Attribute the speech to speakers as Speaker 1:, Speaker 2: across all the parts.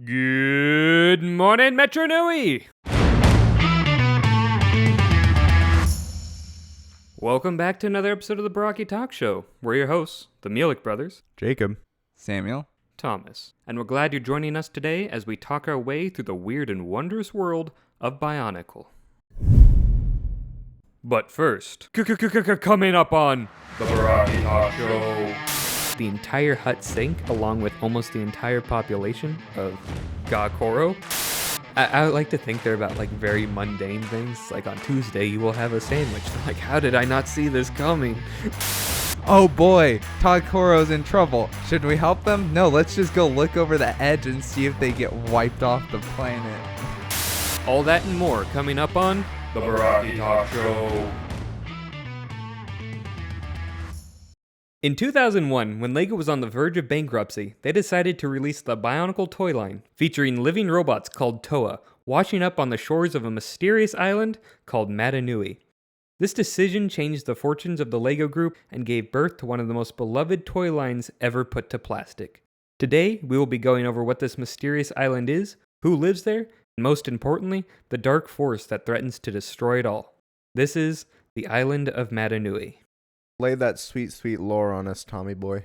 Speaker 1: Good morning, Mata Nui! Welcome back to another episode of the Barraki Talk Show. We're your hosts, the Mielik brothers,
Speaker 2: Jacob.
Speaker 3: Samuel.
Speaker 1: Thomas, and we're glad you're joining us today as we talk our way through the weird and wondrous world of Bionicle. But first, coming up on the Barraki Talk Show. The entire hut sank, along with almost the entire population of Gakoro. I would like to think they're about like very mundane things, like on Tuesday you will have a sandwich. Like, how did I not see this coming?
Speaker 3: Oh boy, Tadkoro's in trouble. Should we help them? No, let's just go look over the edge and see if they get wiped off the planet.
Speaker 1: All that and more coming up on the Barraki Talk Show. In 2001, when LEGO was on the verge of bankruptcy, they decided to release the Bionicle toy line, featuring living robots called Toa, washing up on the shores of a mysterious island called Mata Nui. This decision changed the fortunes of the LEGO group and gave birth to one of the most beloved toy lines ever put to plastic. Today, we will be going over what this mysterious island is, who lives there, and most importantly, the dark force that threatens to destroy it all. This is the island of Mata Nui.
Speaker 2: Lay that sweet, sweet lore on us, Tommy boy.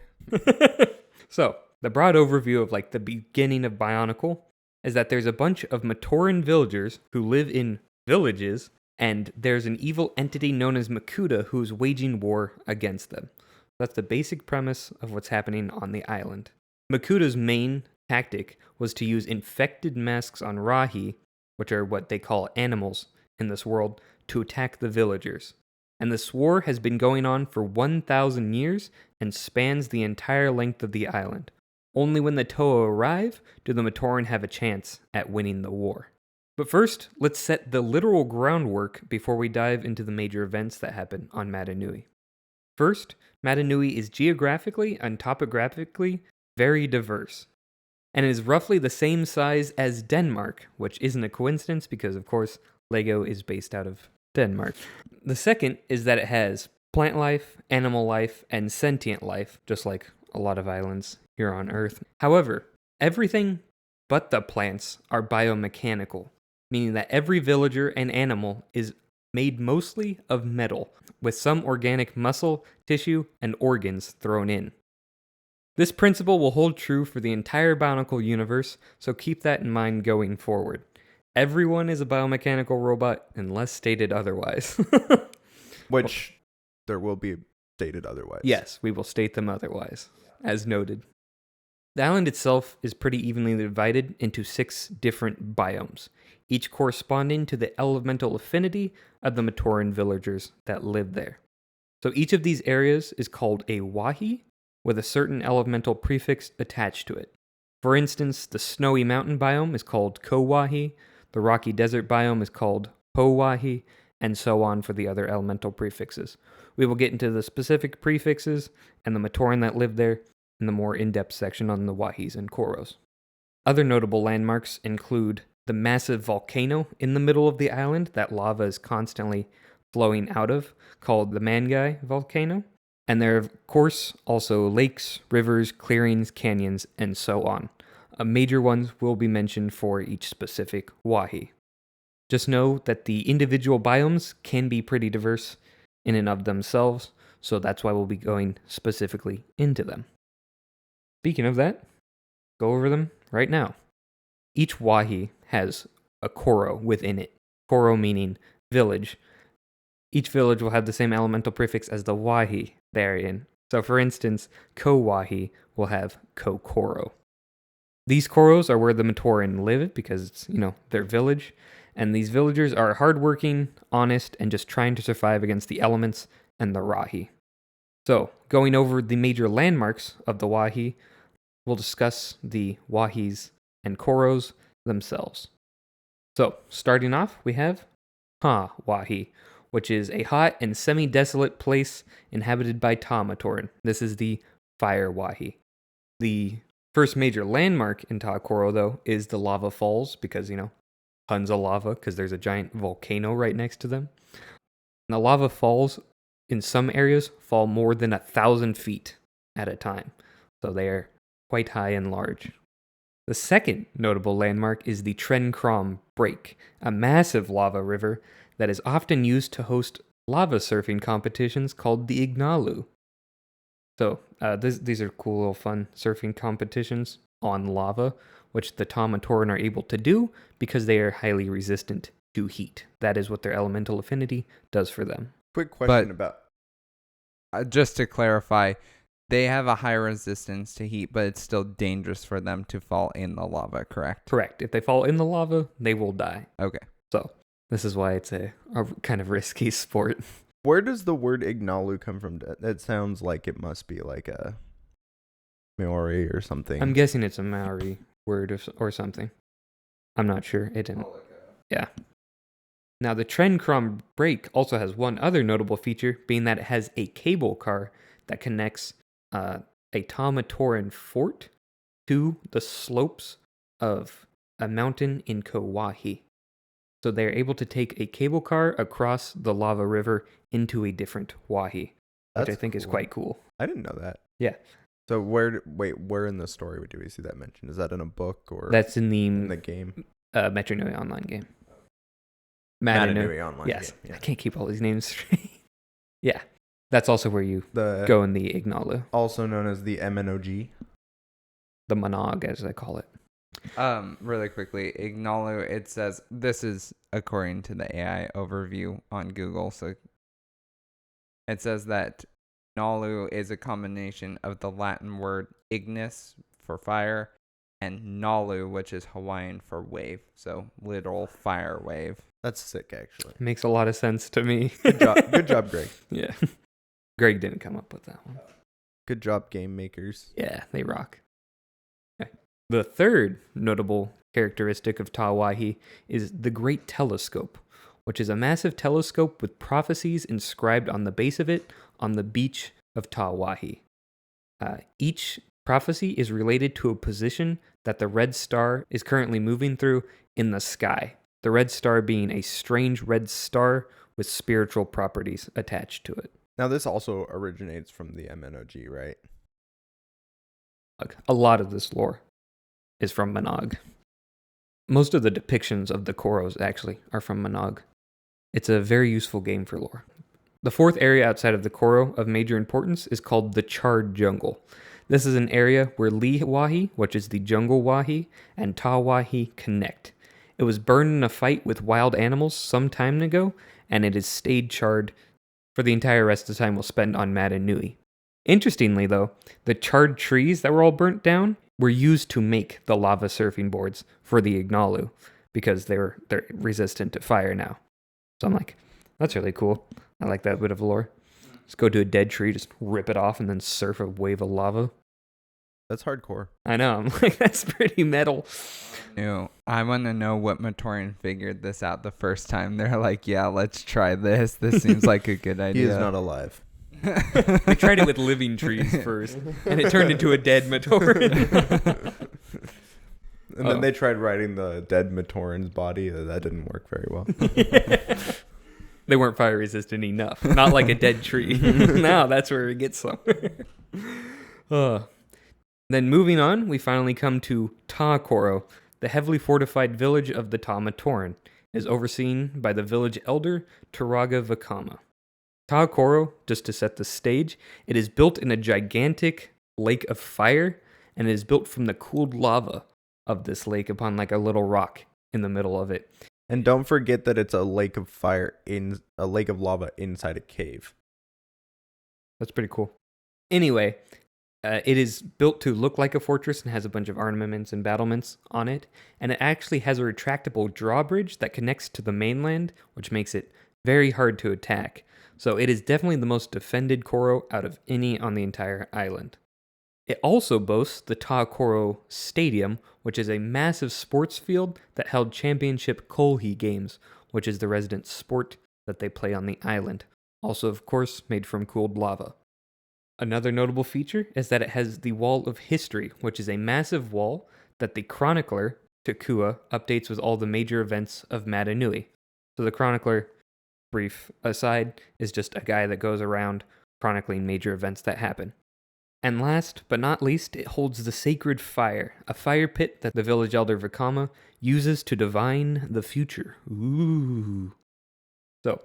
Speaker 1: So, the broad overview of like the beginning of Bionicle is that there's a bunch of Matoran villagers who live in villages, and there's an evil entity known as Makuta who's waging war against them. That's the basic premise of what's happening on the island. Makuta's main tactic was to use infected masks on Rahi, which are what they call animals in this world, to attack the villagers. And this war has been going on for 1,000 years and spans the entire length of the island. Only when the Toa arrive do the Matoran have a chance at winning the war. But first, let's set the literal groundwork before we dive into the major events that happen on Mata Nui. First, Mata Nui is geographically and topographically very diverse, and is roughly the same size as Denmark, which isn't a coincidence because, of course, LEGO is based out of Denmark. The second is that it has plant life, animal life, and sentient life, just like a lot of islands here on Earth. However, everything but the plants are biomechanical, meaning that every villager and animal is made mostly of metal, with some organic muscle, tissue, and organs thrown in. This principle will hold true for the entire Bionicle universe, so keep that in mind going forward. Everyone is a biomechanical robot unless stated otherwise.
Speaker 2: Which there will be stated otherwise.
Speaker 1: Yes, we will state them otherwise, as noted. The island itself is pretty evenly divided into 6 different biomes, each corresponding to the elemental affinity of the Matoran villagers that live there. So each of these areas is called a wahi, with a certain elemental prefix attached to it. For instance, the snowy mountain biome is called Kowahi, the rocky desert biome is called Powahi, and so on for the other elemental prefixes. We will get into the specific prefixes and the Matoran that live there in the more in-depth section on the Wahis and Koros. Other notable landmarks include the massive volcano in the middle of the island that lava is constantly flowing out of, called the Mangai volcano. And there are, of course, also lakes, rivers, clearings, canyons, and so on. Major ones will be mentioned for each specific wahi. Just know that the individual biomes can be pretty diverse in and of themselves, so that's why we'll be going specifically into them. Speaking of that, go over them right now. Each wahi has a koro within it. Koro meaning village. Each village will have the same elemental prefix as the wahi they're in. So for instance, Kowahi will have Kokoro. These koros are where the Matoran live because it's, their village. And these villagers are hardworking, honest, and just trying to survive against the elements and the Rahi. So, going over the major landmarks of the Wahi, we'll discuss the Wahis and Koros themselves. So, starting off, we have Wahi, which is a hot and semi-desolate place inhabited by Matoran. This is the Fire Wahi. The first major landmark in Koro, though, is the lava falls, because, tons of lava, because there's a giant volcano right next to them. And the lava falls, in some areas, fall more than 1,000 feet at a time. So they are quite high and large. The second notable landmark is the Trencrom Break, a massive lava river that is often used to host lava surfing competitions called the Ignalu. So these are cool little fun surfing competitions on lava, which the Tamatoran are able to do because they are highly resistant to heat. That is what their elemental affinity does for them.
Speaker 2: Quick question
Speaker 3: But-
Speaker 2: about
Speaker 3: Just to clarify, they have a high resistance to heat, but it's still dangerous for them to fall in the lava, correct?
Speaker 1: Correct. If they fall in the lava, they will die.
Speaker 3: Okay.
Speaker 1: So this is why it's a kind of risky sport.
Speaker 2: where does the word Ignalu come from? That sounds like it must be like a Maori or something.
Speaker 1: I'm guessing it's a Maori word or something. I'm not sure. It didn't. Yeah. Now, the Trencrom Break also has one other notable feature, being that it has a cable car that connects a Tamatoran fort to the slopes of a mountain in Kauai. So they're able to take a cable car across the lava river into a different wahi, which I think is quite cool.
Speaker 2: I didn't know that.
Speaker 1: Yeah.
Speaker 2: So where in the story do we see that mentioned? Is that in a book or
Speaker 1: That's in
Speaker 2: in
Speaker 1: the
Speaker 2: the game?
Speaker 1: Mata Nui online game.
Speaker 2: Mata Nui online
Speaker 1: Yes.
Speaker 2: game. Yeah.
Speaker 1: I can't keep all these names straight. Yeah. That's also where you
Speaker 2: The
Speaker 1: go in the Ignalu,
Speaker 2: also known as the MNOG.
Speaker 1: the Monog, as they call it.
Speaker 3: Really quickly, Ignalu, it says, this is according to the AI overview on Google, so it says that Ignalu is a combination of the Latin word ignis for fire and Nalu, which is Hawaiian for wave, so literal fire wave.
Speaker 2: That's sick, actually.
Speaker 1: It makes a lot of sense to me.
Speaker 2: Good job, Greg.
Speaker 1: Yeah. Greg didn't come up with that one.
Speaker 2: Good job, game makers.
Speaker 1: Yeah, they rock. Okay. The third notable characteristic of Tawahi is the Great Telescope, which is a massive telescope with prophecies inscribed on the base of it on the beach of Tawahi. Each prophecy is related to a position that the red star is currently moving through in the sky. The red star being a strange red star with spiritual properties attached to it.
Speaker 2: Now, this also originates from the MNOG, right?
Speaker 1: A lot of this lore is from Monog. Most of the depictions of the Koros actually are from Monog. It's a very useful game for lore. The fourth area outside of the Koro of major importance is called the Charred Jungle. This is an area where Liwahi, which is the jungle wahi, and Tawahi connect. It was burned in a fight with wild animals some time ago, and it has stayed charred for the entire rest of the time we'll spend on Mata Nui. Interestingly, though, the charred trees that were all burnt down were used to make the lava surfing boards for the Ignalu, because they're resistant to fire now. So I'm like, that's really cool. I like that bit of lore. Just go to a dead tree, just rip it off, and then surf a wave of lava.
Speaker 2: That's hardcore.
Speaker 1: I know. I'm like, that's pretty metal.
Speaker 3: I want to know what Matorian figured this out the first time. They're like, yeah, let's try this. This seems like a good idea.
Speaker 2: He is not alive.
Speaker 1: They tried it with living trees first, and it turned into a dead Matoran.
Speaker 2: And then they tried riding the dead Matoran's body. That didn't work very well.
Speaker 1: They weren't fire resistant enough. Not like a dead tree. Now that's where it gets somewhere. Then moving on, we finally come to Ta-Koro. The heavily fortified village of the Tamatoran is overseen by the village elder Turaga Vakama. Ta-Koro, just to set the stage, it is built in a gigantic lake of fire, and it is built from the cooled lava of this lake upon like a little rock in the middle of it.
Speaker 2: And don't forget that it's a lake of fire in a lake of lava inside a cave.
Speaker 1: That's pretty cool. Anyway, it is built to look like a fortress and has a bunch of armaments and battlements on it. And it actually has a retractable drawbridge that connects to the mainland, which makes it very hard to attack. So it is definitely the most defended Koro out of any on the entire island. It also boasts the Ta-Koro Stadium, which is a massive sports field that held championship Kolhi games, which is the resident sport that they play on the island. Also, of course, made from cooled lava. Another notable feature is that it has the Wall of History, which is a massive wall that the chronicler, Takua, updates with all the major events of Mata Nui. So the chronicler, brief aside, is just a guy that goes around chronicling major events that happen. And last but not least, it holds the sacred fire, a fire pit that the village elder Vikama uses to divine the future. Ooh. So,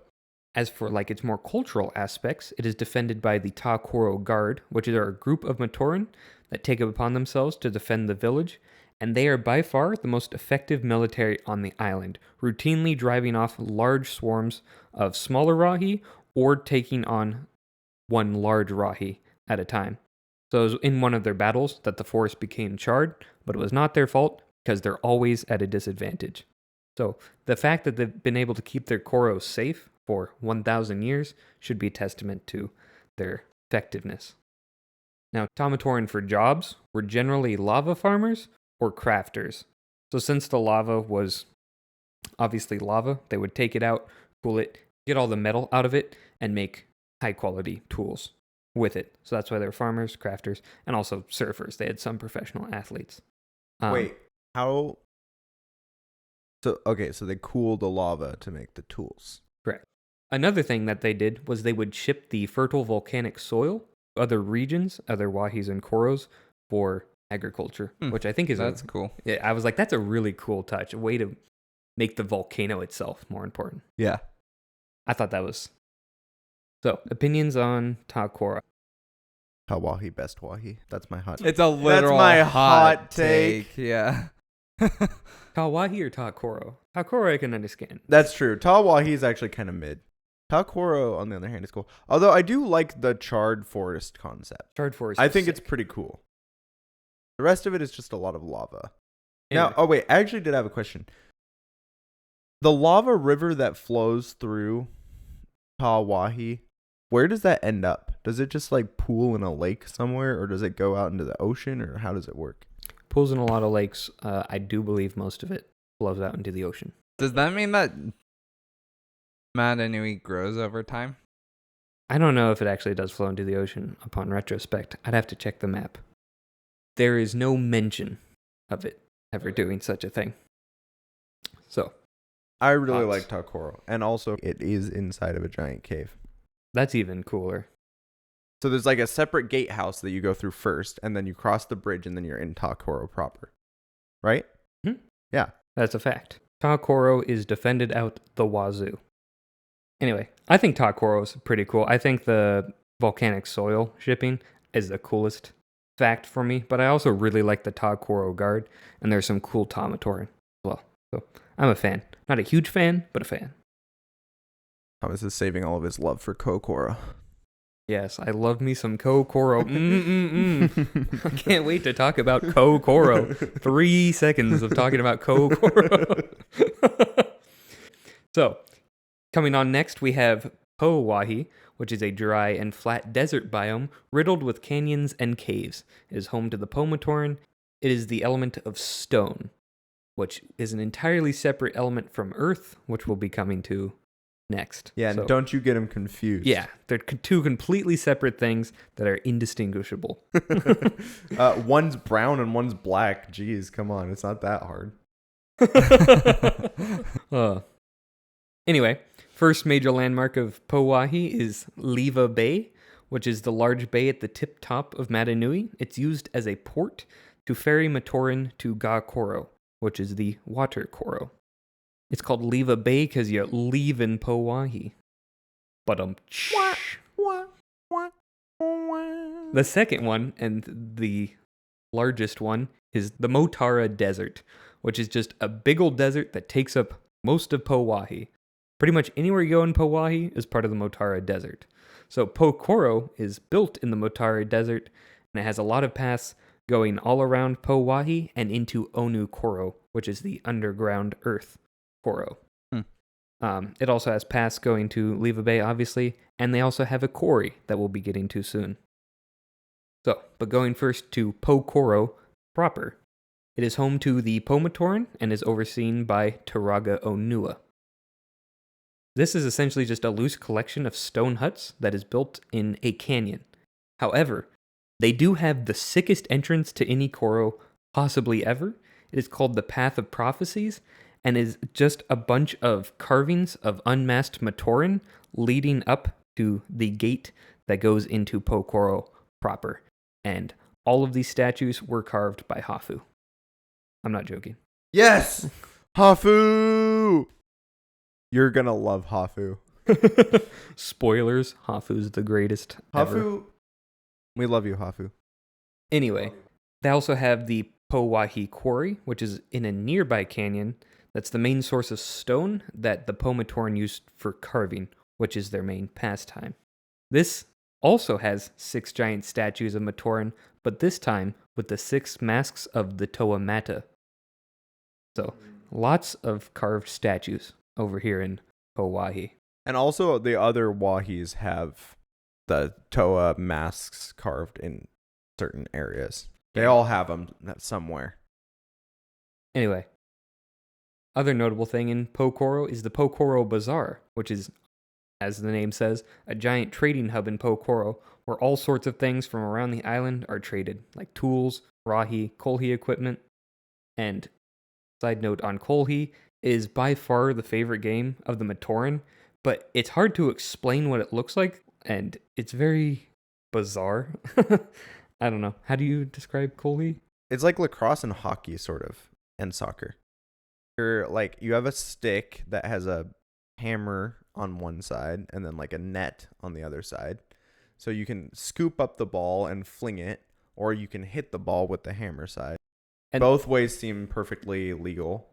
Speaker 1: as for like its more cultural aspects, it is defended by the Ta Koro Guard, which are a group of Matoran that take it upon themselves to defend the village, and they are by far the most effective military on the island, routinely driving off large swarms of smaller Rahi or taking on one large Rahi at a time. So it was in one of their battles that the forest became charred, but it was not their fault because they're always at a disadvantage. So the fact that they've been able to keep their Koros safe for 1,000 years should be a testament to their effectiveness. Now, Tamatoran for jobs were generally lava farmers or crafters. So since the lava was obviously lava, they would take it out, cool it, get all the metal out of it, and make high quality tools with it. So that's why they're farmers, crafters, and also surfers. They had some professional athletes.
Speaker 2: Wait, how? So they cooled the lava to make the tools.
Speaker 1: Correct. Another thing that they did was they would ship the fertile volcanic soil to other regions, other Wahis and Koros, for agriculture, which I think is
Speaker 3: that's cool.
Speaker 1: Yeah, I was like, that's a really cool touch, a way to make the volcano itself more important.
Speaker 2: Yeah.
Speaker 1: I thought that was... So, opinions on Ta Koro.
Speaker 2: Wahi, best Wahi. That's my hot.
Speaker 3: It's a literal
Speaker 2: my
Speaker 3: hot
Speaker 2: hot take.
Speaker 3: Yeah.
Speaker 1: Ta Wahi or Ta Koro? Ta Koro I can understand.
Speaker 2: That's true. Ta Wahi is actually kind of mid. Ta Koro, on the other hand, is cool. Although I do like the charred forest concept.
Speaker 1: Charred forest.
Speaker 2: I think it's pretty cool. The rest of it is just a lot of lava.
Speaker 1: Anyway.
Speaker 2: Now, I actually did have a question. The lava river that flows through Ta Wahi, where does that end up? Does it just like pool in a lake somewhere, or does it go out into the ocean, or how does it work?
Speaker 1: Pools in a lot of lakes. I do believe most of it flows out into the ocean.
Speaker 3: Does that mean that Mata Nui grows over time?
Speaker 1: I don't know if it actually does flow into the ocean upon retrospect. I'd have to check the map. There is no mention of it ever doing such a thing. So,
Speaker 2: I really
Speaker 1: thoughts?
Speaker 2: like Ta Koro, and also it is inside of a giant cave.
Speaker 1: that's even cooler.
Speaker 2: So there's like a separate gatehouse that you go through first, and then you cross the bridge, and then you're in Ta Koro proper. Right? Yeah.
Speaker 1: That's a fact. Ta Koro is defended out the wazoo. Anyway, I think Ta Koro is pretty cool. I think the volcanic soil shipping is the coolest fact for me, but I also really like the Ta Koro Guard, and there's some cool Tamatoran as well. So I'm a fan. Not a huge fan, but a fan.
Speaker 2: Thomas is saving all of his love for Kokoro.
Speaker 1: Yes, I love me some Kokoro. I can't wait to talk about Kokoro. 3 seconds of talking about Kokoro. So, coming on next, we have Powahi, which is a dry and flat desert biome riddled with canyons and caves. It is home to the Pomatoran. It is the element of stone, which is an entirely separate element from earth, which we'll be coming to next.
Speaker 2: Yeah,
Speaker 1: So-
Speaker 2: and don't you get him confused.
Speaker 1: Yeah, they're two completely separate things that are indistinguishable.
Speaker 2: One's brown and one's black. Jeez, come on. It's not that hard.
Speaker 1: Anyway, first major landmark of Powahi is Leva Bay, which is the large bay at the tip top of Mata Nui. It's used as a port to ferry Matoran to Ga Koro, which is the water Koro. It's called Leva Bay because you leave in Powahi. But the second one, and the largest one, is the Motara Desert, which is just a big old desert that takes up most of Powahi. Pretty much anywhere you go in Powahi is part of the Motara Desert. So Pokoro is built in the Motara Desert, and it has a lot of paths going all around Powahi and into Onu Koro, which is the underground earth Koro. It also has paths going to Leva Bay, obviously, and they also have a quarry that we'll be getting to soon. So, but going first to Pokoro proper, it is home to the Pomatoran and is overseen by Taraga Onua. This is essentially just a loose collection of stone huts that is built in a canyon. However, they do have the sickest entrance to any Koro possibly ever. It is called the Path of Prophecies, and is just a bunch of carvings of unmasked Matoran leading up to the gate that goes into Pokoro proper. And all of these statues were carved by Hafu. I'm not joking.
Speaker 2: Yes! Hafu! You're gonna love Hafu.
Speaker 1: Spoilers, Hafu's the greatest ever.
Speaker 2: Hafu, we love you, Hafu.
Speaker 1: Anyway, they also have the Powahi Quarry, which is in a nearby canyon. That's the main source of stone that the Pomatoran used for carving, which is their main pastime. This also has 6 giant statues of Matoran, but this time with the 6 masks of the Toa Mata. So, lots of carved statues over here in Powahi.
Speaker 2: And also, the other Wahis have the Toa masks carved in certain areas. They all have them somewhere.
Speaker 1: Anyway, other notable thing in Pokoro is the Pokoro Bazaar, which is, as the name says, a giant trading hub in Pokoro where all sorts of things from around the island are traded, like tools, rahi, kolhi equipment. And side note on kolhi is by far the favorite game of the Matoran, but it's hard to explain what it looks like, and it's very bizarre. I don't know. How do you describe kolhi?
Speaker 2: It's like lacrosse and hockey, sort of, and soccer. You have a stick that has a hammer on one side and then like a net on the other side. So you can scoop up the ball and fling it, or you can hit the ball with the hammer side. And both ways seem perfectly legal.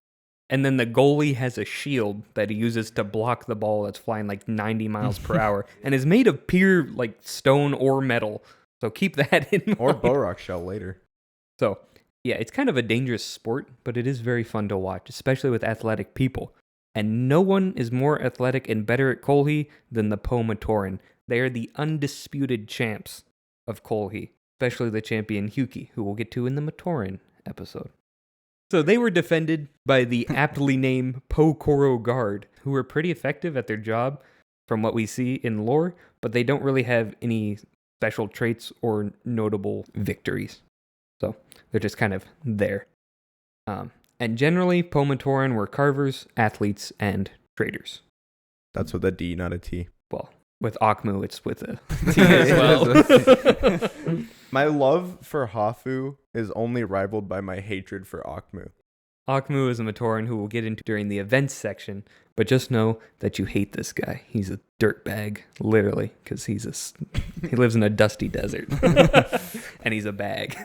Speaker 1: And then the goalie has a shield that he uses to block the ball that's flying like 90 miles per hour and is made of pure like stone or metal. So keep that in mind.
Speaker 2: Or Borak shell later.
Speaker 1: So, yeah, it's kind of a dangerous sport, but it is very fun to watch, especially with athletic people. And no one is more athletic and better at kolhi than the Pomatoran. They are the undisputed champs of kolhi, especially the champion Hyuki, who we'll get to in the Matoran episode. So they were defended by the aptly named Pokoro Guard, who were pretty effective at their job from what we see in lore, but they don't really have any special traits or notable victories. So they're just kind of there. And generally, Pomatoran were carvers, athletes, and traders.
Speaker 2: That's with a D, not a T.
Speaker 1: Well, with Akmu, it's with a T as well.
Speaker 2: My love for Hafu is only rivaled by my hatred for Akmu.
Speaker 1: Akmu is a Matoran who we'll get into during the events section, but just know that you hate this guy. He's a dirtbag, literally, because he lives in a dusty desert, and he's a bag.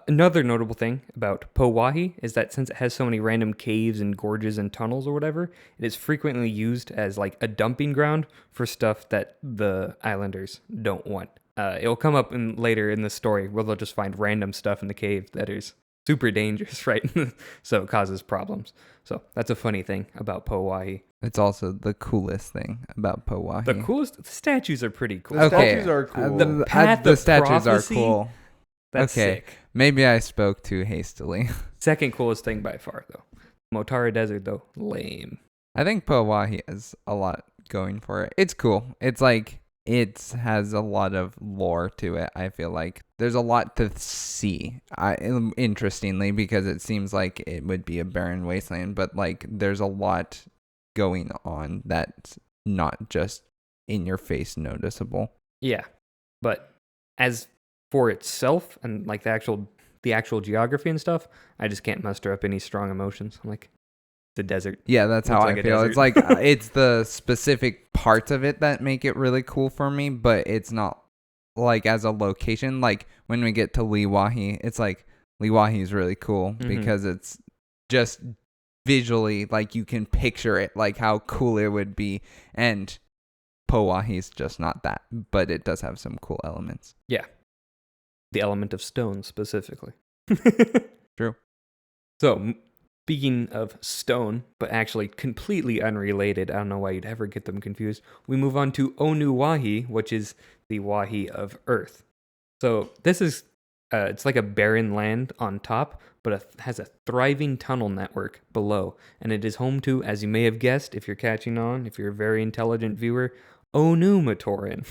Speaker 1: Another notable thing about Powahi is that since it has so many random caves and gorges and tunnels or whatever, it is frequently used as like a dumping ground for stuff that the islanders don't want. It'll come up later in the story where they'll just find random stuff in the cave that is super dangerous, right? So it causes problems. So that's a funny thing about Powahi.
Speaker 3: It's also the coolest thing about Powahi.
Speaker 1: The statues are pretty cool.
Speaker 3: Okay.
Speaker 2: Statues are cool.
Speaker 1: The path
Speaker 3: the
Speaker 1: of
Speaker 3: statues
Speaker 1: prophecy,
Speaker 3: are cool.
Speaker 1: That's sick.
Speaker 3: Maybe I spoke too hastily.
Speaker 1: Second coolest thing by far, though. Motara Desert, though, lame.
Speaker 3: I think Powahi has a lot going for it. It's cool. It's like it has a lot of lore to it. I feel like there's a lot to see. Interestingly, because it seems like it would be a barren wasteland, but like there's a lot going on that's not just in your face noticeable.
Speaker 1: Yeah, but as for itself and like the actual geography and stuff, I just can't muster up any strong emotions. I'm like, the desert.
Speaker 3: Yeah, that's how
Speaker 1: Looks
Speaker 3: I
Speaker 1: like a
Speaker 3: feel.
Speaker 1: desert.
Speaker 3: It's like it's the specific parts of it that make it really cool for me, but it's not like as a location. Like when we get to Liwahi, it's like Liwahi is really cool because it's just visually like you can picture it, like how cool it would be, and Powahi is just not that, but it does have some cool elements.
Speaker 1: Yeah, the element of stone specifically.
Speaker 3: True.
Speaker 1: So, speaking of stone, but actually completely unrelated, I don't know why you'd ever get them confused, we move on to Onu Wahi, which is the Wahi of Earth. So this is, it's like a barren land on top, but it has a thriving tunnel network below. And it is home to, as you may have guessed, if you're catching on, if you're a very intelligent viewer, Onu Matoran.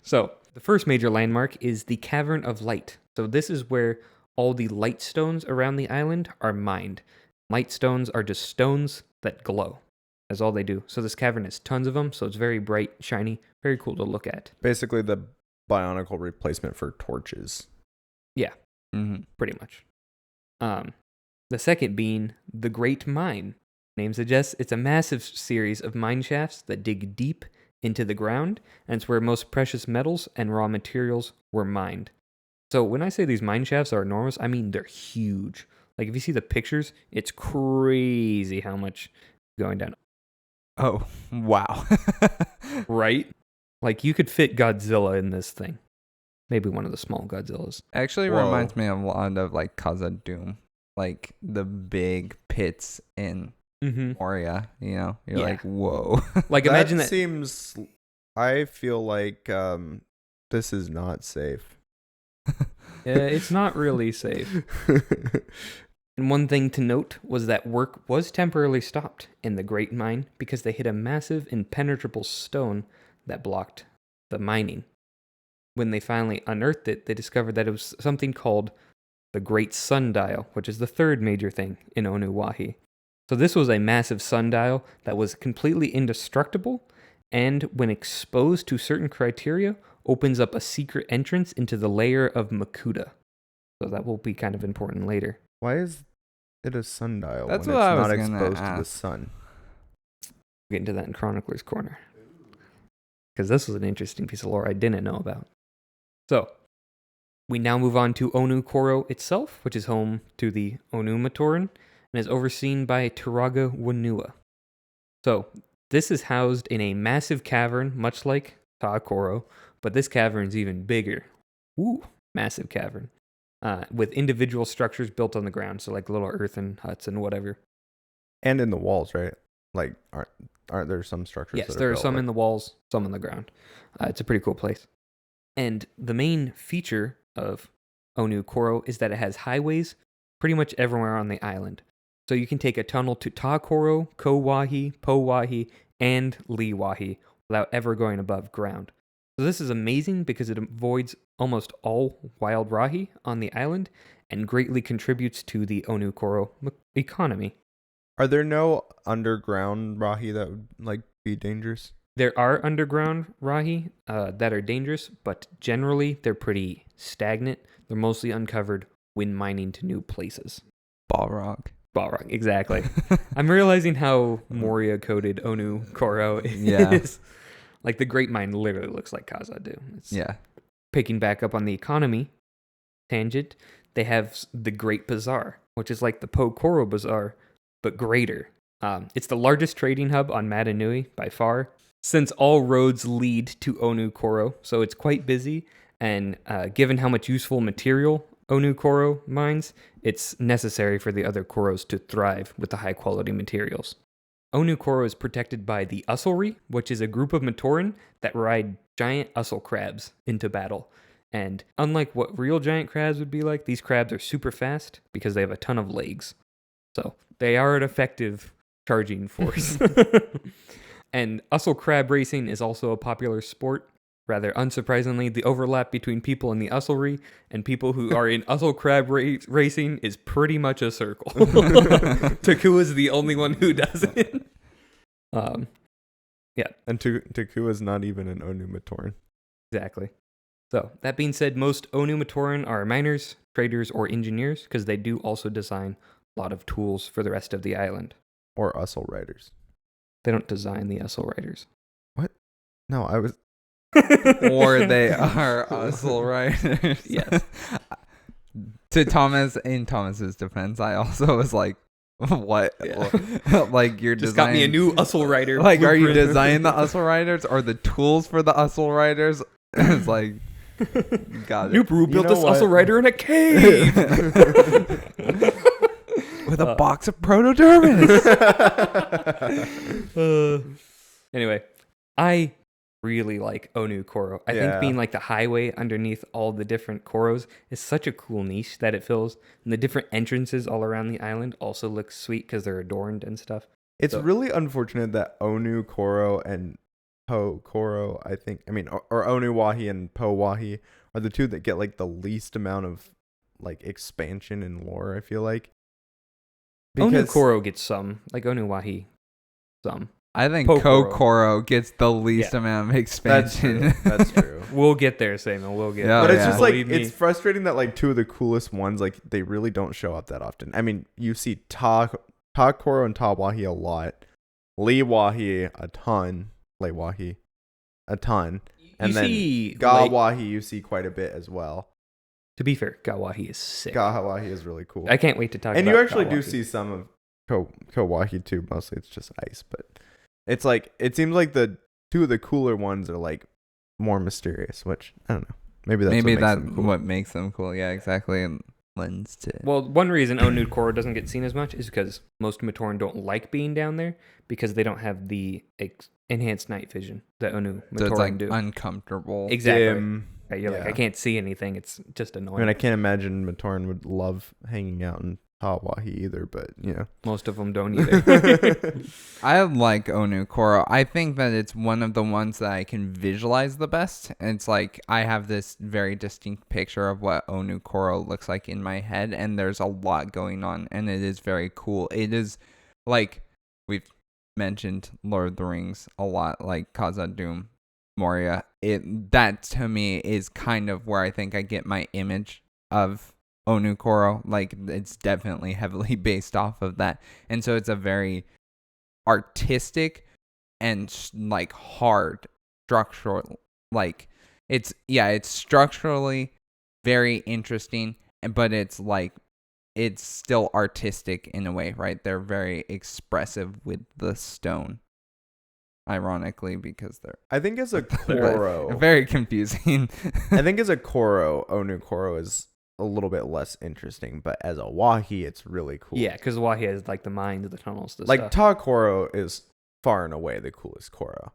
Speaker 1: So, the first major landmark is the Cavern of Light. So this is where all the light stones around the island are mined. Light stones are just stones that glow. That's all they do. So this cavern has tons of them, so it's very bright, shiny, very cool to look at.
Speaker 2: Basically, the Bionicle replacement for torches.
Speaker 3: Mm-hmm.
Speaker 1: Pretty much. The second being the Great Mine. Name suggests it's a massive series of mine shafts that dig deep into the ground, and it's where most precious metals and raw materials were mined. So when I say these mine shafts are enormous, I mean they're huge. Like if you see the pictures, it's crazy how much going down.
Speaker 3: Oh, wow.
Speaker 1: Right? Like you could fit Godzilla in this thing. Maybe one of the small Godzillas.
Speaker 3: Actually
Speaker 2: Whoa.
Speaker 3: reminds me a lot of like Khazad Doom. Like the big pits in Moria, you know? You're
Speaker 1: Yeah.
Speaker 3: like, whoa.
Speaker 1: Like imagine that.
Speaker 2: Seems. I feel like this is not safe.
Speaker 1: It's not really safe. And one thing to note was that work was temporarily stopped in the Great Mine because they hit a massive impenetrable stone that blocked the mining. When they finally unearthed it, they discovered that it was something called the Great Sundial, which is the third major thing in Onuwahi. So this was a massive sundial that was completely indestructible, and when exposed to certain criteria, opens up a secret entrance into the layer of Makuta. So that will be kind of important later.
Speaker 2: Why is it a sundial
Speaker 3: That's
Speaker 2: when
Speaker 3: what
Speaker 2: it's
Speaker 3: I was
Speaker 2: not
Speaker 3: gonna
Speaker 2: exposed to the
Speaker 3: ask.
Speaker 2: sun?
Speaker 1: We'll get into that in Chronicler's Corner. Because this was an interesting piece of lore I didn't know about. So, we now move on to Onu Koro itself, which is home to the Onu Matoran, and is overseen by Turaga Wanua. So, this is housed in a massive cavern, much like Ta'akoro, but this cavern's even bigger. Ooh, massive cavern. With individual structures built on the ground, so like little earthen huts and whatever.
Speaker 2: And in the walls, right? Like, aren't there some structures?
Speaker 1: Yes,
Speaker 2: that
Speaker 1: there are
Speaker 2: built
Speaker 1: some
Speaker 2: like-
Speaker 1: in the walls, some on the ground. It's a pretty cool place. And the main feature of Onu Koro is that it has highways pretty much everywhere on the island. So you can take a tunnel to Ta'akoro, Kowahi, Powahi, and Liwahi without ever going above ground. So this is amazing because it avoids almost all wild rahi on the island and greatly contributes to the Onu Koro economy.
Speaker 2: Are there no underground rahi that would like be dangerous?
Speaker 1: There are underground rahi that are dangerous, but generally they're pretty stagnant. They're mostly uncovered when mining to new places.
Speaker 3: Balrog.
Speaker 1: Balrog, exactly. I'm realizing how Moria coded Onu Koro is.
Speaker 3: Yeah.
Speaker 1: Like the Great Mine literally looks like Khazad-dû. It's
Speaker 3: Yeah.
Speaker 1: Picking back up on the economy tangent, they have the Great Bazaar, which is like the Po-Koro Bazaar, but greater. It's the largest trading hub on Mata Nui by far, since all roads lead to Onu Koro, so it's quite busy, and given how much useful material Onu Koro mines, it's necessary for the other Koros to thrive with the high-quality materials. Onu Koro is protected by the Usselry, which is a group of Matoran that ride giant Ussel crabs into battle. And unlike what real giant crabs would be like, these crabs are super fast because they have a ton of legs. So they are an effective charging force. And Ussel crab racing is also a popular sport. Rather unsurprisingly, the overlap between people in the Usselry and people who are in Ussel crab racing is pretty much a circle. Taku is the only one who doesn't. Yeah.
Speaker 2: And Taku is not even an Onu Matoran.
Speaker 1: Exactly. So, that being said, most Onu Matoran are miners, traders, or engineers, because they do also design a lot of tools for the rest of the island.
Speaker 2: Or Ussel riders.
Speaker 1: They don't design the Ussel riders.
Speaker 2: No, I was...
Speaker 3: Or they are Ussel riders.
Speaker 1: Yes.
Speaker 3: To Thomas, in Thomas's defense, I also was like, what?
Speaker 1: Yeah.
Speaker 3: Like you're
Speaker 1: Just
Speaker 3: designing,
Speaker 1: got me a new Ussel rider.
Speaker 3: Like, are you
Speaker 1: blueprint.
Speaker 3: designing the Ussel riders or the tools for the Ussel riders? It's like, got it.
Speaker 1: Noobru built
Speaker 2: know
Speaker 1: this
Speaker 2: what?
Speaker 1: Ussel rider in a cave.
Speaker 3: With a box of protodermis.
Speaker 1: Anyway, I really like Onu Koro. I think
Speaker 2: Yeah.
Speaker 1: being like the highway underneath all the different Koros is such a cool niche that it fills. And the different entrances all around the island also look sweet because they're adorned and stuff.
Speaker 2: It's
Speaker 1: So-
Speaker 2: really unfortunate that Onu Koro and Po Koro, I think, or Onu Wahi and Po Wahi are the two that get like the least amount of like expansion and lore, I feel like.
Speaker 1: Onu Koro gets some, like Onu Wahi, some.
Speaker 3: I think
Speaker 1: Pokoro.
Speaker 3: Kokoro gets the least
Speaker 1: Yeah.
Speaker 3: amount of
Speaker 2: That's
Speaker 3: expansion.
Speaker 2: true. That's true.
Speaker 1: We'll get there, Samuel. We'll get
Speaker 3: Yeah,
Speaker 1: there.
Speaker 2: But it's
Speaker 3: yeah.
Speaker 2: just like
Speaker 1: Believe me.
Speaker 2: it's frustrating that like two of the coolest ones like they really don't show up that often. I mean, you see Takoro and Tawahi a lot, Leewahi a ton, Leewahi a ton, and
Speaker 1: You
Speaker 2: then
Speaker 1: see
Speaker 2: Gawahi you see quite a bit as well.
Speaker 1: To be fair, Gawahi is sick.
Speaker 2: Gawahi is really cool,
Speaker 1: I can't wait to talk
Speaker 2: and
Speaker 1: about
Speaker 2: you actually do
Speaker 1: Gawahi.
Speaker 2: see some of Kawahi too. Mostly it's just ice, but it's like it seems like the two of the cooler ones are like more mysterious, which I don't know. Maybe that's
Speaker 3: Maybe
Speaker 2: what makes
Speaker 3: that's
Speaker 2: them cool.
Speaker 3: what makes them cool. Yeah, exactly. And lends to.
Speaker 1: Well, one reason Onu Koro doesn't get seen as much is because most Matoran don't like being down there because they don't have the enhanced night vision that Onu
Speaker 3: So it's
Speaker 1: Matoran
Speaker 3: like
Speaker 1: do.
Speaker 3: uncomfortable.
Speaker 1: Exactly.
Speaker 2: Dim.
Speaker 1: Right, you're like,
Speaker 2: Yeah.
Speaker 1: I can't see anything. It's just
Speaker 2: I
Speaker 1: annoying.
Speaker 2: mean, I can't imagine Matoran would love hanging out in Hawaii either, but you know.
Speaker 1: Most of them don't either.
Speaker 3: I like Onu Koro. I think that it's one of the ones that I can visualize the best. It's like I have this very distinct picture of what Onu Koro looks like in my head, and there's a lot going on, and it is very cool. It is like we've mentioned Lord of the Rings a lot, like Khazad-dûm, Moria. That to me is kind of where I think I get my image of Onu Koro. Like it's definitely heavily based off of that, and so it's a very artistic and like hard structural, like it's structurally very interesting, but it's like it's still artistic in a way, right? They're very expressive with the stone, ironically, because they're
Speaker 2: I think as a Koro,
Speaker 3: very confusing.
Speaker 2: I think as a Koro, Onu Koro is a little bit less interesting, but as a Wahi, it's really cool.
Speaker 1: Yeah, because Wahi has like the mines, the tunnels, the
Speaker 2: like
Speaker 1: stuff.
Speaker 2: Ta Koro is far and away the coolest Koro.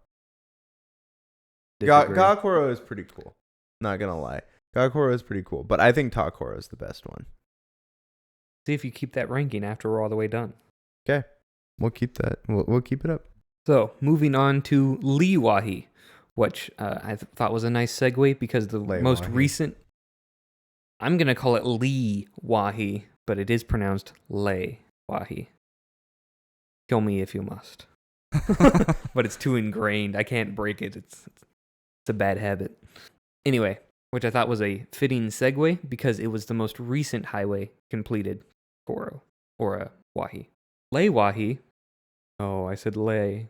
Speaker 1: Disagree.
Speaker 2: Ga Koro is pretty cool. Not gonna lie, Ga Koro is pretty cool, but I think Ta Koro is the best one.
Speaker 1: See if you keep that ranking after we're all the way done.
Speaker 2: Okay, we'll keep that. We'll keep it up.
Speaker 1: So, moving on to Lee Wahi, which I thought was a nice segue because the
Speaker 2: Lei
Speaker 1: most
Speaker 2: Wahi.
Speaker 1: recent, I'm going to call it Lee Wahi, but it is pronounced Lei Wahi. Kill me if you must. But it's too ingrained. I can't break it. It's a bad habit. Anyway, which I thought was a fitting segue because it was the most recent highway completed Koro, or a Wahi. Lei Wahi. Oh, I said Lei.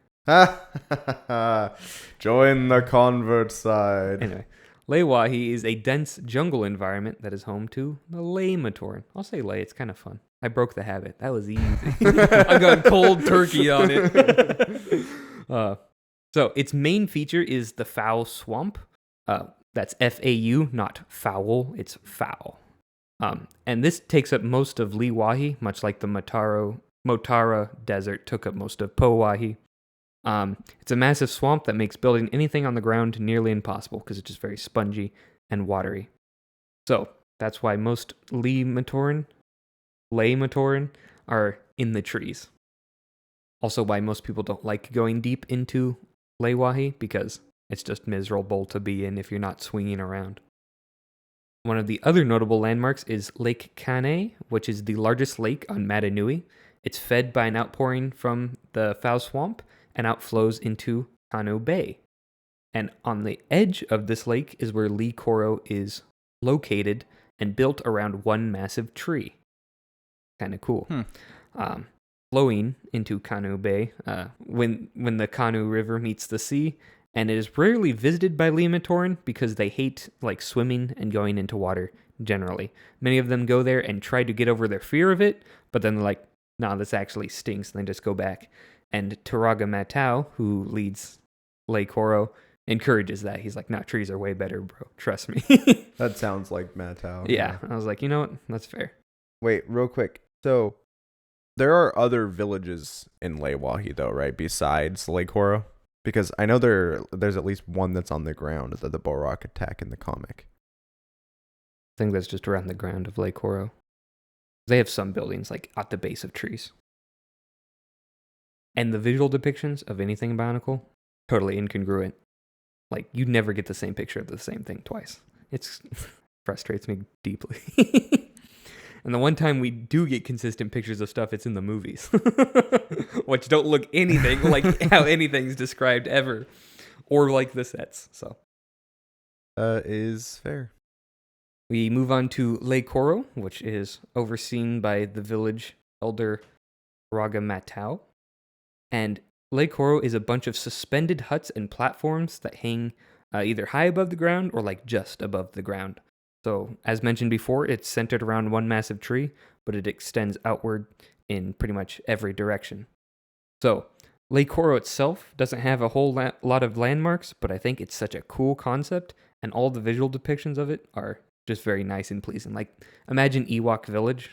Speaker 2: Join the convert side.
Speaker 1: Anyway, Lei Wahi is a dense jungle environment that is home to the Lei Matoran. I'll say Lei, it's kind of fun. I broke the habit. That was easy. I got cold turkey on it. So its main feature is the Foul Swamp. That's F-A-U, not foul. It's foul. And this takes up most of Lee Wahi, much like the Motara Desert took up most of Po Wahi. It's a massive swamp that makes building anything on the ground nearly impossible because it's just very spongy and watery. So that's why most Lei Matoran are in the trees. Also why most people don't like going deep into Lei Wahi because it's just miserable to be in if you're not swinging around. One of the other notable landmarks is Lake Kane, which is the largest lake on Mata Nui. It's fed by an outpouring from the Foul Swamp and outflows into Kanu Bay. And on the edge of this lake is where Lee Koro is located and built around one massive tree. Kind of cool. Flowing into Kanu Bay when the Kanu River meets the sea, and it is rarely visited by Lee Matoran because they hate like swimming and going into water generally. Many of them go there and try to get over their fear of it, but then they're like, nah, this actually stinks, and they just go back. And Turaga Matau, who leads Lei Koro, encourages that. He's like, nah, trees are way better, bro. Trust me.
Speaker 2: That sounds like Matau.
Speaker 1: Yeah. I was like, you know what? That's fair.
Speaker 2: Wait, real quick. So, there are other villages in Lei Wahi, though, right? Besides Lei Koro? Because I know there's at least one that's on the ground that the Barraki attack in the comic.
Speaker 1: I think that's just around the ground of Lei Koro. They have some buildings like at the base of trees. And the visual depictions of anything Bionicle, totally incongruent. Like, you never get the same picture of the same thing twice. It frustrates me deeply. And the one time we do get consistent pictures of stuff, it's in the movies, which don't look anything like how anything's described ever, or like the sets. So
Speaker 2: is fair.
Speaker 1: we move on to Lake Koro, which is overseen by the village elder Raga Matau. And Lake Koro is a bunch of suspended huts and platforms that hang either high above the ground or like just above the ground. So, as mentioned before, it's centered around one massive tree, but it extends outward in pretty much every direction. So, Lake Koro itself doesn't have a whole lot of landmarks, but I think it's such a cool concept, and all the visual depictions of it are just very nice and pleasing. Like, imagine Ewok Village,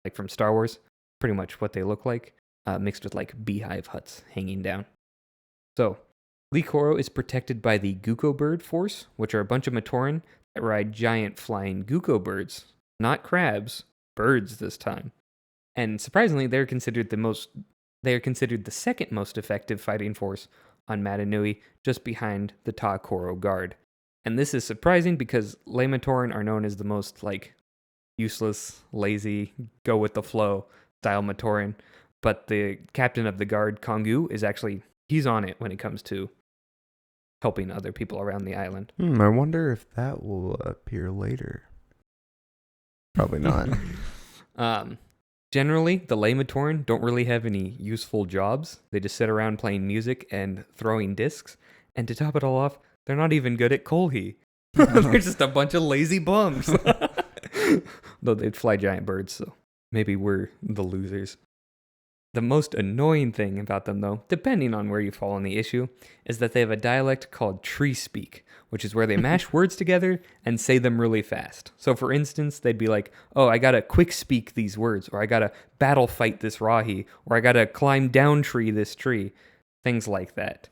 Speaker 1: like from Star Wars, pretty much what they look like, mixed with like beehive huts hanging down. So, Lake Koro is protected by the Guko Bird Force, which are a bunch of Matoran that ride giant flying Guko birds, not crabs, birds this time. And surprisingly, they're considered the second most effective fighting force on Mata Nui, just behind the Ta Koro Guard. And this is surprising because Lay Matoran are known as the most like useless, lazy, go with the flow style Matoran. But the captain of the guard, Kongu, he's on it when it comes to helping other people around the island.
Speaker 2: I wonder if that will appear later. Probably not.
Speaker 1: Generally, the Lay Matoran don't really have any useful jobs. They just sit around playing music and throwing discs. And to top it all off, they're not even good at Kolhi. They're just a bunch of lazy bums. Though they'd fly giant birds, so maybe we're the losers. The most annoying thing about them, though, depending on where you fall on the issue, is that they have a dialect called tree speak, which is where they mash words together and say them really fast. So, for instance, they'd be like, oh, I gotta quick speak these words, or I gotta battle fight this rahi, or I gotta climb down tree this tree. Things like that.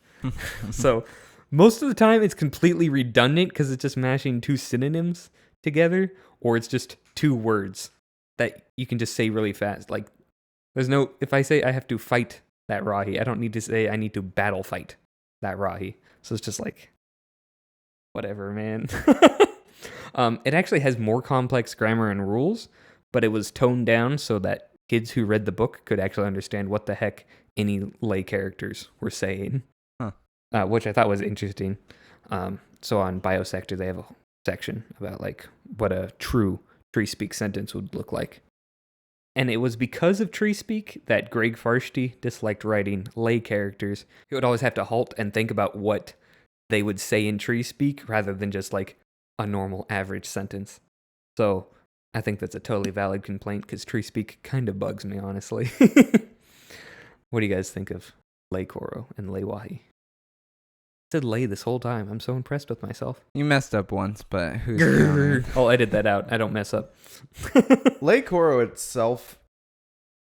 Speaker 1: So, most of the time, it's completely redundant because it's just mashing two synonyms together, or it's just two words that you can just say really fast. Like, if I say I have to fight that rahi, I don't need to say I need to battle fight that rahi. So it's just like, whatever, man. It actually has more complex grammar and rules, but it was toned down so that kids who read the book could actually understand what the heck any lay characters were saying, which I thought was interesting. So on Biosector, they have a section about like what a true tree speak sentence would look like. And it was because of tree speak that Greg Farshty disliked writing lay characters. He would always have to halt and think about what they would say in tree speak rather than just like a normal average sentence. So I think that's a totally valid complaint because tree speak kind of bugs me, honestly. What do you guys think of Lay Koro and Lay Wahi? I said lay this whole time. I'm so impressed with myself.
Speaker 3: You messed up once, but who's counting?
Speaker 1: I'll edit that out. I don't mess up.
Speaker 2: Lake Koro itself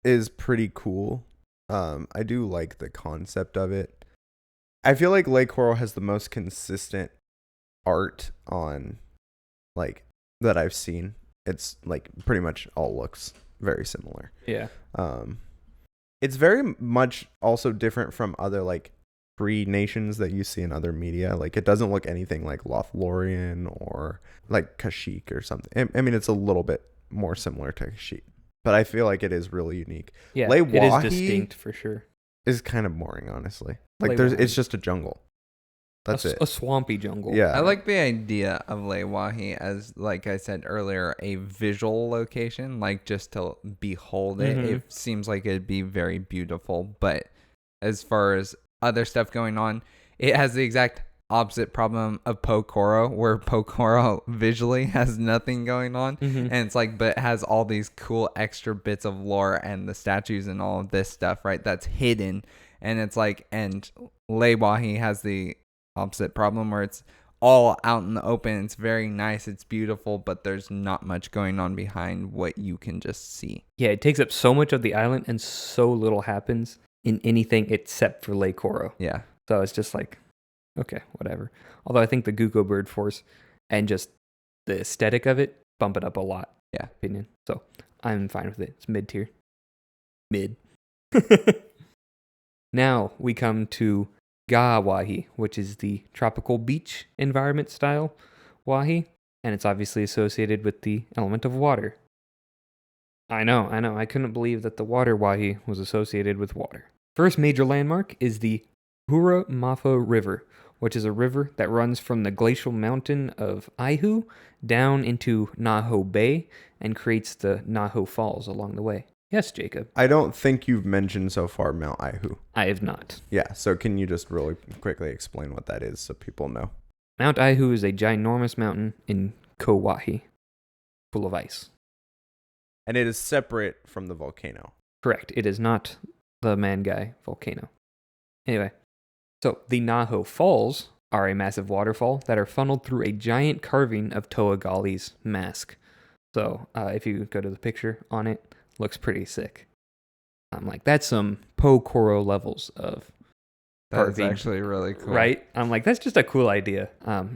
Speaker 2: is pretty cool. I do like the concept of it. I feel like Lake Koro has the most consistent art on, like, that I've seen. It's like pretty much all looks very similar.
Speaker 1: Yeah.
Speaker 2: It's very much also different from other like free nations that you see in other media. Like it doesn't look anything like Lothlorien or like Kashyyyk or something. I mean, it's a little bit more similar to Kashyyyk, but I feel like it is really unique.
Speaker 1: Yeah,
Speaker 2: Lay
Speaker 1: it is
Speaker 2: Wahi
Speaker 1: distinct for sure.
Speaker 2: is kind of boring, honestly. Like
Speaker 1: Lay Wahi.
Speaker 2: it's just a jungle. That's it.
Speaker 1: A swampy jungle.
Speaker 2: Yeah.
Speaker 3: I like the idea of Lay Wahi as, like I said earlier, a visual location, like just to behold it.
Speaker 1: Mhm.
Speaker 3: It seems like it'd be very beautiful, but as far as other stuff going on, it has the exact opposite problem of Pokoro, where Pokoro visually has nothing going on, and it's like, but it has all these cool extra bits of lore and the statues and all of this stuff, right? That's hidden, and it's like, and Lay Wahi has the opposite problem where it's all out in the open. It's very nice, it's beautiful, but there's not much going on behind what you can just see.
Speaker 1: Yeah, it takes up so much of the island and so little happens in anything except for Lake Koro.
Speaker 3: Yeah.
Speaker 1: So it's just like, okay, whatever. Although I think the Guko Bird Force and just the aesthetic of it bump it up a lot.
Speaker 3: Yeah.
Speaker 1: Opinion. So I'm fine with it. It's mid tier. Mid. Now we come to Ga Wahi, which is the tropical beach environment style Wahi, and it's obviously associated with the element of water. I know. I couldn't believe that the water wahi was associated with water. First major landmark is the Hura Mafa River, which is a river that runs from the glacial mountain of Aihu down into Naho Bay and creates the Naho Falls along the way. Yes, Jacob.
Speaker 2: I don't think you've mentioned so far Mount Aihu.
Speaker 1: I have not.
Speaker 2: Yeah, so can you just really quickly explain what that is so people know?
Speaker 1: Mount Aihu is a ginormous mountain in Kauai, full of ice.
Speaker 2: And it is separate from the volcano.
Speaker 1: Correct. It is not the Mangai volcano. Anyway, so the Naho Falls are a massive waterfall that are funneled through a giant carving of Toa Gali's mask. So if you go to the picture on it, looks pretty sick. I'm like, that's some Po Koro levels of
Speaker 3: That's
Speaker 1: carving,
Speaker 3: actually really cool.
Speaker 1: right? I'm like, that's just a cool idea.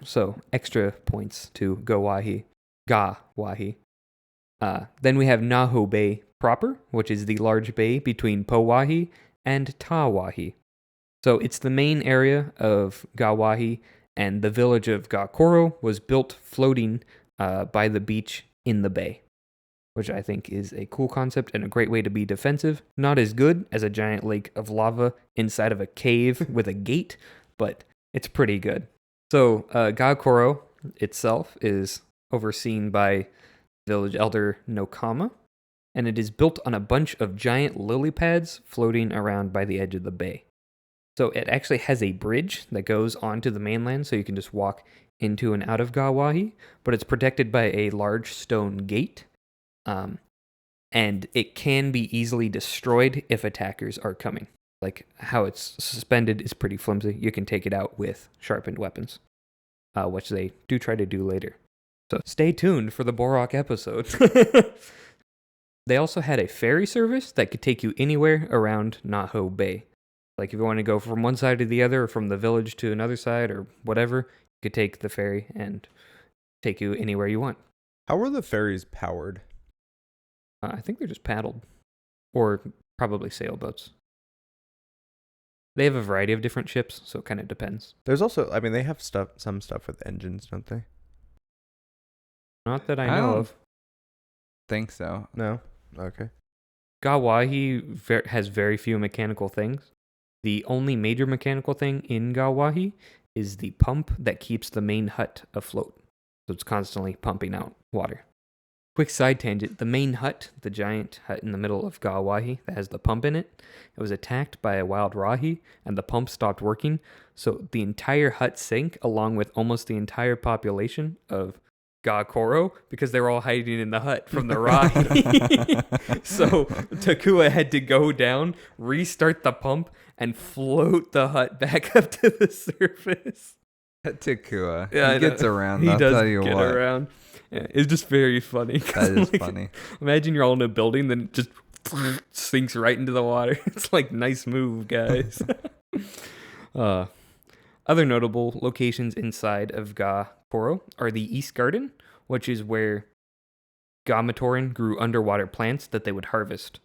Speaker 1: So extra points to Ga Wahi. Then we have Naho Bay proper, which is the large bay between Pauahi and Tawahi. So it's the main area of Gawahi, and the village of Gakoro was built floating by the beach in the bay, which I think is a cool concept and a great way to be defensive. Not as good as a giant lake of lava inside of a cave with a gate, but it's pretty good. So Gakoro itself is overseen by village elder Nokama, and it is built on a bunch of giant lily pads floating around by the edge of the bay. So it actually has a bridge that goes onto the mainland, so you can just walk into and out of Gawahi, but it's protected by a large stone gate, and it can be easily destroyed if attackers are coming. Like, how it's suspended is pretty flimsy. You can take it out with sharpened weapons, which they do try to do later. So stay tuned for the Borak episode. They also had a ferry service that could take you anywhere around Naho Bay. Like if you want to go from one side to the other, or from the village to another side, or whatever, you could take the ferry and take you anywhere you want.
Speaker 2: How were the ferries powered?
Speaker 1: I think they're just paddled, or probably sailboats. They have a variety of different ships, so it kind of depends.
Speaker 2: There's also, I mean, they have some stuff with engines, don't they?
Speaker 1: Not that I
Speaker 3: I
Speaker 1: know
Speaker 3: don't-
Speaker 1: of.
Speaker 3: Think so.
Speaker 2: No? Okay.
Speaker 1: Gawahi has very few mechanical things. The only major mechanical thing in Gawahi is the pump that keeps the main hut afloat. So it's constantly pumping out water. Quick side tangent. The main hut, the giant hut in the middle of Gawahi that has the pump in it, it was attacked by a wild rahi and the pump stopped working. So the entire hut sank along with almost the entire population of Gakoro because they were all hiding in the hut from the rahi. So Takua had to go down, restart the pump, and float the hut back up to the surface.
Speaker 3: Takua.
Speaker 1: Yeah, I
Speaker 3: he gets
Speaker 1: know.
Speaker 3: around.
Speaker 1: He
Speaker 3: I'll
Speaker 1: does
Speaker 3: tell you
Speaker 1: get
Speaker 3: what.
Speaker 1: around. Yeah, it's just very funny.
Speaker 3: That is funny.
Speaker 1: Imagine you're all in a building, then it just sinks right into the water. It's like, nice move, guys. Other notable locations inside of Gakoro are the East Garden, which is where Gamatoran grew underwater plants that they would harvest.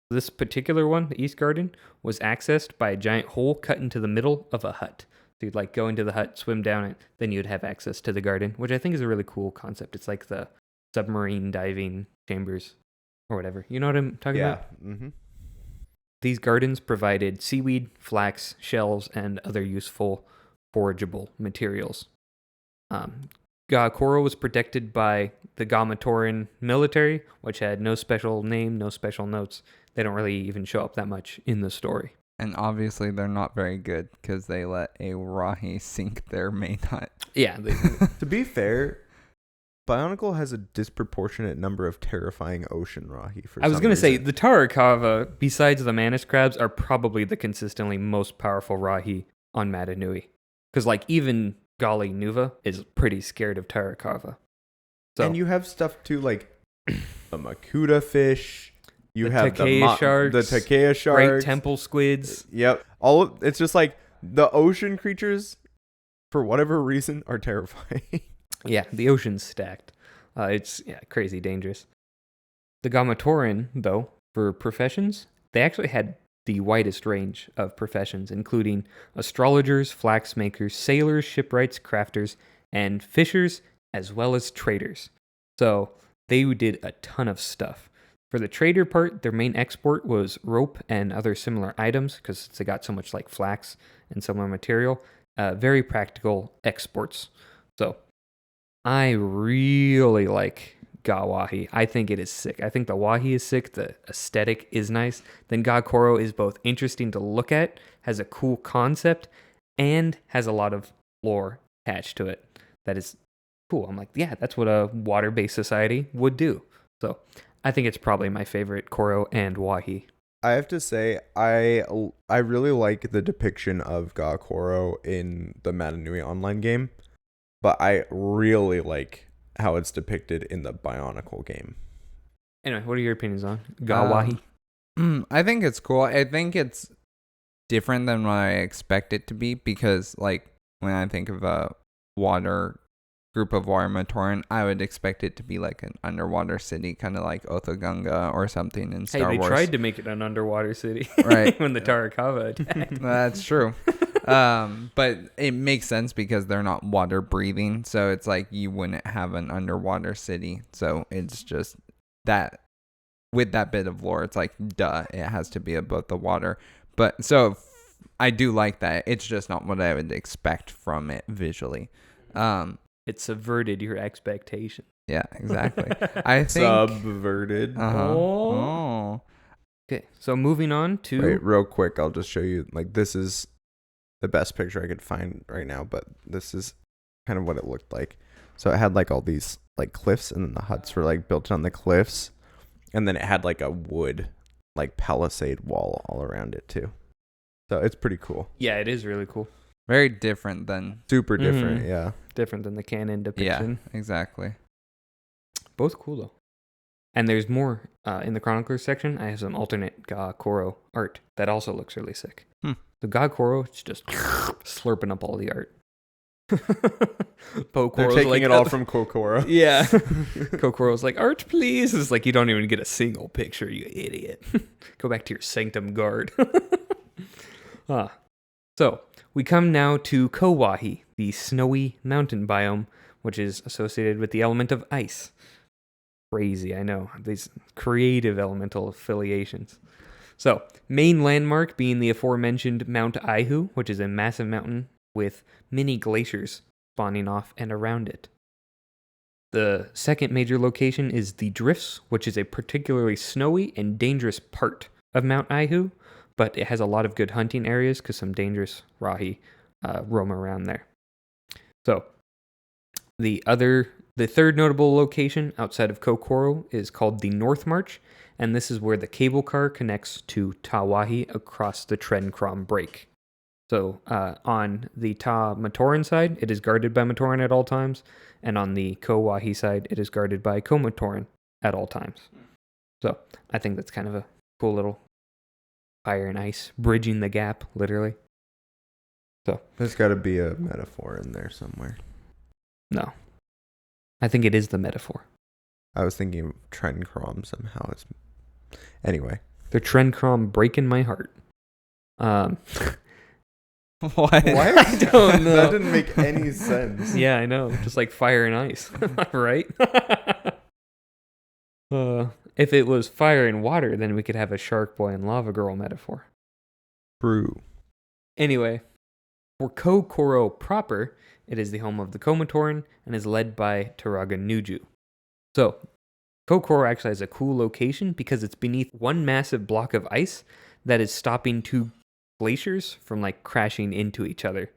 Speaker 1: This particular one, the East Garden, was accessed by a giant hole cut into the middle of a hut. So you'd like go into the hut, swim down it, then you'd have access to the garden, which I think is a really cool concept. It's like the submarine diving chambers or whatever. You know what I'm talking about?
Speaker 2: Yeah. Mm-hmm.
Speaker 1: These gardens provided seaweed, flax, shells, and other useful forageable materials. Gakoro was protected by the Gamatoran military, which had no special name, no special notes. They don't really even show up that much in the story.
Speaker 3: And obviously they're not very good because they let a rahi sink their main hut.
Speaker 1: Yeah,
Speaker 2: To be fair, Bionicle has a disproportionate number of terrifying ocean rahi for
Speaker 1: I was
Speaker 2: some
Speaker 1: going to say,
Speaker 2: reason.
Speaker 1: the Tarakava, besides the Manus crabs, are probably the consistently most powerful rahi on Mata Nui. Because, like, even Gali Nuva is pretty scared of Tarakava. So,
Speaker 2: And you have stuff too, like the Makuta fish. You
Speaker 1: The
Speaker 2: have
Speaker 1: Takea sharks,
Speaker 2: the Takea sharks.
Speaker 1: great temple squids.
Speaker 2: Yep. It's just like the ocean creatures, for whatever reason, are terrifying.
Speaker 1: Yeah, the ocean's stacked. It's crazy dangerous. The Gamatoran, though, for professions, they actually had the widest range of professions, including astrologers, flax makers, sailors, shipwrights, crafters, and fishers, as well as traders. So they did a ton of stuff. For the trader part, their main export was rope and other similar items because they got so much like flax and similar material. Very practical exports. So I really like Ga Wahi. I think it is sick. I think the Wahi is sick. The aesthetic is nice. Then Ga Koro is both interesting to look at, has a cool concept, and has a lot of lore attached to it. That is cool. I'm like, yeah, that's what a water-based society would do. So I think it's probably my favorite Koro and Wahi.
Speaker 2: I have to say, I really like the depiction of Ga Koro in the Mata Nui online game, but I really like how it's depicted in the Bionicle game.
Speaker 1: Anyway, what are your opinions on Ga Wahi?
Speaker 3: I think it's cool. I think it's different than what I expect it to be because, like, when I think of a group of water Matoran, I would expect it to be like an underwater city, kind of like Othaganga or something in Star Wars.
Speaker 1: They tried to make it an underwater city,
Speaker 3: right?
Speaker 1: When the Tarakawa attacked.
Speaker 3: That's true. But it makes sense because they're not water breathing, so it's like you wouldn't have an underwater city. So it's just that with that bit of lore, it's like duh, it has to be above the water. But so I do like that. It's just not what I would expect from it visually.
Speaker 1: It subverted your expectation.
Speaker 3: Yeah, exactly. I think
Speaker 2: Subverted.
Speaker 3: Oh.
Speaker 1: Okay, so moving on to
Speaker 2: Wait, real quick, I'll just show you. Like, this is the best picture I could find right now, but this is kind of what it looked like. So it had like all these like cliffs, and then the huts were like built on the cliffs, and then it had like a wood like palisade wall all around it too. So it's pretty cool.
Speaker 1: Yeah, it is really cool.
Speaker 3: Very different than
Speaker 2: Super different, yeah.
Speaker 1: Different than the canon depiction.
Speaker 3: Yeah, exactly.
Speaker 1: Both cool though. And there's more in the chroniclers section. I have some alternate Ga Koro art that also looks really sick. The Ga Koro is just slurping up all the art.
Speaker 2: They're taking like, it all from Kokoro.
Speaker 1: Yeah. Kokoro's like, art please. It's like, you don't even get a single picture, you idiot. Go back to your sanctum guard. So we come now to Kowahi, the snowy mountain biome, which is associated with the element of ice. Crazy, I know. These creative elemental affiliations. So, main landmark being the aforementioned Mount Aihu, which is a massive mountain with many glaciers spawning off and around it. The second major location is the Drifts, which is a particularly snowy and dangerous part of Mount Aihu, but it has a lot of good hunting areas because some dangerous rahi roam around there. So, the third notable location outside of Kokoro is called the North March, and this is where the cable car connects to Tawahi across the Trencrom Break. So on the Ta Matoran side, it is guarded by Matoran at all times, and on the Kowahi side, it is guarded by Komatoran at all times. So I think that's kind of a cool little fire and ice, bridging the gap, literally. So
Speaker 2: there's got to be a metaphor in there somewhere.
Speaker 1: No. I think it is the metaphor.
Speaker 2: I was thinking of Trencrom somehow. Anyway.
Speaker 1: The Trencrom breaking my heart.
Speaker 3: What?
Speaker 1: I don't know.
Speaker 2: That didn't make any sense.
Speaker 1: Yeah, I know. Just like fire and ice. Right? If it was fire and water, then we could have a Shark Boy and Lava Girl metaphor.
Speaker 2: True.
Speaker 1: Anyway, for Kokoro proper, it is the home of the Komatoran and is led by Turaga Nuju. So, Kokoro actually has a cool location because it's beneath one massive block of ice that is stopping two glaciers from like crashing into each other.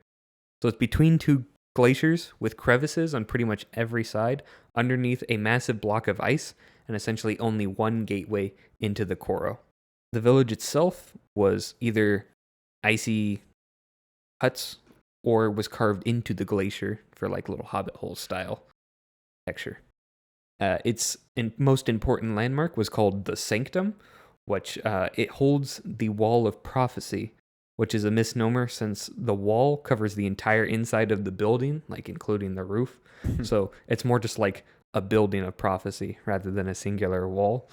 Speaker 1: So it's between two glaciers with crevices on pretty much every side underneath a massive block of ice and essentially only one gateway into the Koro. The village itself was either icy huts or was carved into the glacier for like little hobbit hole style texture. Its most important landmark was called the Sanctum, which it holds the Wall of Prophecy, which is a misnomer since the wall covers the entire inside of the building, like including the roof. So it's more just like a building of prophecy rather than a singular wall.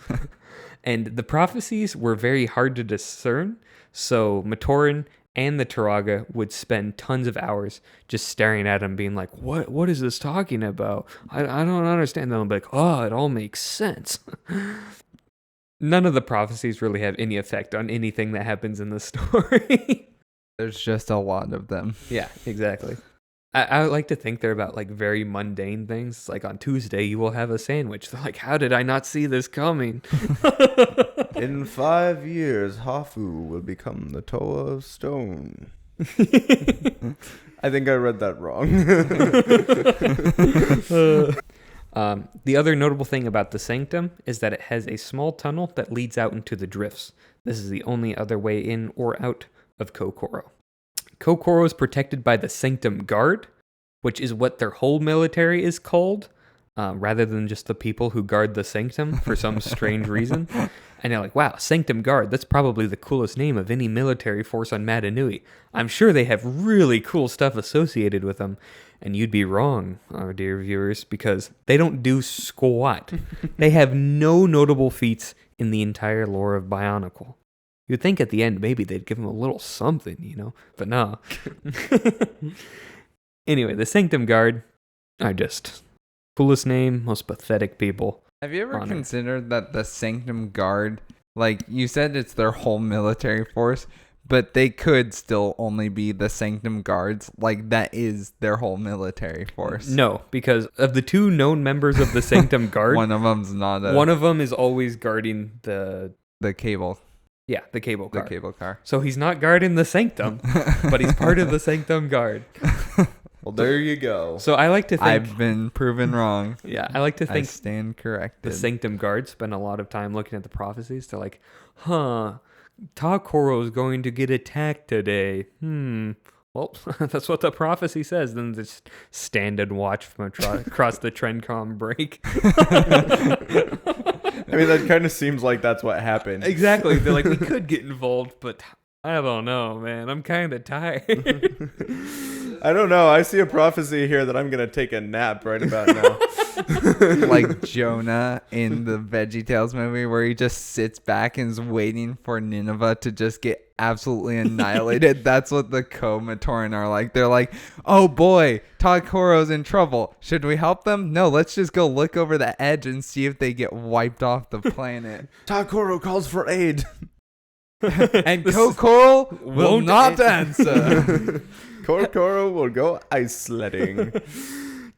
Speaker 1: And the prophecies were very hard to discern, so Matoran and the Turaga would spend tons of hours just staring at him, being like, what is this talking about? I don't understand. They'll be like, oh, it all makes sense. None of the prophecies really have any effect on anything that happens in the story.
Speaker 3: There's just a lot of them.
Speaker 1: Yeah, exactly. I would like to think they're about like very mundane things. Like on Tuesday, you will have a sandwich. They're like, how did I not see this coming?
Speaker 2: In 5 years, Hafu will become the Toa of Stone. I think I read that wrong.
Speaker 1: The other notable thing about the Sanctum is that it has a small tunnel that leads out into the drifts. This is the only other way in or out of Kokoro. Kokoro is protected by the Sanctum Guard, which is what their whole military is called, rather than just the people who guard the Sanctum for some strange reason. And they're like, wow, Sanctum Guard, that's probably the coolest name of any military force on Mata Nui. I'm sure they have really cool stuff associated with them. And you'd be wrong, our dear viewers, because they don't do squat. They have no notable feats in the entire lore of Bionicle. You'd think at the end maybe they'd give him a little something, you know, but no. Anyway, the Sanctum Guard are just coolest name, most pathetic people.
Speaker 3: Have you ever
Speaker 1: on Earth.
Speaker 3: considered that the Sanctum Guard, like you said, it's their whole military force, but they could still only be the Sanctum Guards? Like that is their whole military force.
Speaker 1: No, because of the two known members of the Sanctum Guard,
Speaker 3: One of them's not
Speaker 1: one of them is always guarding the
Speaker 3: cable
Speaker 1: car.
Speaker 3: cable car.
Speaker 1: So he's not guarding the Sanctum, but he's part of the Sanctum Guard.
Speaker 2: Well, there you go.
Speaker 1: So I like to think
Speaker 3: I've been proven wrong.
Speaker 1: yeah, I like to
Speaker 3: I
Speaker 1: think
Speaker 3: stand corrected.
Speaker 1: the Sanctum Guard spend a lot of time looking at the prophecies. They're like, Takoro's going to get attacked today. Well, that's what the prophecy says. Then just stand and watch from across the Trencom break.
Speaker 2: I mean, that kind of seems like that's what happened.
Speaker 1: Exactly. They're like, we could get involved, but I don't know, man. I'm kind of tired.
Speaker 2: I don't know. I see a prophecy here that I'm going to take a nap right about now.
Speaker 3: Like Jonah in the VeggieTales movie where he just sits back and is waiting for Nineveh to just get absolutely annihilated. That's what the Komatoran are like. They're like, oh boy, Takoro's in trouble. Should we help them? No, let's just go look over the edge and see if they get wiped off the planet.
Speaker 2: Takoro calls for aid.
Speaker 3: And Kokoro will
Speaker 1: Won't
Speaker 3: not answer.
Speaker 2: Kokoro will go ice sledding.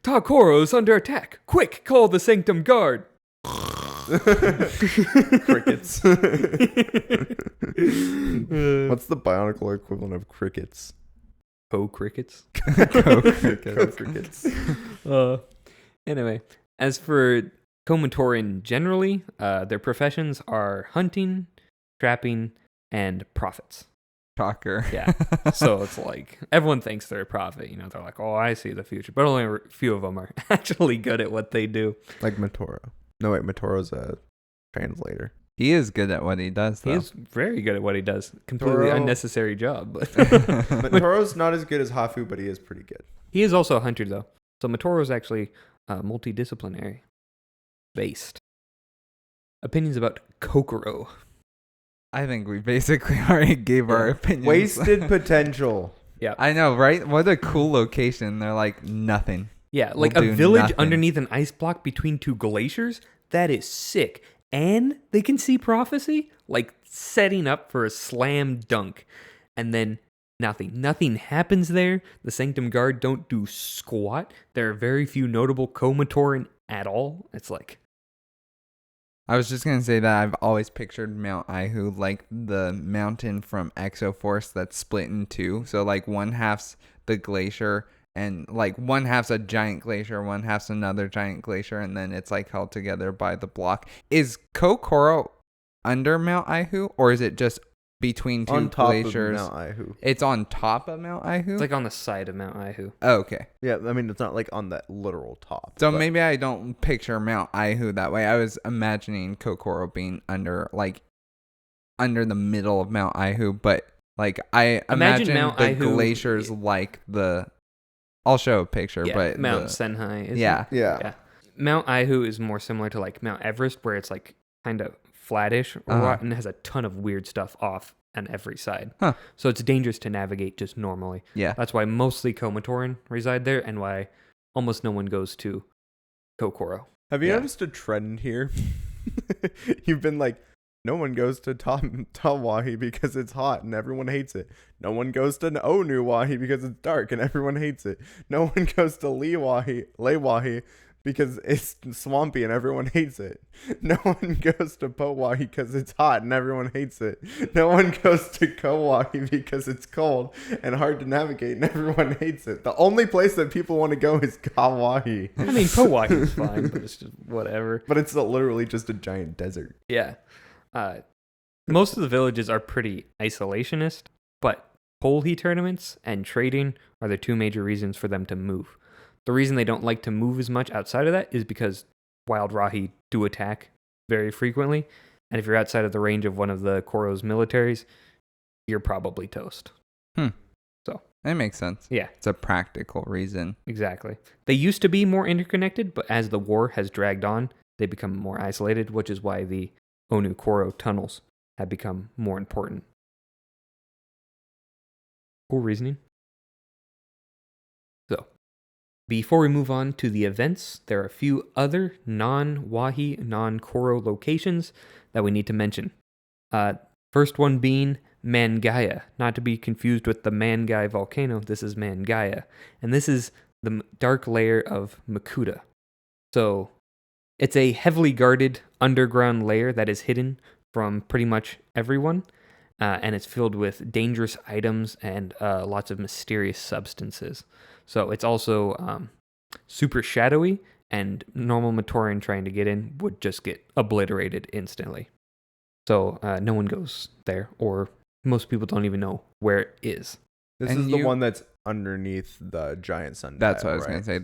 Speaker 1: Takoro's under attack. Quick, call the Sanctum Guard.
Speaker 2: Crickets. What's the Bionicle equivalent of crickets?
Speaker 1: Crickets.
Speaker 2: Crickets.
Speaker 1: Anyway, as for Komatoran generally, their professions are hunting, trapping, and prophets.
Speaker 3: Shocker.
Speaker 1: Yeah. So it's like everyone thinks they're a prophet. You know, they're like, oh, I see the future. But only a few of them are actually good at what they do.
Speaker 2: Like Matoro. No, wait, Matoro's a translator.
Speaker 3: He is good at what he does, though.
Speaker 1: He is very good at what he does. Completely
Speaker 2: Toro.
Speaker 1: unnecessary job. But
Speaker 2: Matoro's not as good as Hafu, but he is pretty good.
Speaker 1: he is also a hunter, though. So Matoro is actually multidisciplinary based. Opinions about Kokoro.
Speaker 3: I think we basically already gave our opinions.
Speaker 2: Wasted potential.
Speaker 1: Yeah.
Speaker 3: I know, right? What a cool location. They're like nothing.
Speaker 1: Yeah,
Speaker 3: We'll
Speaker 1: like a
Speaker 3: do
Speaker 1: village
Speaker 3: nothing.
Speaker 1: underneath an ice block between two glaciers. That is sick. And they can see prophecy, like setting up for a slam dunk. And then nothing. Nothing happens there. The Sanctum Guard don't do squat. There are very few notable Komatoran at all. It's like,
Speaker 3: I was just going to say that I've always pictured Mount Ihu like the mountain from Exoforce that's split in two. So like one half's the glacier and like one half's a giant glacier, one half's another giant glacier, and then it's like held together by the block. Is Kokoro under Mount Ihu or is it just between two
Speaker 2: On top
Speaker 3: glaciers?
Speaker 2: of Mount Ihu.
Speaker 3: It's on top of Mount Ihu?
Speaker 1: it's like on the side of Mount Ihu.
Speaker 3: Oh, okay.
Speaker 2: Yeah, I mean, it's not like on that literal top.
Speaker 3: So
Speaker 2: but
Speaker 3: maybe I don't picture Mount Ihu that way. I was imagining Kokoro being under the middle of Mount Ihu, but like I imagine
Speaker 1: Mount
Speaker 3: the
Speaker 1: Ihu-
Speaker 3: glaciers like the. I'll show a picture,
Speaker 1: Yeah,
Speaker 3: but
Speaker 1: Mount Senhai. Isn't
Speaker 3: yeah,
Speaker 1: it?
Speaker 2: Yeah.
Speaker 1: Yeah. Mount Ihu is more similar to like Mount Everest, where it's like kind of flattish or what, and it has a ton of weird stuff off on every side.
Speaker 3: Huh.
Speaker 1: So it's dangerous to navigate just normally.
Speaker 3: yeah.
Speaker 1: That's why mostly Komatoran reside there, and why almost no one goes to Kokoro.
Speaker 2: Have you
Speaker 3: Yeah.
Speaker 2: noticed a trend here? You've been like No one goes to Tawahi because it's hot and everyone hates it. No one goes to Onuwahi because it's dark and everyone hates it. No one goes to Lewahi because it's swampy and everyone hates it. No one goes to Powahi because it's hot and everyone hates it. No one goes to Kauai because it's cold and hard to navigate and everyone hates it. The only place that people want to go is Kauai.
Speaker 1: I mean, Kauai is fine, but it's just whatever.
Speaker 2: But it's literally just a giant desert.
Speaker 1: Yeah. Most of the villages are pretty isolationist, but Polhi tournaments and trading are the two major reasons for them to move. The reason they don't like to move as much outside of that is because wild Rahi do attack very frequently, and if you're outside of the range of one of the Koro's militaries, you're probably toast. So
Speaker 3: that makes sense.
Speaker 1: Yeah.
Speaker 3: It's a practical reason.
Speaker 1: Exactly. They used to be more interconnected, but as the war has dragged on, they become more isolated, which is why the Onu Koro tunnels have become more important. Cool reasoning. So, before we move on to the events, there are a few other non-Wahi, non-Koro locations that we need to mention. First one being Mangaya, not to be confused with the Mangai volcano. This is Mangaya, and this is the dark layer of Makuta. So, it's a heavily guarded underground layer that is hidden from pretty much everyone, and it's filled with dangerous items and lots of mysterious substances. So it's also super shadowy, and normal Matoran trying to get in would just get obliterated instantly. So no one goes there, or most people don't even know where it is.
Speaker 2: This
Speaker 3: And
Speaker 2: is the one that's underneath the giant sundial.
Speaker 3: That's what I was
Speaker 2: right?
Speaker 3: going to say.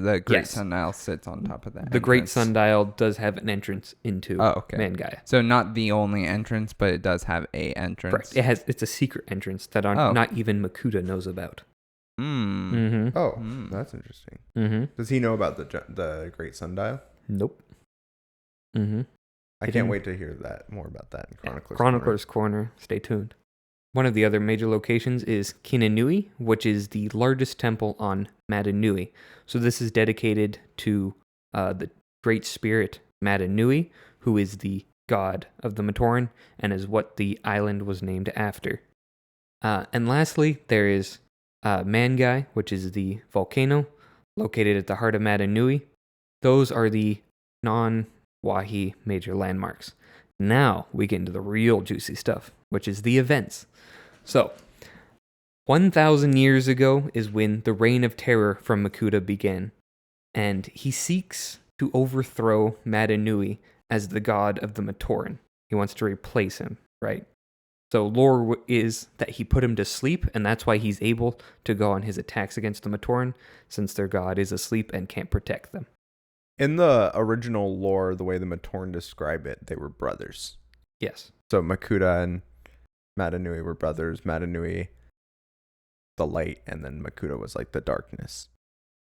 Speaker 3: The Great
Speaker 1: Yes.
Speaker 3: Sundial sits on top of that.
Speaker 1: The Great
Speaker 3: entrance.
Speaker 1: Sundial does have an entrance into Mangaya.
Speaker 3: So not the only entrance, but it does have a entrance.
Speaker 1: Correct. It's a secret entrance that not even Makuta knows about.
Speaker 3: Mm.
Speaker 1: Mm-hmm.
Speaker 2: Oh, that's interesting.
Speaker 1: Mm-hmm.
Speaker 2: Does he know about the Great Sundial?
Speaker 1: Nope. Mm-hmm.
Speaker 2: I can't wait to hear more about that in Chronicler's
Speaker 1: Chronicler's Corner. Stay tuned. One of the other major locations is Kina Nui, which is the largest temple on Mata Nui. So this is dedicated to the Great Spirit Mata Nui, who is the god of the Matoran and is what the island was named after. And lastly, there is Mangai, which is the volcano located at the heart of Mata Nui. Those are the non-Wahi major landmarks. Now we get into the real juicy stuff, which is the events. So, 1,000 years ago is when the reign of terror from Makuta began, and he seeks to overthrow Mata Nui as the god of the Matoran. He wants to replace him, right? So lore is that he put him to sleep, and that's why he's able to go on his attacks against the Matoran, since their god is asleep and can't protect them.
Speaker 2: In the original lore, the way the Matoran describe it, they were brothers.
Speaker 1: Yes.
Speaker 2: So Makuta and Mata Nui were brothers. Mata Nui, the light, and then Makuta was like the darkness.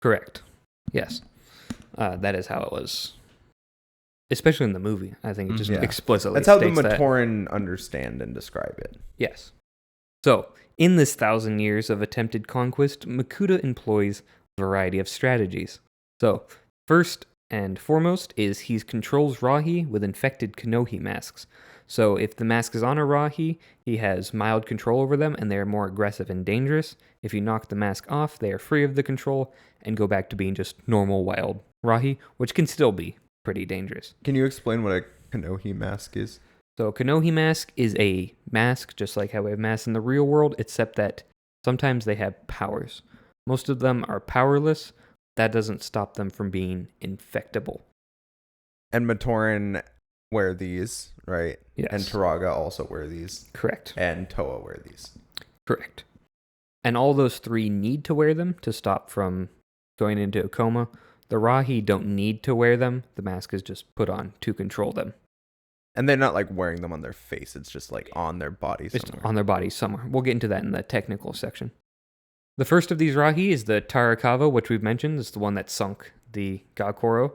Speaker 1: Correct. Yes. That is how it was. Especially in the movie. I think it just explicitly
Speaker 2: That's how the
Speaker 1: states that.
Speaker 2: Matoran understand and describe it.
Speaker 1: Yes. So, in this 1,000 years of attempted conquest, Makuta employs a variety of strategies. So, first and foremost is he controls Rahi with infected Kanohi masks. So if the mask is on a Rahi, he has mild control over them and they are more aggressive and dangerous. If you knock the mask off, they are free of the control and go back to being just normal wild Rahi, which can still be pretty dangerous.
Speaker 2: Can you explain what a Kanohi mask is?
Speaker 1: So a Kanohi mask is a mask just like how we have masks in the real world, except that sometimes they have powers. Most of them are powerless. That doesn't stop them from being infectable.
Speaker 2: And Matoran wear these, right?
Speaker 1: Yes.
Speaker 2: And Turaga also wear these.
Speaker 1: Correct.
Speaker 2: And Toa wear these.
Speaker 1: Correct. And all those three need to wear them to stop from going into a coma. The Rahi don't need to wear them. The mask is just put on to control them.
Speaker 2: And they're not like wearing them on their face. It's just like on their body somewhere.
Speaker 1: It's on their body somewhere. We'll get into that in the technical section. The first of these Rahi is the Tarakava, which we've mentioned. It's the one that sunk the Gakoro.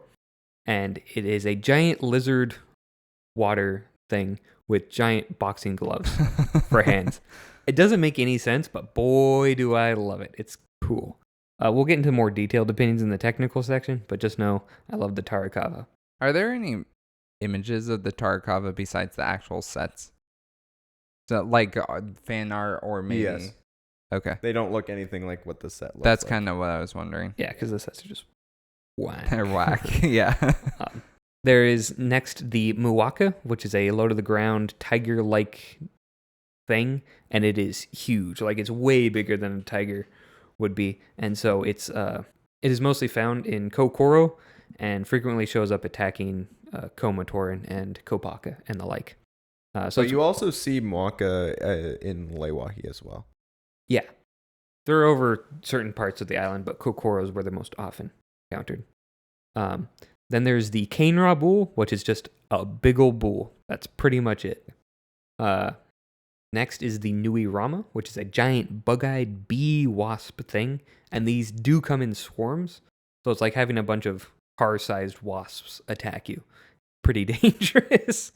Speaker 1: And it is a giant lizard water thing with giant boxing gloves for hands. It doesn't make any sense, but boy, do I love it. It's cool. We'll get into more detailed opinions in the technical section, but just know I love the Tarakava.
Speaker 3: Are there any images of the Tarkava besides the actual sets? So like fan art or maybe?
Speaker 2: Yes.
Speaker 3: Okay.
Speaker 2: They don't look anything like what the set looks
Speaker 3: That's
Speaker 2: like.
Speaker 3: kind of what I was wondering.
Speaker 1: Yeah, because the sets are just whack.
Speaker 3: They're whack. Yeah.
Speaker 1: There is next the Muwaka, which is a low-to-the-ground tiger-like thing, and it is huge. Like, it's way bigger than a tiger would be. And so it is mostly found in Kokoro and frequently shows up attacking Komatoran and Kopaka and the like.
Speaker 2: So you also see Mwaka in Lewahi as well.
Speaker 1: Yeah. They're over certain parts of the island, but Kokoro is where they're most often encountered. Then there's the Kainra bull, which is just a big old bull. That's pretty much it. Next is the Nui Rama, which is a giant bug-eyed bee wasp thing. And these do come in swarms. So it's like having a bunch of car-sized wasps attack you. Pretty dangerous.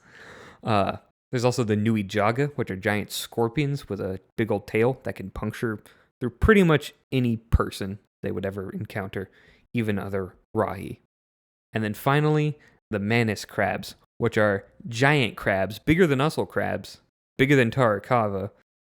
Speaker 1: There's also the Nui Jaga, which are giant scorpions with a big old tail that can puncture through pretty much any person they would ever encounter, even other Rahi. And then finally, the Manus crabs, which are giant crabs, bigger than Ussel crabs, bigger than Tarakava,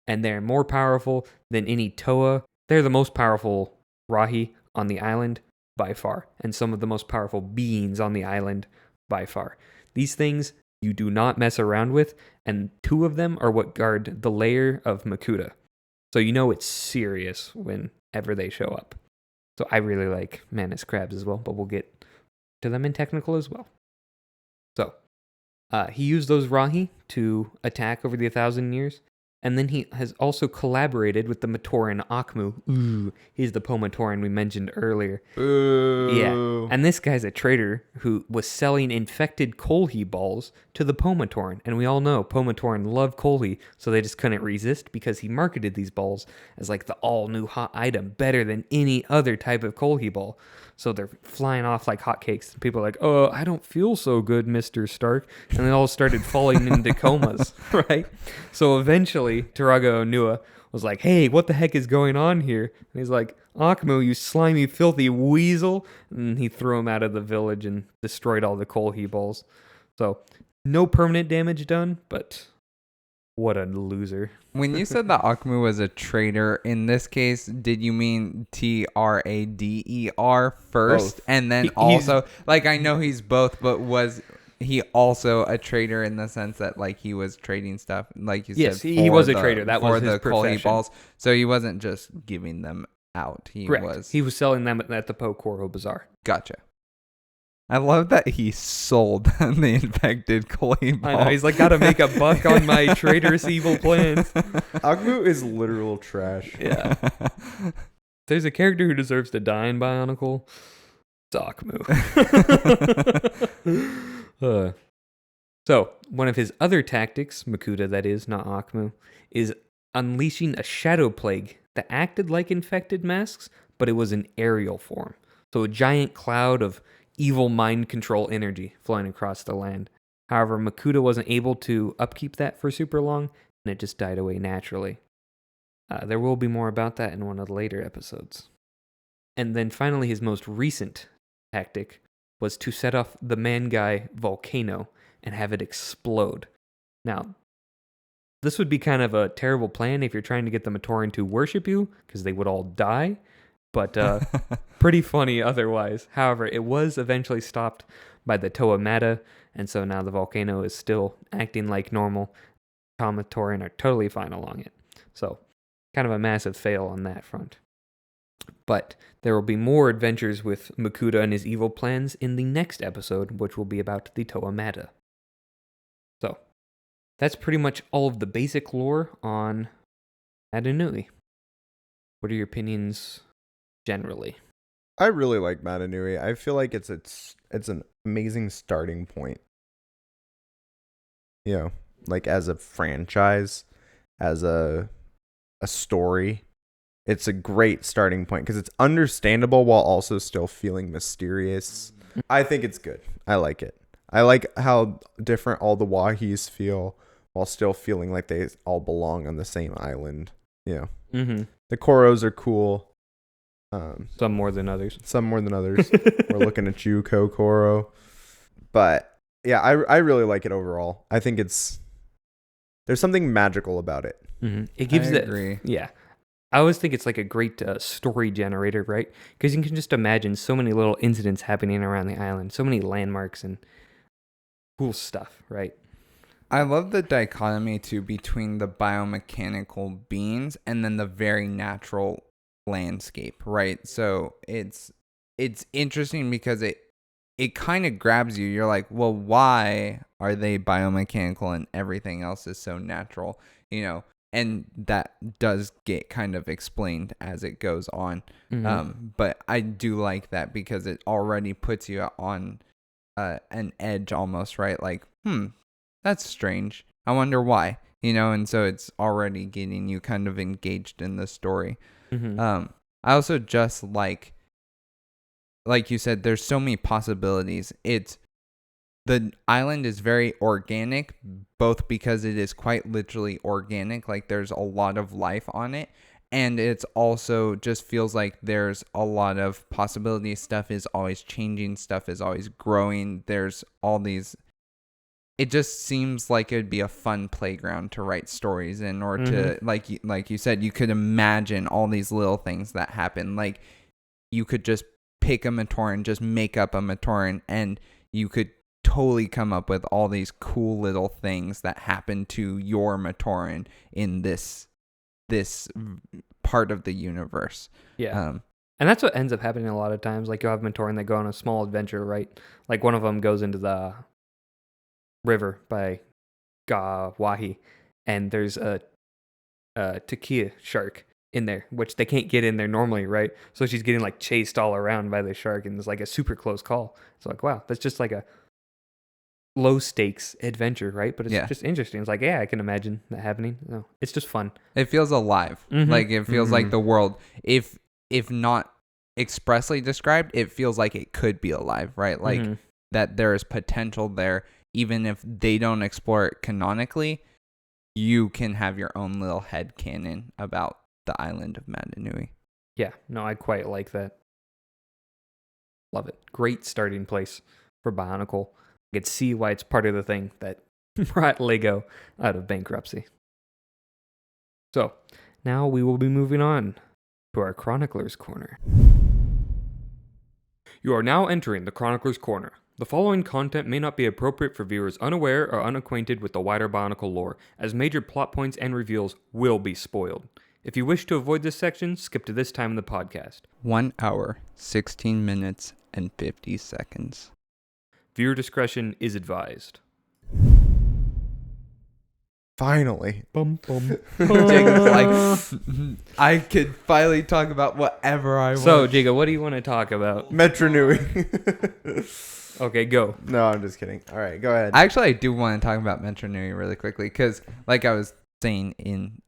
Speaker 1: and they're more powerful than any Toa. They're the most powerful Rahi on the island by far, and some of the most powerful beings on the island by far. These things you do not mess around with, and 2 of them are what guard the lair of Makuta. So you know it's serious whenever they show up. So I really like Manus crabs as well, but we'll get to them in technical as well. So he used those Rahi to attack over the 1,000 years, and then he has also collaborated with the Matoran Akmu. Ooh, he's the Pomatoran we mentioned earlier.
Speaker 2: Ooh.
Speaker 1: Yeah, and this guy's a trader who was selling infected Kolhi balls to the Pomatoran, and we all know Pomatoran love Kolhi, so they just couldn't resist because he marketed these balls as like the all-new hot item, better than any other type of Kolhi ball. So they're flying off like hotcakes. People are like, "Oh, I don't feel so good, Mr. Stark," and they all started falling into comas, right? So eventually, Tarago Onua was like, "Hey, what the heck is going on here?" And he's like, "Akmu, you slimy, filthy weasel!" And he threw him out of the village and destroyed all the Kolhi balls. So no permanent damage done, but what a loser.
Speaker 3: When you said that Akmu was a traitor, in this case, did you mean Trader first?
Speaker 2: Both.
Speaker 3: And then also, like, I know he's both, but was he also a traitor in the sense that, like, he was trading stuff? Like you said,
Speaker 1: yes, he was a trader. That was his
Speaker 3: the
Speaker 1: profession.
Speaker 3: Kolhi balls. So he wasn't just giving them out. He
Speaker 1: Correct. He was selling them at the Pokoro Bazaar.
Speaker 3: Gotcha. I love that he sold the infected Kolhi balls.
Speaker 1: I know, he's like, gotta make a buck on my traitorous evil plans.
Speaker 2: Agmu is literal trash.
Speaker 1: Yeah. There's a character who deserves to die in Bionicle. It's Akmu. So, one of his other tactics, Makuta that is, not Akmu, is unleashing a shadow plague that acted like infected masks, but it was in aerial form. So a giant cloud of evil mind control energy flowing across the land. However, Makuta wasn't able to upkeep that for super long, and it just died away naturally. There will be more about that in one of the later episodes. And then finally, his most recent tactic was to set off the Mangai volcano and have it explode. Now, this would be kind of a terrible plan if you're trying to get the Matoran to worship you, because they would all die. But pretty funny otherwise. However, it was eventually stopped by the Toa Mata, and so now the volcano is still acting like normal. Matoran are totally fine along it. So, kind of a massive fail on that front. But there will be more adventures with Makuta and his evil plans in the next episode, which will be about the Toa Mata. So, that's pretty much all of the basic lore on Mata Nui. What are your opinions generally?
Speaker 2: I really like Mata Nui. I feel like it's an amazing starting point. You know, like as a franchise, as a story, it's a great starting point because it's understandable while also still feeling mysterious. I think it's good. I like it. I like how different all the Wahis feel while still feeling like they all belong on the same island. You know, The Koros are cool.
Speaker 1: Some more than others.
Speaker 2: Some more than others. We're looking at you, Kokoro. But yeah, I really like it overall. I think there's something magical about it.
Speaker 1: Mm-hmm. It gives
Speaker 3: I
Speaker 1: that.
Speaker 3: agree.
Speaker 1: Yeah. I always think it's like a great story generator, right? Because you can just imagine so many little incidents happening around the island, so many landmarks and cool stuff, right?
Speaker 3: I love the dichotomy too between the biomechanical beings and then the very natural landscape, right? So it's interesting because it kind of grabs you. You're like, well, why are they biomechanical and everything else is so natural? You know, and that does get kind of explained as it goes on.
Speaker 1: Mm-hmm.
Speaker 3: But I do like that because it already puts you on an edge almost, right? Like, that's strange. I wonder why, and so it's already getting you kind of engaged in the story.
Speaker 1: Mm-hmm.
Speaker 3: I also just like you said, there's so many possibilities. The island is very organic, both because it is quite literally organic, like there's a lot of life on it, and it's also just feels like there's a lot of possibilities. Stuff is always changing, stuff is always growing. There's all these. It just seems like it'd be a fun playground to write stories in, or to like you said, you could imagine all these little things that happen. Like you could just pick a Matoran, just make up a Matoran, and you could totally come up with all these cool little things that happen to your Matoran in this part of the universe.
Speaker 1: Yeah. And that's what ends up happening a lot of times. Like you'll have Matoran that go on a small adventure, right? Like one of them goes into the river by Gawahi, and there's a tequila shark in there, which they can't get in there normally, right? So she's getting like chased all around by the shark, and it's like a super close call. It's like, wow, that's just like a low stakes adventure, right? But it's just interesting. It's like, yeah, I can imagine that happening. No, it's just fun.
Speaker 3: It feels alive.
Speaker 1: Mm-hmm.
Speaker 3: Like it feels like
Speaker 1: Mm-hmm.
Speaker 3: the world, if not expressly described, it feels like it could be alive, right? Like
Speaker 1: Mm-hmm.
Speaker 3: that there is potential there, even if they don't explore it canonically. You can have your own little headcanon about the island of Mata Nui.
Speaker 1: Yeah, no, I quite like that. Love it. Great starting place for Bionicle. I could see why it's part of the thing that brought Lego out of bankruptcy. So, now we will be moving on to our Chronicler's Corner. You are now entering the Chronicler's Corner. The following content may not be appropriate for viewers unaware or unacquainted with the wider Bionicle lore, as major plot points and reveals will be spoiled. If you wish to avoid this section, skip to this time in the podcast.
Speaker 3: 1 hour, 16 minutes, and 50 seconds.
Speaker 1: Viewer discretion is advised.
Speaker 2: Finally.
Speaker 1: Bum, bum.
Speaker 3: Jacob's like, I could finally talk about whatever I want.
Speaker 1: So, Jacob, what do you want to talk about?
Speaker 2: Metro Nui.
Speaker 1: Okay, go.
Speaker 2: No, I'm just kidding. All right, go ahead.
Speaker 3: Actually, I do want to talk about Metro Nui really quickly because, like I was saying in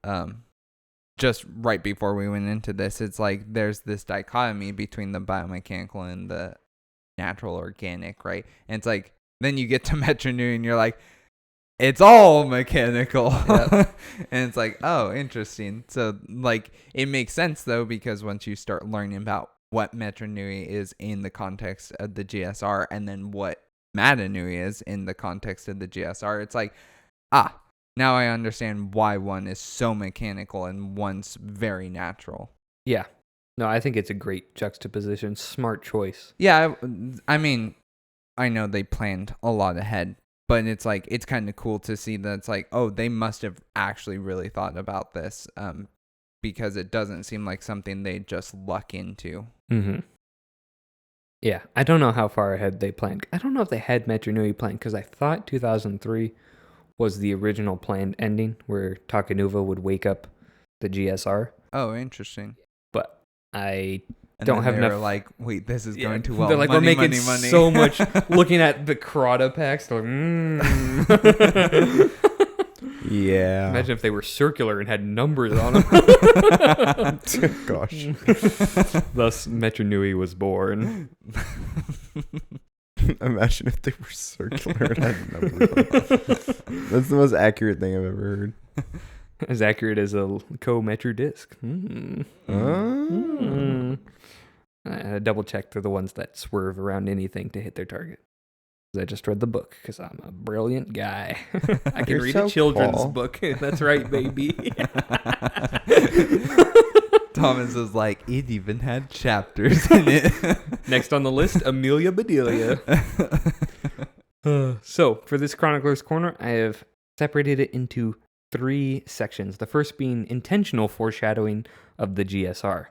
Speaker 3: just right before we went into this, it's like there's this dichotomy between the biomechanical and the natural organic, right? And it's like then you get to Metro Nui and you're like, it's all mechanical.
Speaker 1: Yep.
Speaker 3: And it's like, oh, interesting. So like it makes sense though, because once you start learning about what Metro Nui is in the context of the GSR and then what Mata Nui is in the context of the GSR, it's like, now I understand why one is so mechanical and one's very natural.
Speaker 1: Yeah. No, I think it's a great juxtaposition. Smart choice.
Speaker 3: Yeah, I mean, I know they planned a lot ahead, but it's like, it's kind of cool to see that it's like, oh, they must have actually really thought about this, because it doesn't seem like something they just luck into.
Speaker 1: Mm-hmm. Yeah, I don't know how far ahead they planned. I don't know if they had Metro Nui planned, because I thought 2003 was the original planned ending, where Takanuva would wake up the GSR.
Speaker 3: Oh, interesting.
Speaker 1: But I
Speaker 3: And
Speaker 1: don't
Speaker 3: then
Speaker 1: have
Speaker 3: they were
Speaker 1: enough.
Speaker 3: like, wait, this is going too well.
Speaker 1: They're like,
Speaker 3: money,
Speaker 1: we're making
Speaker 3: money, money.
Speaker 1: so much. Looking at the Karada packs, they're like,
Speaker 2: Yeah.
Speaker 1: Imagine if they were circular and had numbers on them.
Speaker 2: Gosh.
Speaker 1: Thus, Metro Nui was born.
Speaker 2: Imagine if they were circular and had numbers on them. That's the most accurate thing I've ever heard.
Speaker 1: As accurate as a co-metro disc. I double check they're the ones that swerve around anything to hit their target. I just read the book because I'm a brilliant guy. I can
Speaker 2: You're
Speaker 1: read
Speaker 2: so
Speaker 1: a children's
Speaker 2: cool.
Speaker 1: book. That's right, baby.
Speaker 3: Thomas was like, it even had chapters in it.
Speaker 1: Next on the list, Amelia Bedelia. So, for this Chronicler's Corner, I have separated it into 3 sections. The first being intentional foreshadowing of the GSR.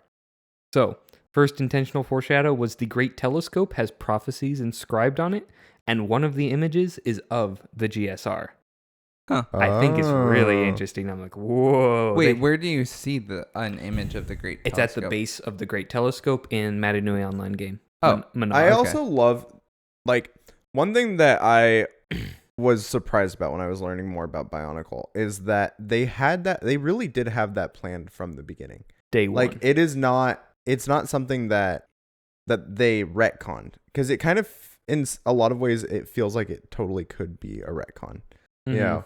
Speaker 1: So, first intentional foreshadow was the Great Telescope has prophecies inscribed on it, and one of the images is of the GSR.
Speaker 3: Huh.
Speaker 1: I think it's really
Speaker 2: Oh.
Speaker 1: interesting. I'm like, whoa.
Speaker 3: Wait, where do you see an image of the Great
Speaker 1: It's
Speaker 3: Telescope?
Speaker 1: at the base of the Great Telescope in Mata Nui online game.
Speaker 3: Oh,
Speaker 1: Manila.
Speaker 2: I
Speaker 3: Okay.
Speaker 2: also love, like, one thing that I was surprised about when I was learning more about Bionicle is that they really did have that planned from the beginning.
Speaker 1: Day 1.
Speaker 2: Like, it's not something that they retconned, because it kind of, in a lot of ways, it feels like it totally could be a retcon.
Speaker 1: Mhm.
Speaker 2: Yeah.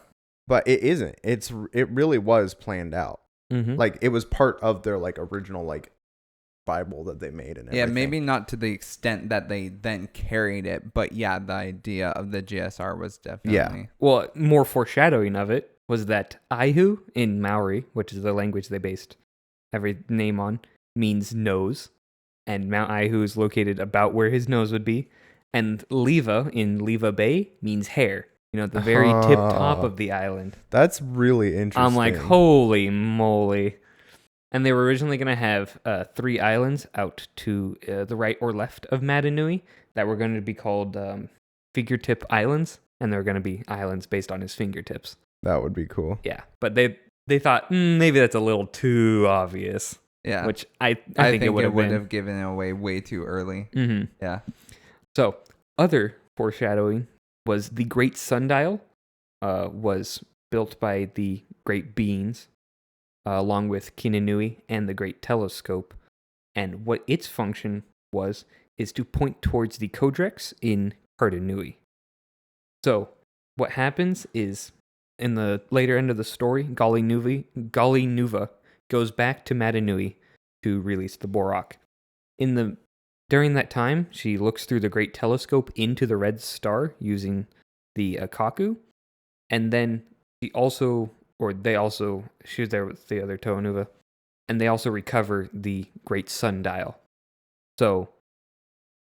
Speaker 2: But it isn't. It really was planned out.
Speaker 1: Mhm.
Speaker 2: Like, it was part of their, like, original, like, Bible that they made and everything.
Speaker 3: Yeah, maybe not to the extent that they then carried it, but yeah, the idea of the GSR was definitely.
Speaker 1: Well, more foreshadowing of it was that Aihu in Maori, which is the language they based every name on, means nose. And Mount Aihu is located about where his nose would be. And Leva in Leva Bay means hair. At the very tip top of the island.
Speaker 2: That's really interesting.
Speaker 1: I'm like, holy moly. And they were originally going to have 3 islands out to the right or left of Mata Nui that were going to be called Fingertip Islands. And they were going to be islands based on his fingertips.
Speaker 2: That would be cool.
Speaker 1: Yeah, but they thought maybe that's a little too obvious.
Speaker 3: Yeah.
Speaker 1: Which I
Speaker 3: think
Speaker 1: it would have been.
Speaker 3: have given it away way too early.
Speaker 1: Mm-hmm.
Speaker 3: Yeah.
Speaker 1: So, other foreshadowing was the Great Sundial was built by the Great Beings along with Kinanui and the Great Telescope. And what its function is to point towards the Kodrex in Nui. So, what happens is, in the later end of the story, Gali Nuva goes back to Mata Nui to release the Borak. During that time, she looks through the Great Telescope into the Red Star using the Kaku, and then she was there with the other Toanuva, and they also recover the Great Sundial. So,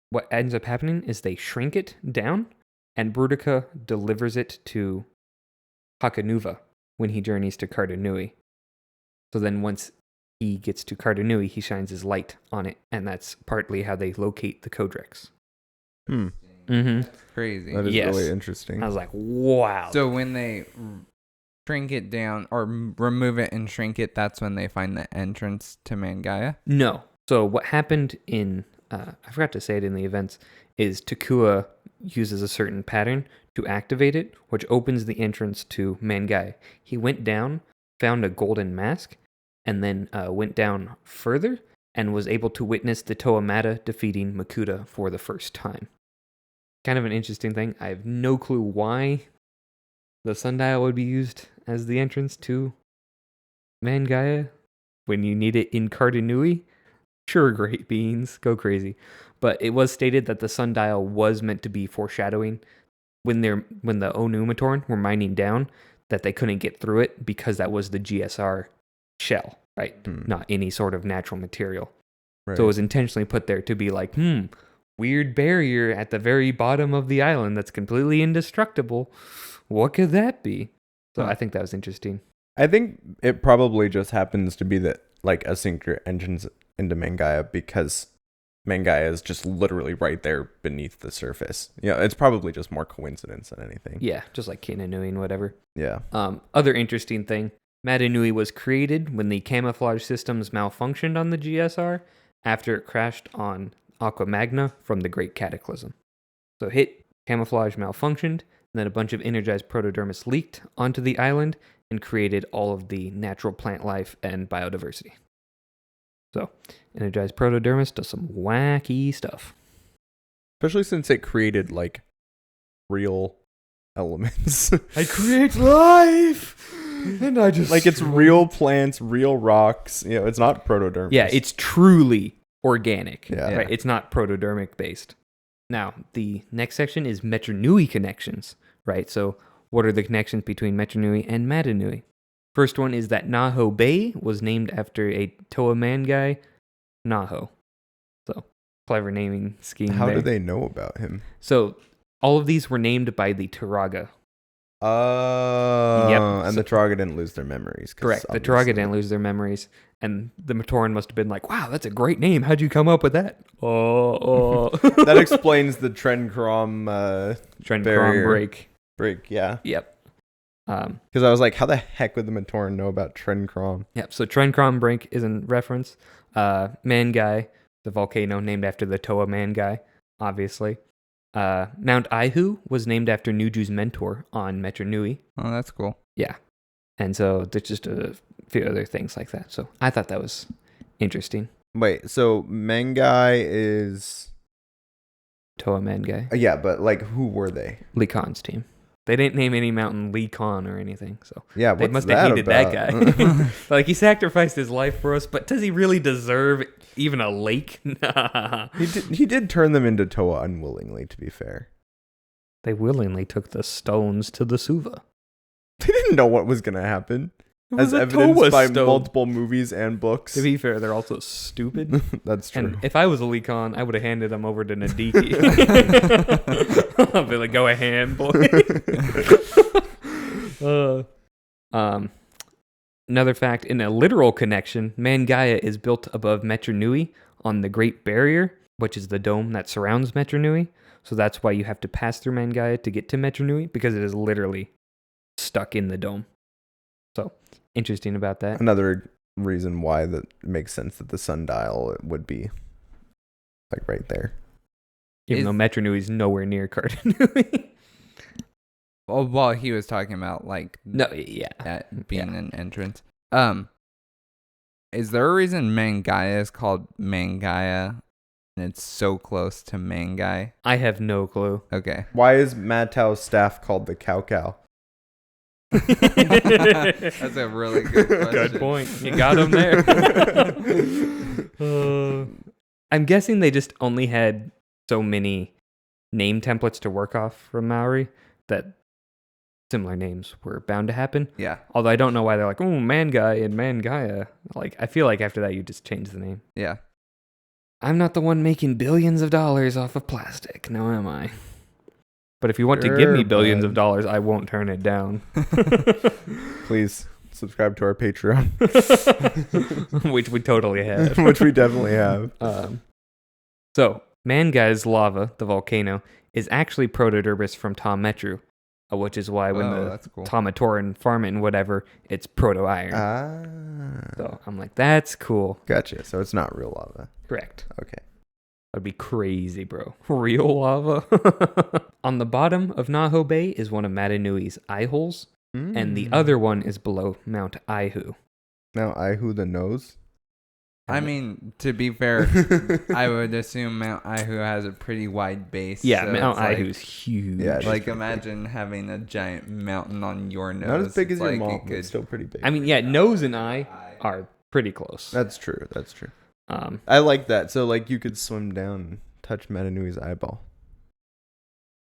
Speaker 1: what ends up happening is they shrink it down, and Boudica delivers it to Hakanuva when he journeys to Nui. So then once he gets to Nui, he shines his light on it, and that's partly how they locate the Kodrex. Mm-hmm.
Speaker 3: Crazy.
Speaker 2: That is
Speaker 1: Yes.
Speaker 2: really interesting.
Speaker 1: I was like, wow.
Speaker 3: So when they shrink it down or remove it and shrink it, that's when they find the entrance to Mangaya?
Speaker 1: No. So what happened in, I forgot to say it in the events, is Takua uses a certain pattern to activate it, which opens the entrance to Mangai. He went down, found a golden mask, and then went down further and was able to witness the Toamata defeating Makuta for the first time. Kind of an interesting thing. I have no clue why the sundial would be used as the entrance to Mangaya when you need it in Nui. Sure, great beans, go crazy. But it was stated that the sundial was meant to be foreshadowing when the Onumatoran were mining down, that they couldn't get through it because that was the GSR shell, right? Not any sort of natural material.
Speaker 2: Right.
Speaker 1: So it was intentionally put there to be like, weird barrier at the very bottom of the island that's completely indestructible. What could that be? So I think that was interesting.
Speaker 2: I think it probably just happens to be that, like, a synchro entrance into Mangaya, because Mangaya is just literally right there beneath the surface. Yeah, it's probably just more coincidence than anything.
Speaker 1: Yeah, just like Kinanui and whatever.
Speaker 2: Yeah.
Speaker 1: Other interesting thing, Mata Nui was created when the camouflage systems malfunctioned on the GSR after it crashed on Aqua Magna from the Great Cataclysm. So camouflage malfunctioned, and then a bunch of energized protodermis leaked onto the island and created all of the natural plant life and biodiversity. So, energized protodermis does some wacky stuff.
Speaker 2: Especially since it created, like, real elements.
Speaker 1: I create life! And I just...
Speaker 2: Like, it's real plants, real rocks. You know, it's not protodermis.
Speaker 1: Yeah, it's truly organic.
Speaker 2: Yeah.
Speaker 1: Right? It's not protodermic based. Now, the next section is Mata Nui connections, right? So, what are the connections between Mata Nui and Mata Nui? First one is that Naho Bay was named after a Toa man guy, Naho. So, clever naming scheme
Speaker 2: How
Speaker 1: there.
Speaker 2: do they know about him?
Speaker 1: So, all of these were named by the Turaga.
Speaker 2: Oh,
Speaker 1: Yep.
Speaker 2: and
Speaker 1: So-
Speaker 2: the Turaga didn't lose their memories. 'Cause
Speaker 1: Correct. The Turaga
Speaker 2: obviously-
Speaker 1: didn't lose their memories. And the Matoran must have been like, wow, that's a great name. How'd you come up with that? Oh.
Speaker 2: That explains the Trencrom
Speaker 1: Trend
Speaker 2: barrier.
Speaker 1: Crom
Speaker 2: break, yeah.
Speaker 1: Yep.
Speaker 2: Because I was like, how the heck would the Matoran know about Trencrom?
Speaker 1: Yep. So Trend Crom break is in reference. Man Guy, the volcano named after the Toa man guy, obviously. Mount Ihu was named after Nuju's mentor on Mata Nui.
Speaker 3: Oh, that's cool.
Speaker 1: Yeah. And so there's just a few other things like that. So I thought that was interesting.
Speaker 2: Wait, so Mengai is...
Speaker 1: Toa man guy.
Speaker 2: yeah, but like, who were they?
Speaker 1: Lee Khan's team. They didn't name any mountain Lee Khan or anything. So
Speaker 2: Yeah,
Speaker 1: they
Speaker 2: what's
Speaker 1: must have hated that
Speaker 2: about?
Speaker 1: guy. Like, he sacrificed his life for us, but does he really deserve even a lake? Nah.
Speaker 2: He did turn them into Toa unwillingly, to be fair.
Speaker 1: They willingly took the stones to the Suva.
Speaker 2: They didn't know what was going to happen.
Speaker 1: It
Speaker 2: As
Speaker 1: was a
Speaker 2: evidenced
Speaker 1: Toa
Speaker 2: by
Speaker 1: stone.
Speaker 2: multiple movies and books.
Speaker 1: To be fair, they're also stupid.
Speaker 2: That's true.
Speaker 1: And if I was a Lee Khan, I would have handed them over to Nadiki. I'd be like, go ahead, boy. Another fact, in a literal connection, Mangaya is built above Mata Nui on the Great Barrier, which is the dome that surrounds Mata Nui. So that's why you have to pass through Mangaya to get to Mata Nui, because it is literally stuck in the dome. So, interesting about that.
Speaker 2: Another reason why that makes sense that the sundial would be like right there.
Speaker 1: Even though Mata Nui is nowhere near Cardanui.
Speaker 3: Oh, well, he was talking about like
Speaker 1: No, yeah.
Speaker 3: that being an entrance. Is there a reason Mangaya is called Mangaya and it's so close to Mangai?
Speaker 1: I have no clue.
Speaker 3: Okay.
Speaker 2: Why is Matau's staff called the Cow Cow?
Speaker 3: That's a really good question.
Speaker 1: Good point. You got him there. I'm guessing they just only had so many name templates to work off from Maori that similar names were bound to happen.
Speaker 3: Yeah.
Speaker 1: Although I don't know why they're like, oh, man guy and Mangaya. Like, I feel like after that you just change the name.
Speaker 3: Yeah.
Speaker 1: I'm not the one making billions of dollars off of plastic. No, am I? But if you want to give
Speaker 2: Sure,
Speaker 1: me billions
Speaker 2: bud.
Speaker 1: of dollars, I won't turn it down.
Speaker 2: Please subscribe to our Patreon,
Speaker 1: Which we totally have.
Speaker 2: which we definitely have.
Speaker 1: So, Mangai's lava, the volcano, is actually Protodermis from Tom Metru, which is why when the
Speaker 3: that's cool.
Speaker 1: Tomatoran farm it and whatever, it's proto-iron. So, I'm like, that's cool.
Speaker 2: Gotcha. So it's not real lava.
Speaker 1: Correct.
Speaker 2: Okay.
Speaker 1: That'd be crazy, bro. Real lava. On the bottom of Naho Bay is one of Mata Nui's eye holes, and the other one is below Mount Ihu.
Speaker 2: Now Ihu the nose.
Speaker 3: I mean, to be fair, I would assume Mount Ihu has a pretty wide base.
Speaker 1: Yeah,
Speaker 3: so
Speaker 1: Mount
Speaker 3: it's like-
Speaker 1: Ihu's huge.
Speaker 2: Yeah,
Speaker 3: Like, imagine having a giant mountain on your nose.
Speaker 2: Not as big as
Speaker 3: It's
Speaker 2: your
Speaker 3: like
Speaker 2: mom,
Speaker 3: it
Speaker 2: but
Speaker 3: could-
Speaker 2: still pretty big.
Speaker 1: I mean, yeah, nose and eye are pretty close.
Speaker 2: That's true. That's true. I like that. So like you could swim down and touch Mata Nui's eyeball.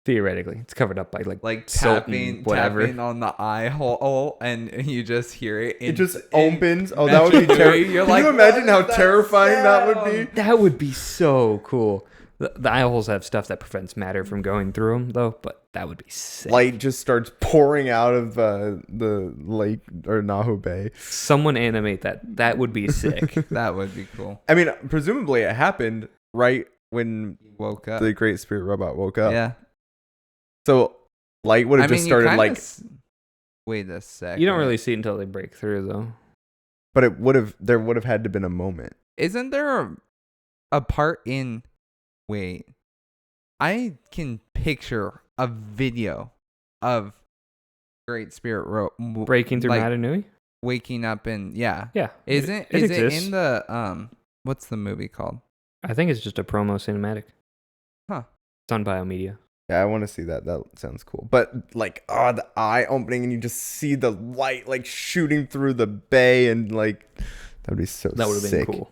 Speaker 1: Theoretically, it's covered up by
Speaker 3: like
Speaker 1: silt and
Speaker 3: tapping on the eye hole, and you just hear it.
Speaker 2: It just opens. Oh, that would be
Speaker 3: You're
Speaker 2: terrible. Can
Speaker 3: like,
Speaker 2: you imagine
Speaker 3: "What
Speaker 2: how
Speaker 3: is that
Speaker 2: terrifying that would
Speaker 3: sound?"
Speaker 2: be?
Speaker 1: That would be so cool. The eye holes have stuff that prevents matter from going through them, though. But that would be sick.
Speaker 2: Light just starts pouring out of the lake or Naho Bay.
Speaker 1: Someone animate that. That would be sick.
Speaker 3: That would be cool.
Speaker 2: I mean, presumably it happened right when
Speaker 3: Woke up.
Speaker 2: the Great Spirit Robot woke up.
Speaker 3: Yeah.
Speaker 2: So light would have just started
Speaker 3: you
Speaker 2: like,
Speaker 3: kinda wait a second.
Speaker 1: You don't really see it until they break through, though.
Speaker 2: but it would have. There would have had to been a moment.
Speaker 3: Isn't there a part in? Wait, I can picture a video of Great Spirit
Speaker 1: Breaking through
Speaker 3: like,
Speaker 1: Mata Nui?
Speaker 3: waking up and yeah.
Speaker 1: Yeah.
Speaker 3: Is
Speaker 1: it
Speaker 3: it
Speaker 1: exists.
Speaker 3: in the what's the movie called?
Speaker 1: I think it's just a promo cinematic.
Speaker 3: Huh.
Speaker 1: It's on Biomedia.
Speaker 2: Yeah, I want to see that. That sounds cool. But like, the eye opening and you just see the light like shooting through the bay and like that would be so.
Speaker 1: That would have been
Speaker 2: sick.
Speaker 1: cool.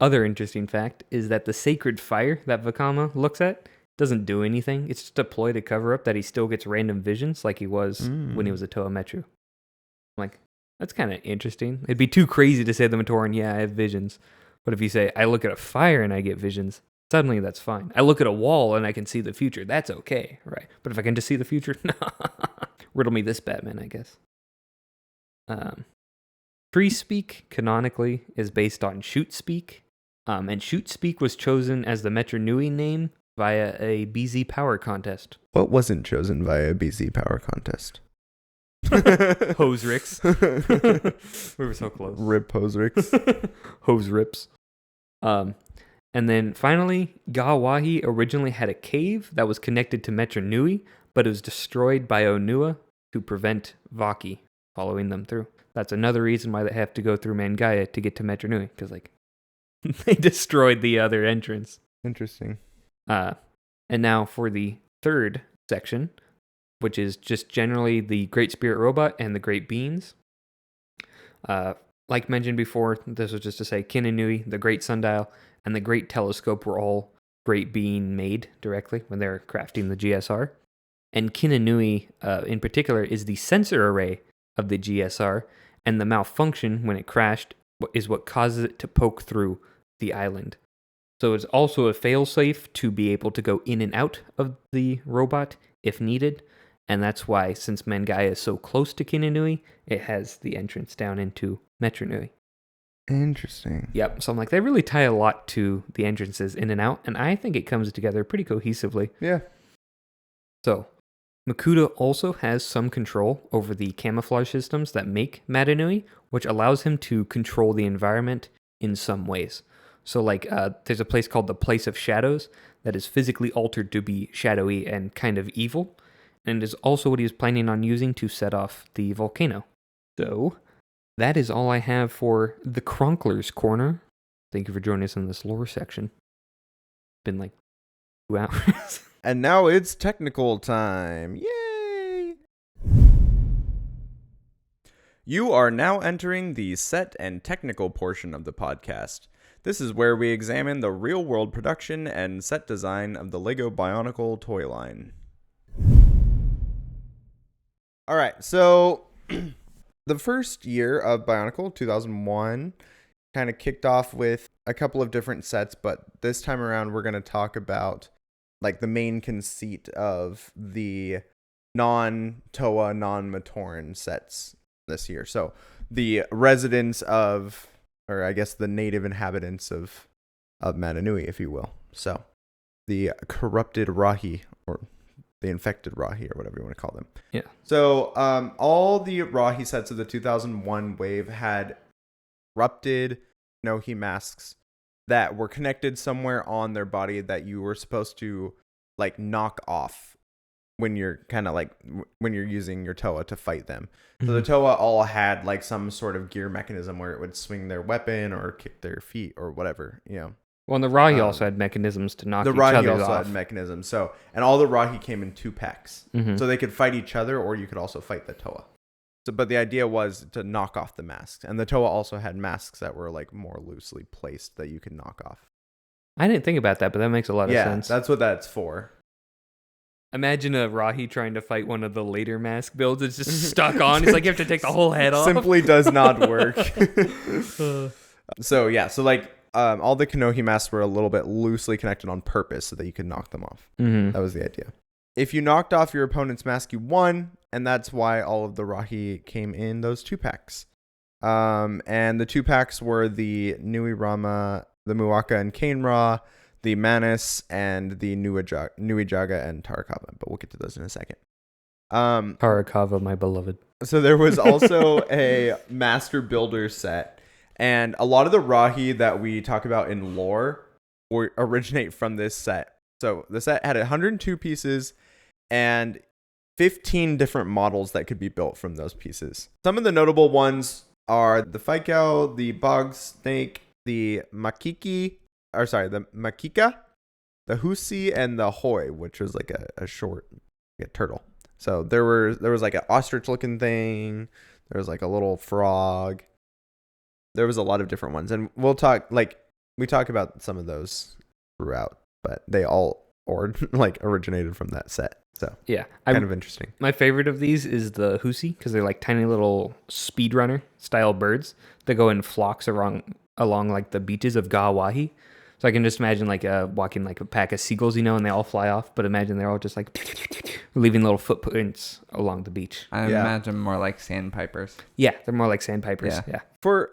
Speaker 1: other interesting fact is that the sacred fire that Vakama looks at doesn't do anything. It's just a ploy to cover up that he still gets random visions like he was when he was a Toa Metru. I'm like, that's kind of interesting. It'd be too crazy to say the Matoran, yeah, I have visions. But if you say, I look at a fire and I get visions, suddenly that's fine. I look at a wall and I can see the future. That's okay, right? But if I can just see the future, riddle me this, Batman, I guess. Tree Speak, canonically, is based on Shoot Speak. And Shoot Speak was chosen as the Mata Nui name via a BZ Power contest.
Speaker 2: What wasn't chosen via a BZ Power contest?
Speaker 1: Hose Ricks. We were so close.
Speaker 2: Rip Hose Ricks.
Speaker 1: Hose Rips. And then finally, Gawahi originally had a cave that was connected to Mata Nui, but it was destroyed by Onua to prevent Vaki following them through. That's another reason why they have to go through Mangaya to get to Mata Nui, because like they destroyed the other entrance.
Speaker 2: Interesting.
Speaker 1: And now for the third section, which is just generally the Great Spirit Robot and the Great Beings. Like mentioned before, this was just to say Kinanui, the Great Sundial, and the Great Telescope were all Great Being made directly when they were crafting the GSR. And Kinanui, in particular, is the sensor array of the GSR, and the malfunction when it crashed is what causes it to poke through the island. So it's also a failsafe to be able to go in and out of the robot if needed. And that's why, since Mangaya is so close to Kinanui, it has the entrance down into Mata Nui.
Speaker 2: Interesting.
Speaker 1: Yep. So I'm like, they really tie a lot to the entrances in and out, and I think it comes together pretty cohesively.
Speaker 2: Yeah.
Speaker 1: So, Makuta also has some control over the camouflage systems that make Mata Nui, which allows him to control the environment in some ways. So, like, there's a place called the Place of Shadows that is physically altered to be shadowy and kind of evil, and is also what he is planning on using to set off the volcano. So, that is all I have for the Cronklers Corner. Thank you for joining us in this lore section. Been like 2 hours.
Speaker 2: And now it's technical time. Yay! You are now entering the set and technical portion of the podcast. This is where we examine the real-world production and set design of the LEGO Bionicle toy line. All right, so the first year of Bionicle, 2001, kind of kicked off with a couple of different sets, but this time around we're going to talk about like the main conceit of the non-Toa, non-Matoran sets this year. So the residents of, or I guess the native inhabitants of Mata Nui, if you will. So the corrupted Rahi, or the infected Rahi, or whatever you want to call them.
Speaker 1: Yeah.
Speaker 2: So all the Rahi sets of the 2001 wave had corrupted Nohi masks that were connected somewhere on their body that you were supposed to like knock off when you're kind of like when you're using your Toa to fight them. So the Toa all had like some sort of gear mechanism where it would swing their weapon or kick their feet or whatever, you know.
Speaker 1: Well, and the Rahi also had mechanisms to knock each
Speaker 2: Rahi
Speaker 1: other
Speaker 2: also
Speaker 1: off.
Speaker 2: had mechanisms. So, and all the Rahi came in 2 packs.
Speaker 1: Mm-hmm.
Speaker 2: So they could fight each other, or you could also fight the Toa. So, but the idea was to knock off the masks. And the Toa also had masks that were like more loosely placed that you could knock off.
Speaker 1: I didn't think about that, but that makes a lot of sense.
Speaker 2: Yeah, that's what that's for.
Speaker 1: Imagine a Rahi trying to fight one of the later mask builds. It's just stuck on. It's like you have to take the whole head off.
Speaker 2: Simply does not work. So, yeah. So, like, all the Kanohi masks were a little bit loosely connected on purpose so that you could knock them off.
Speaker 1: Mm-hmm.
Speaker 2: That was the idea. If you knocked off your opponent's mask, you won. And that's why all of the Rahi came in those 2 packs. And the 2 packs were the Nui Rama, the Muaka and Kainra, the Manus, and the Nui Jaga and Tarakava. But we'll get to those in a second.
Speaker 1: Tarakava, my beloved.
Speaker 2: So there was also a Master Builder set. And a lot of the Rahi that we talk about in lore originate from this set. So the set had 102 pieces and 15 different models that could be built from those pieces. Some of the notable ones are the Faikao, the Bog Snake, the Makika, the Husi, and the Hoi, which was like a short turtle. So there was like an ostrich looking thing. There was like a little frog. There was a lot of different ones. And we'll talk, like, we talk about some of those throughout, but they all originated from that set. So
Speaker 1: Yeah.
Speaker 2: kind of interesting.
Speaker 1: My favorite of these is the husi because they're like tiny little speedrunner style birds that go in flocks along like the beaches of Gawahi. So I can just imagine like walking like a pack of seagulls, and they all fly off. But imagine they're all just like leaving little footprints along the beach.
Speaker 3: I imagine more like sandpipers.
Speaker 1: Yeah, they're more like sandpipers. Yeah.
Speaker 2: For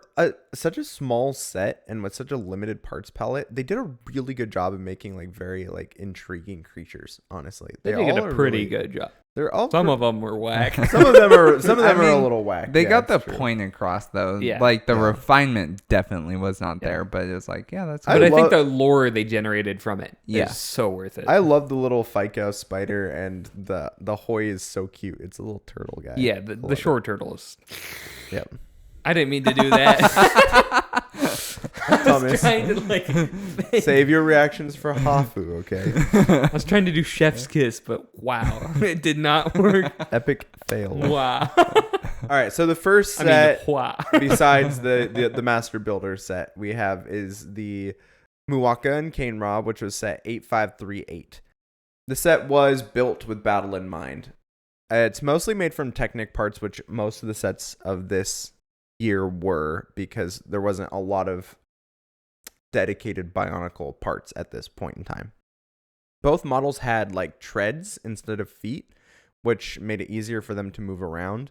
Speaker 2: such a small set and with such a limited parts palette, they did a really good job of making like very like intriguing creatures. Honestly,
Speaker 1: They did a pretty good job.
Speaker 2: They're all
Speaker 1: Some of them were whack.
Speaker 2: Some of them are a little whack.
Speaker 3: They got the
Speaker 2: that's true.
Speaker 3: point across though.
Speaker 1: Yeah.
Speaker 3: Like the refinement definitely was not there, but it was like, yeah, that's
Speaker 1: But
Speaker 3: good.
Speaker 1: I think the lore they generated from it
Speaker 3: Yeah.
Speaker 1: is so worth it.
Speaker 2: I love the little Fico spider, and the Hoi is so cute. It's a little turtle guy.
Speaker 1: Yeah, the short turtle is.
Speaker 2: Yep.
Speaker 1: I didn't mean to do that.
Speaker 2: Thomas,
Speaker 1: trying to like
Speaker 2: save your reactions for Hafu, okay?
Speaker 1: I was trying to do chef's kiss, but wow, it did not work.
Speaker 2: Epic fail.
Speaker 1: Wow.
Speaker 2: All right, so the first
Speaker 1: I
Speaker 2: set,
Speaker 1: mean, wow.
Speaker 2: besides the Master Builder set, we have is the Muwaka and Kane Ra, which was set 8538. The set was built with battle in mind. It's mostly made from Technic parts, which most of the sets of this year were, because there wasn't a lot of dedicated Bionicle parts at this point in time. Both models had like treads instead of feet, which made it easier for them to move around.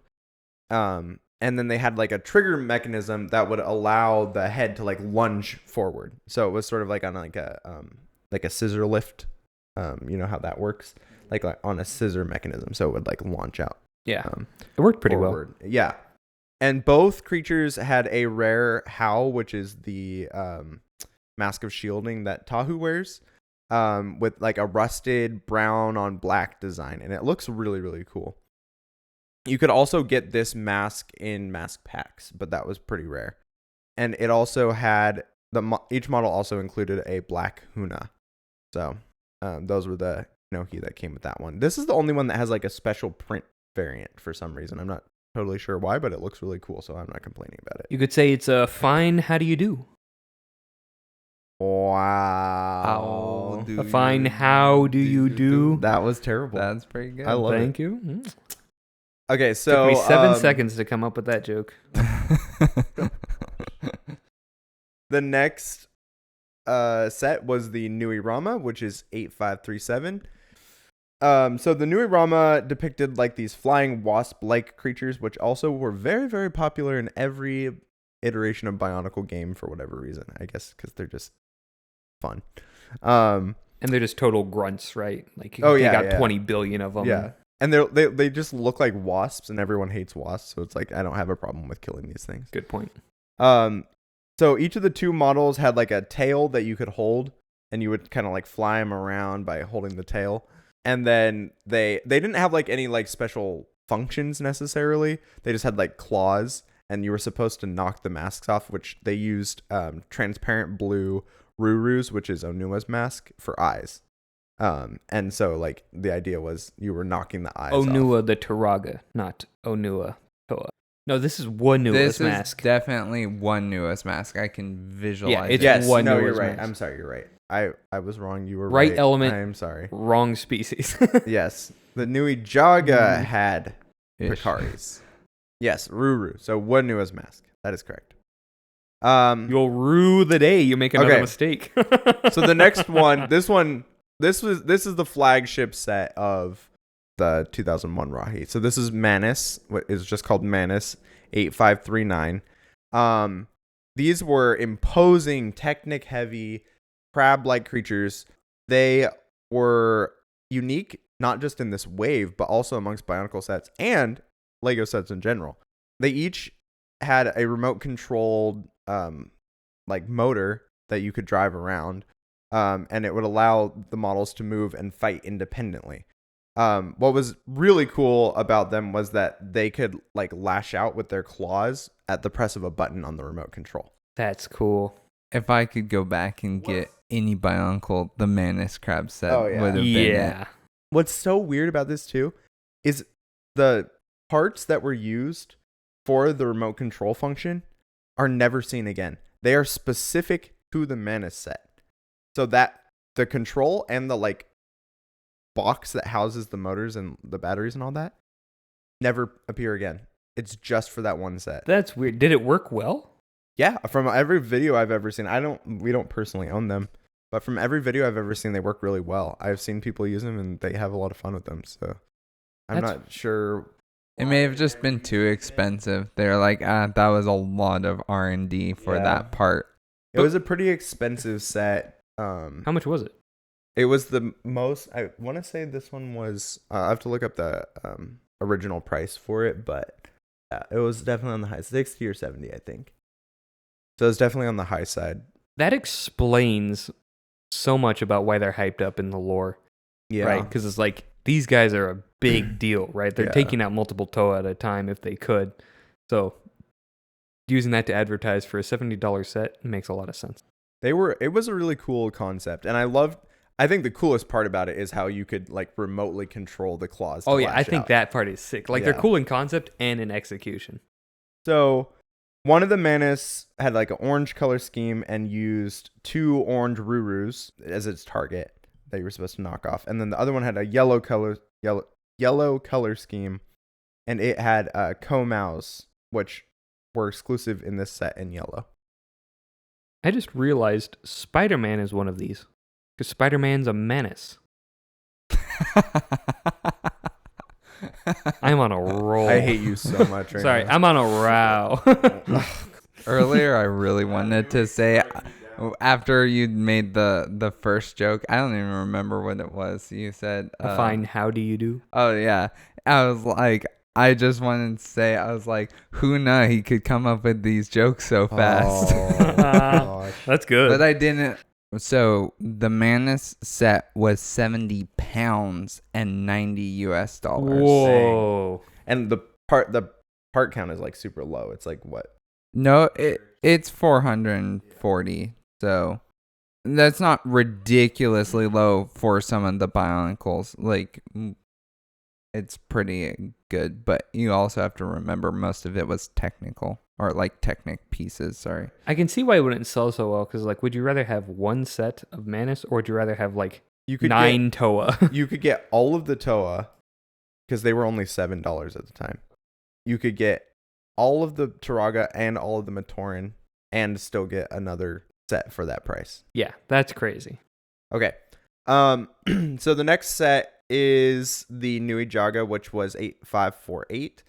Speaker 2: And then they had like a trigger mechanism that would allow the head to like lunge forward. So it was sort of like on like a scissor lift. You know how that works? Like on a scissor mechanism. So it would like launch out.
Speaker 1: Yeah. It worked pretty
Speaker 2: forward. Yeah. And both creatures had a rare Howl, which is the mask of shielding that Tahu wears, with like a rusted brown on black design. And it looks really, really cool. You could also get this mask in mask packs, but that was pretty rare. And it also had each model also included a black Huna. So those were the Noki that came with that one. This is the only one that has like a special print variant for some reason. I'm not totally sure why, but it looks really cool, so I'm not complaining about it.
Speaker 1: You could say it's a fine how do you do?
Speaker 2: Wow.
Speaker 1: A fine how do you do?
Speaker 2: That was terrible.
Speaker 3: That's pretty good.
Speaker 2: I love it.
Speaker 1: Thank you. Mm.
Speaker 2: Okay, so
Speaker 1: Took me 7 seconds to come up with that joke.
Speaker 2: the next set was the Nui Rama, which is 8537. So the Nui Rama depicted like these flying wasp-like creatures, which also were very, very popular in every iteration of Bionicle game for whatever reason. I guess because they're just fun.
Speaker 1: And they're just total grunts, right? Like you got 20 billion of them.
Speaker 2: Yeah. And they just look like wasps, and everyone hates wasps, so it's like I don't have a problem with killing these things.
Speaker 1: Good point.
Speaker 2: So each of the two models had like a tail that you could hold, and you would kind of like fly them around by holding the tail. And then they didn't have like any like special functions necessarily. They just had like claws, and you were supposed to knock the masks off, which they used transparent blue Rurus, which is Onua's mask, for eyes. And so like the idea was you were knocking the eyes
Speaker 1: Onua
Speaker 2: off.
Speaker 1: the Turaga, not Onua Toa. No, this is Wanua's mask.
Speaker 3: This is definitely Wanua's mask. I can visualize
Speaker 1: it's
Speaker 3: it.
Speaker 2: Yes,
Speaker 1: Wanua's
Speaker 2: no, you're right.
Speaker 1: mask.
Speaker 2: I'm sorry, you're right. I was wrong. You were
Speaker 1: Right
Speaker 2: right.
Speaker 1: element.
Speaker 2: I'm sorry.
Speaker 1: Wrong species.
Speaker 2: Yes, the Nui Jaga had
Speaker 3: Ish.
Speaker 2: Picari's. Yes, Ruru. So Wanua's mask. That is correct.
Speaker 1: You'll rue the day you make another
Speaker 2: Okay.
Speaker 1: mistake.
Speaker 2: So the next one, this is the flagship set of the 2001 Rahi. So this is Manus, what is just called Manus 8539. These were imposing, Technic heavy, crab-like creatures. They were unique, not just in this wave, but also amongst Bionicle sets and Lego sets in general. They each had a remote controlled like motor that you could drive around, and it would allow the models to move and fight independently. What was really cool about them was that they could like lash out with their claws at the press of a button on the remote control.
Speaker 1: That's cool.
Speaker 3: If I could go back and get any Bionicle, the Manus Crab set
Speaker 2: Oh, yeah.
Speaker 3: would have been
Speaker 1: Yeah.
Speaker 3: it.
Speaker 2: What's so weird about this too is the parts that were used for the remote control function are never seen again. They are specific to the Manus set. So that the control and the like box that houses the motors and the batteries and all that never appear again. It's just for that one set.
Speaker 1: That's weird. Did it work well?
Speaker 2: Yeah, from every video I've ever seen, we don't personally own them, but from every video I've ever seen, they work really well. I've seen people use them and they have a lot of fun with them. So I'm
Speaker 1: That's-
Speaker 2: not sure.
Speaker 3: It may have just been too expensive. They're like, that was a lot of R&D for
Speaker 2: Yeah.
Speaker 3: that part.
Speaker 2: It was a pretty expensive set.
Speaker 1: How much was it?
Speaker 2: It was the most. I want to say this one was. I have to look up the original price for it, but yeah, it was definitely on the high 60 or 70, I think. So it's definitely on the high side.
Speaker 1: That explains so much about why they're hyped up in the lore,
Speaker 2: Yeah,
Speaker 1: right? Because it's like these guys are a big deal, right? They're
Speaker 2: Yeah.
Speaker 1: taking out multiple Toa at a time if they could. So using that to advertise for a $70 set makes a lot of sense.
Speaker 2: It was a really cool concept, and I think the coolest part about it is how you could like remotely control the claws. To
Speaker 1: Oh yeah, I
Speaker 2: lash
Speaker 1: think
Speaker 2: out.
Speaker 1: that part is sick. Like they're
Speaker 2: Yeah.
Speaker 1: cool in concept and in execution.
Speaker 2: So one of the Manus had like an orange color scheme and used 2 orange Rurus as its target that you were supposed to knock off, and then the other one had a yellow color scheme, and it had Komaus, which were exclusive in this set in yellow.
Speaker 1: I just realized Spider-Man is one of these. Because Spider-Man's a menace. I'm on a roll.
Speaker 2: I hate you so much right
Speaker 1: Sorry,
Speaker 2: now.
Speaker 1: I'm on a row.
Speaker 3: Earlier, I really wanted to say, after you made the first joke, I don't even remember what it was. You said,
Speaker 1: A fine how do you do?
Speaker 3: oh, yeah. I was like, I just wanted to say, I was like, who knew he could come up with these jokes so fast?
Speaker 2: Oh, gosh.
Speaker 1: That's good.
Speaker 3: But I didn't. So the Manus set was 70 pounds and $90.
Speaker 1: Whoa.
Speaker 2: And the part count is like super low. It's like what?
Speaker 3: No, it's 440. So that's not ridiculously low for some of the Bionicles. Like, it's pretty good, but you also have to remember most of it was technical, or like Technic pieces, sorry.
Speaker 1: I can see why it wouldn't sell so well, because like, would you rather have one set of Manus, or would you rather have like
Speaker 2: You could
Speaker 1: 9 Toa?
Speaker 2: you could get all of the Toa because they were only $7 at the time. You could get all of the Turaga and all of the Matoran and still get another set for that price.
Speaker 1: Yeah, that's crazy.
Speaker 2: Okay. So the next set is the Nui Jaga, which was 8548.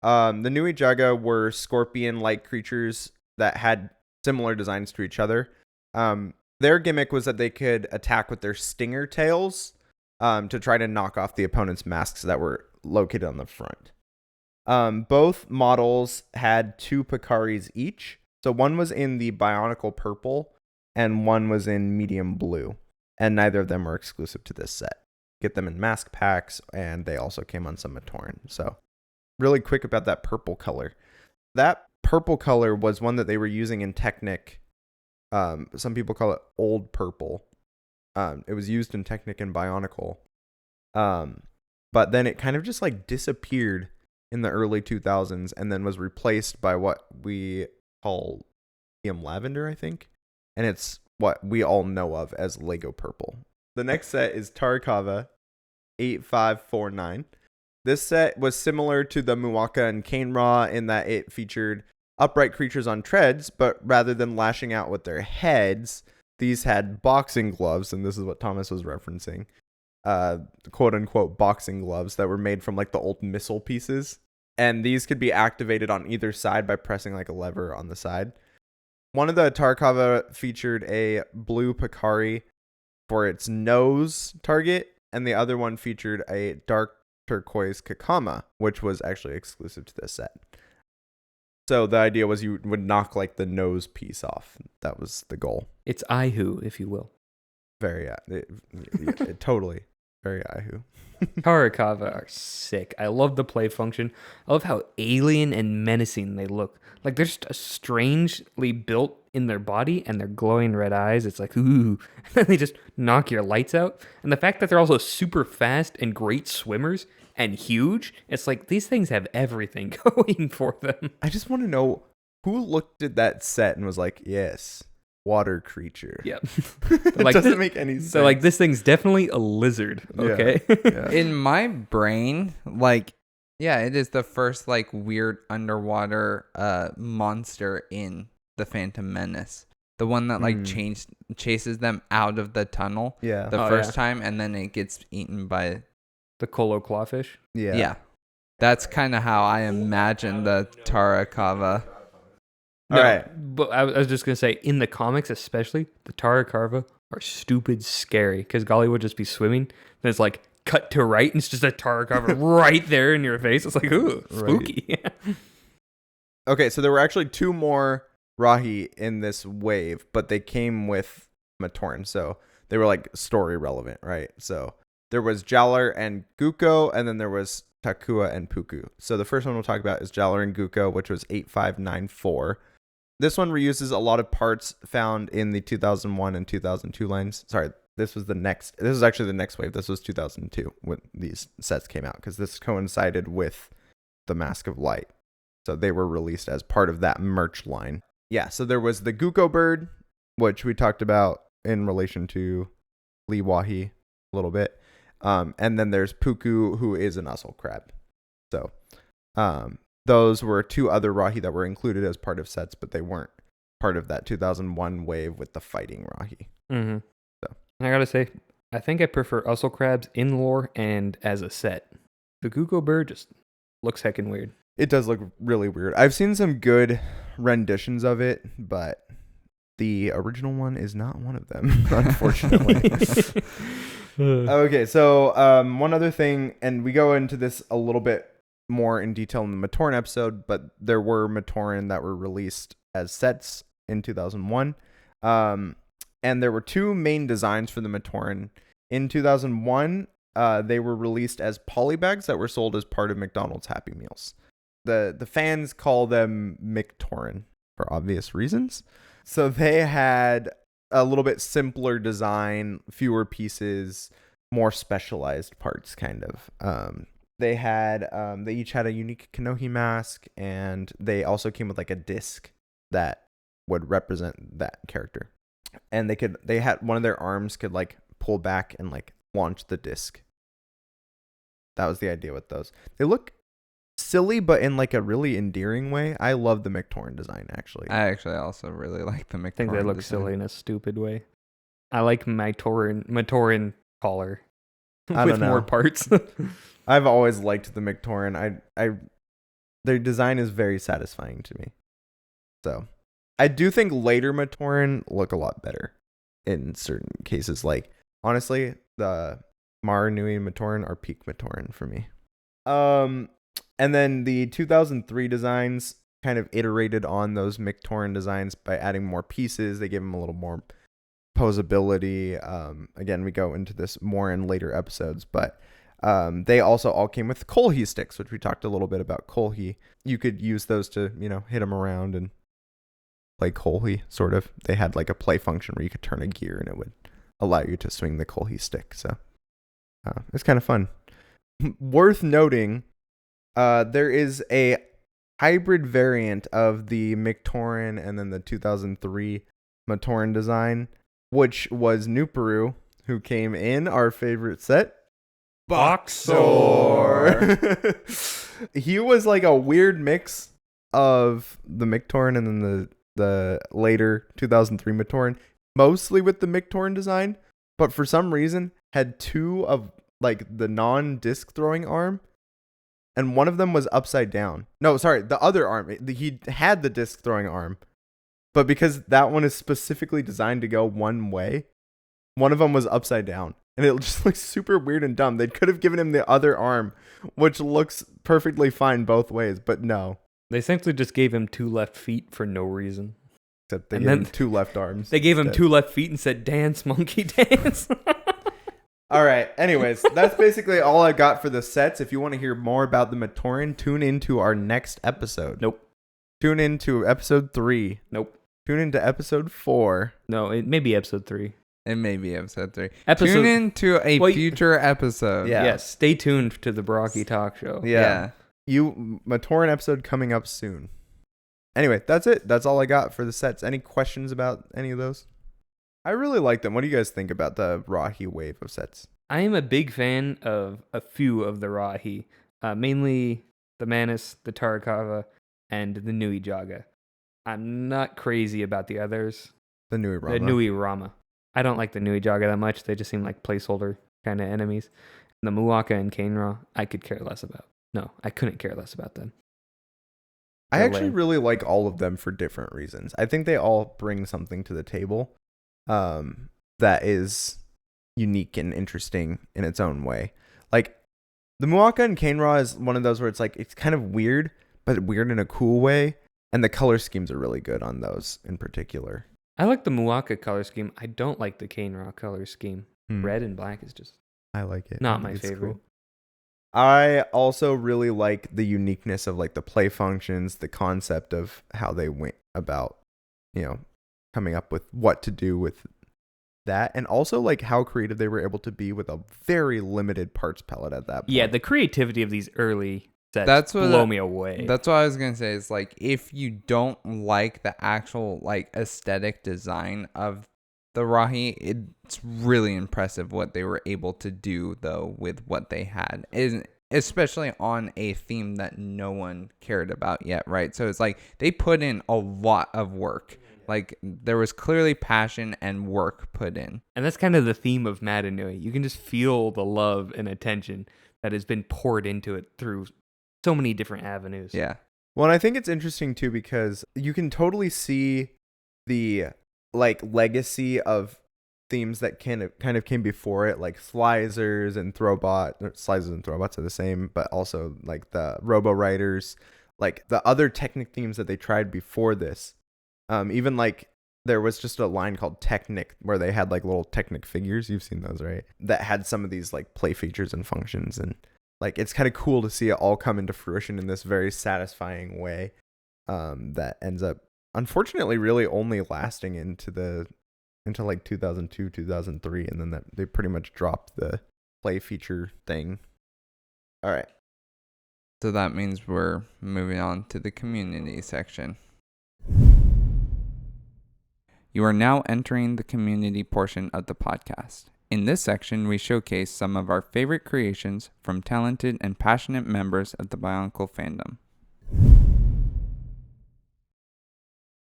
Speaker 2: The Nui Jaga were scorpion-like creatures that had similar designs to each other. Their gimmick was that they could attack with their stinger tails to try to knock off the opponent's masks that were located on the front. Both models had 2 Pikaris each. So one was in the Bionicle purple and one was in medium blue. And neither of them were exclusive to this set. Get them in mask packs, and they also came on some Matoran. So really quick about that purple color. That purple color was one that they were using in Technic. Some people call it old purple. It was used in Technic and Bionicle. But then it kind of just like disappeared in the early 2000s and then was replaced by what we call medium lavender, I think. And it's what we all know of as Lego purple. The next set is Tarkava 8549. This set was similar to the Muwaka and Cainra in that it featured upright creatures on treads, but rather than lashing out with their heads, these had boxing gloves, and this is what Thomas was referencing. Quote unquote boxing gloves that were made from like the old missile pieces. And these could be activated on either side by pressing like a lever on the side. One of the Tarkava featured a blue Picari for its nose target, and the other one featured a dark turquoise Kakama, which was actually exclusive to this set. So the idea was you would knock like the nose piece off. That was the goal.
Speaker 1: It's Ihu, if you will.
Speaker 2: Very, totally. Very Ihu.
Speaker 1: Tarkava are sick. I love the play function. I love how alien and menacing they look. Like they're just strangely built in their body and their glowing red eyes. It's like, ooh. And then they just knock your lights out. And the fact that they're also super fast and great swimmers and huge, it's like these things have everything going for them.
Speaker 2: I just want to know who looked at that set and was like, yes, water creature.
Speaker 1: Yep.
Speaker 2: It
Speaker 1: Like
Speaker 2: doesn't
Speaker 1: this-
Speaker 2: make any sense.
Speaker 1: So like this thing's definitely a lizard.
Speaker 2: Yeah,
Speaker 1: Okay.
Speaker 2: yeah.
Speaker 3: In my brain, like, yeah, it is the first like weird underwater monster in the Phantom Menace. The one that like chases them out of the tunnel
Speaker 2: Yeah.
Speaker 3: the
Speaker 1: Oh,
Speaker 3: first
Speaker 1: yeah.
Speaker 3: time, and then it gets eaten by.
Speaker 1: The Colo clawfish.
Speaker 3: Yeah. That's kind of how I imagine the Tarakava.
Speaker 2: All right.
Speaker 1: But I was just gonna say, in the comics especially, the Tarakarva are stupid scary because Golly would just be swimming, then it's like cut to right, and it's just a Tarakarva right there in your face. It's like, ooh, spooky.
Speaker 2: Okay, so there were actually 2 more Rahi in this wave, but they came with Matoran, so they were like story relevant, right? So there was Jalar and Guko, and then there was Takua and Puku. So the first one we'll talk about is Jalar and Guko, which was 8594. This one reuses a lot of parts found in the 2001 and 2002 lines. Sorry, this was actually the next wave. This was 2002 when these sets came out, because this coincided with the Mask of Light. So they were released as part of that merch line. Yeah, so there was the Guko bird, which we talked about in relation to Lee Wahi a little bit. And then there's Puku, who is an Ussel crab. So those were 2 other Rahi that were included as part of sets, but they weren't part of that 2001 wave with the fighting Rahi.
Speaker 1: Mm-hmm.
Speaker 2: So.
Speaker 1: I gotta say, I think I prefer Ussel crabs in lore and as a set. The Guko bird just looks heckin' weird.
Speaker 2: It does look really weird. I've seen some good renditions of it, but the original one is not one of them, unfortunately. Okay, so one other thing, and we go into this a little bit more in detail in the Matoran episode, but there were Matoran that were released as sets in 2001. And there were 2 main designs for the Matoran. In 2001, they were released as polybags that were sold as part of McDonald's Happy Meals. The fans call them McToran for obvious reasons. So they had a little bit simpler design, fewer pieces, more specialized parts, kind of. They each had a unique Kanohi mask, and they also came with like a disc that would represent that character. And they had one of their arms could like pull back and like launch the disc. That was the idea with those. They look silly, but in like a really endearing way. I love the McToran design, actually.
Speaker 3: I actually also really like the McToran.
Speaker 1: I think they look
Speaker 3: design.
Speaker 1: silly in a stupid way. I like Matoran collar
Speaker 2: I
Speaker 1: with
Speaker 2: don't
Speaker 1: more
Speaker 2: know.
Speaker 1: parts.
Speaker 2: I've always liked the McToran. Their design is very satisfying to me. So I do think later Matoran look a lot better in certain cases. Like, honestly, the Mata Nui Matoran are peak Matoran for me. And then the 2003 designs kind of iterated on those McToran designs by adding more pieces. They gave them a little more posability. Again, we go into this more in later episodes, but they also all came with Kolhi sticks, which we talked a little bit about Kolhi. You could use those to, hit them around and play Kolhi, sort of. They had like a play function where you could turn a gear and it would allow you to swing the Kolhi stick. So it's kind of fun. Worth noting, there is a hybrid variant of the McToran and then the 2003 Matoran design, which was Nuperu, who came in our favorite set, Boxor. He was like a weird mix of the McToran and then the later 2003 Matoran, mostly with the McToran design, but for some reason had 2 of like the non-disc throwing arm, and one of them was upside down. No, sorry, the other arm. He had the disc throwing arm, but because that one is specifically designed to go one way, one of them was upside down. And it just looks super weird and dumb. They could have given him the other arm, which looks perfectly fine both ways, but no.
Speaker 1: They essentially just gave him 2 left feet for no reason.
Speaker 2: Except they
Speaker 1: And
Speaker 2: gave
Speaker 1: then
Speaker 2: him 2 left arms.
Speaker 1: They gave him
Speaker 2: instead.
Speaker 1: 2 left feet and said, "Dance, monkey, dance."
Speaker 2: All right. Anyways, that's basically all I got for the sets. If you want to hear more about the Matoran, tune into our next episode.
Speaker 1: Nope.
Speaker 2: Tune into episode 3.
Speaker 1: Nope.
Speaker 2: Tune into episode 4.
Speaker 1: No, it may be episode 3.
Speaker 3: It may be episode 3.
Speaker 1: Episode-
Speaker 3: Tune into a
Speaker 1: Well,
Speaker 3: future episode.
Speaker 2: Yeah.
Speaker 1: Yes, stay tuned to the Barraki talk show.
Speaker 2: Yeah. Matoran episode coming up soon. Anyway, that's it. That's all I got for the sets. Any questions about any of those? I really like them. What do you guys think about the Rahi wave of sets?
Speaker 1: I am a big fan of a few of the Rahi, mainly the Manus, the Tarakava, and the Nui Jaga. I'm not crazy about the others.
Speaker 2: The Nui Rama.
Speaker 1: The Nui Rama. I don't like the Nui Jaga that much. They just seem like placeholder kind of enemies. The Muaka and Kainra, I could care less about. No, I couldn't care less about them.
Speaker 2: I
Speaker 1: They're
Speaker 2: actually
Speaker 1: lame.
Speaker 2: really like all of them for different reasons. I think they all bring something to the table that is unique and interesting in its own way. Like the Muaka and Kainra is one of those where it's like it's kind of weird, but weird in a cool way. And the color schemes are really good on those in particular.
Speaker 1: I like the Muaka color scheme. I don't like the Kainra color scheme. Red and black is just
Speaker 2: I like it.
Speaker 1: not
Speaker 2: I
Speaker 1: my
Speaker 2: think it's
Speaker 1: favorite.
Speaker 2: cool. I also really like the uniqueness of like the play functions, the concept of how they went about, coming up with what to do with that, and also like how creative they were able to be with a very limited parts palette at that point.
Speaker 1: Yeah, the creativity of these early sets
Speaker 3: That's what
Speaker 1: blow me away.
Speaker 3: That's what I was gonna say. Is like if you don't like the actual like aesthetic design of the Rahi, it's really impressive what they were able to do though with what they had, especially on a theme that no one cared about yet, right? So it's like they put in a lot of work. Like there was clearly passion and work put in.
Speaker 1: And that's kind of the theme of Mata Nui. You can just feel the love and attention that has been poured into it through so many different avenues.
Speaker 3: Yeah.
Speaker 2: Well, and I think it's interesting too because you can totally see the like legacy of themes that kind of came before it, like Slicers and Slicers and Throwbots are the same, but also like the Robo Riders, like the other Technic themes that they tried before this. Even like there was just a line called Technic where they had like little Technic figures. You've seen those, right? That had some of these like play features and functions, and like it's kind of cool to see it all come into fruition in this very satisfying way. That ends up unfortunately really only lasting into like 2002, 2003, and then they pretty much dropped the play feature thing. All right.
Speaker 3: So that means we're moving on to the community section. You are now entering the community portion of the podcast. In this section, we showcase some of our favorite creations from talented and passionate members of the Bionicle fandom.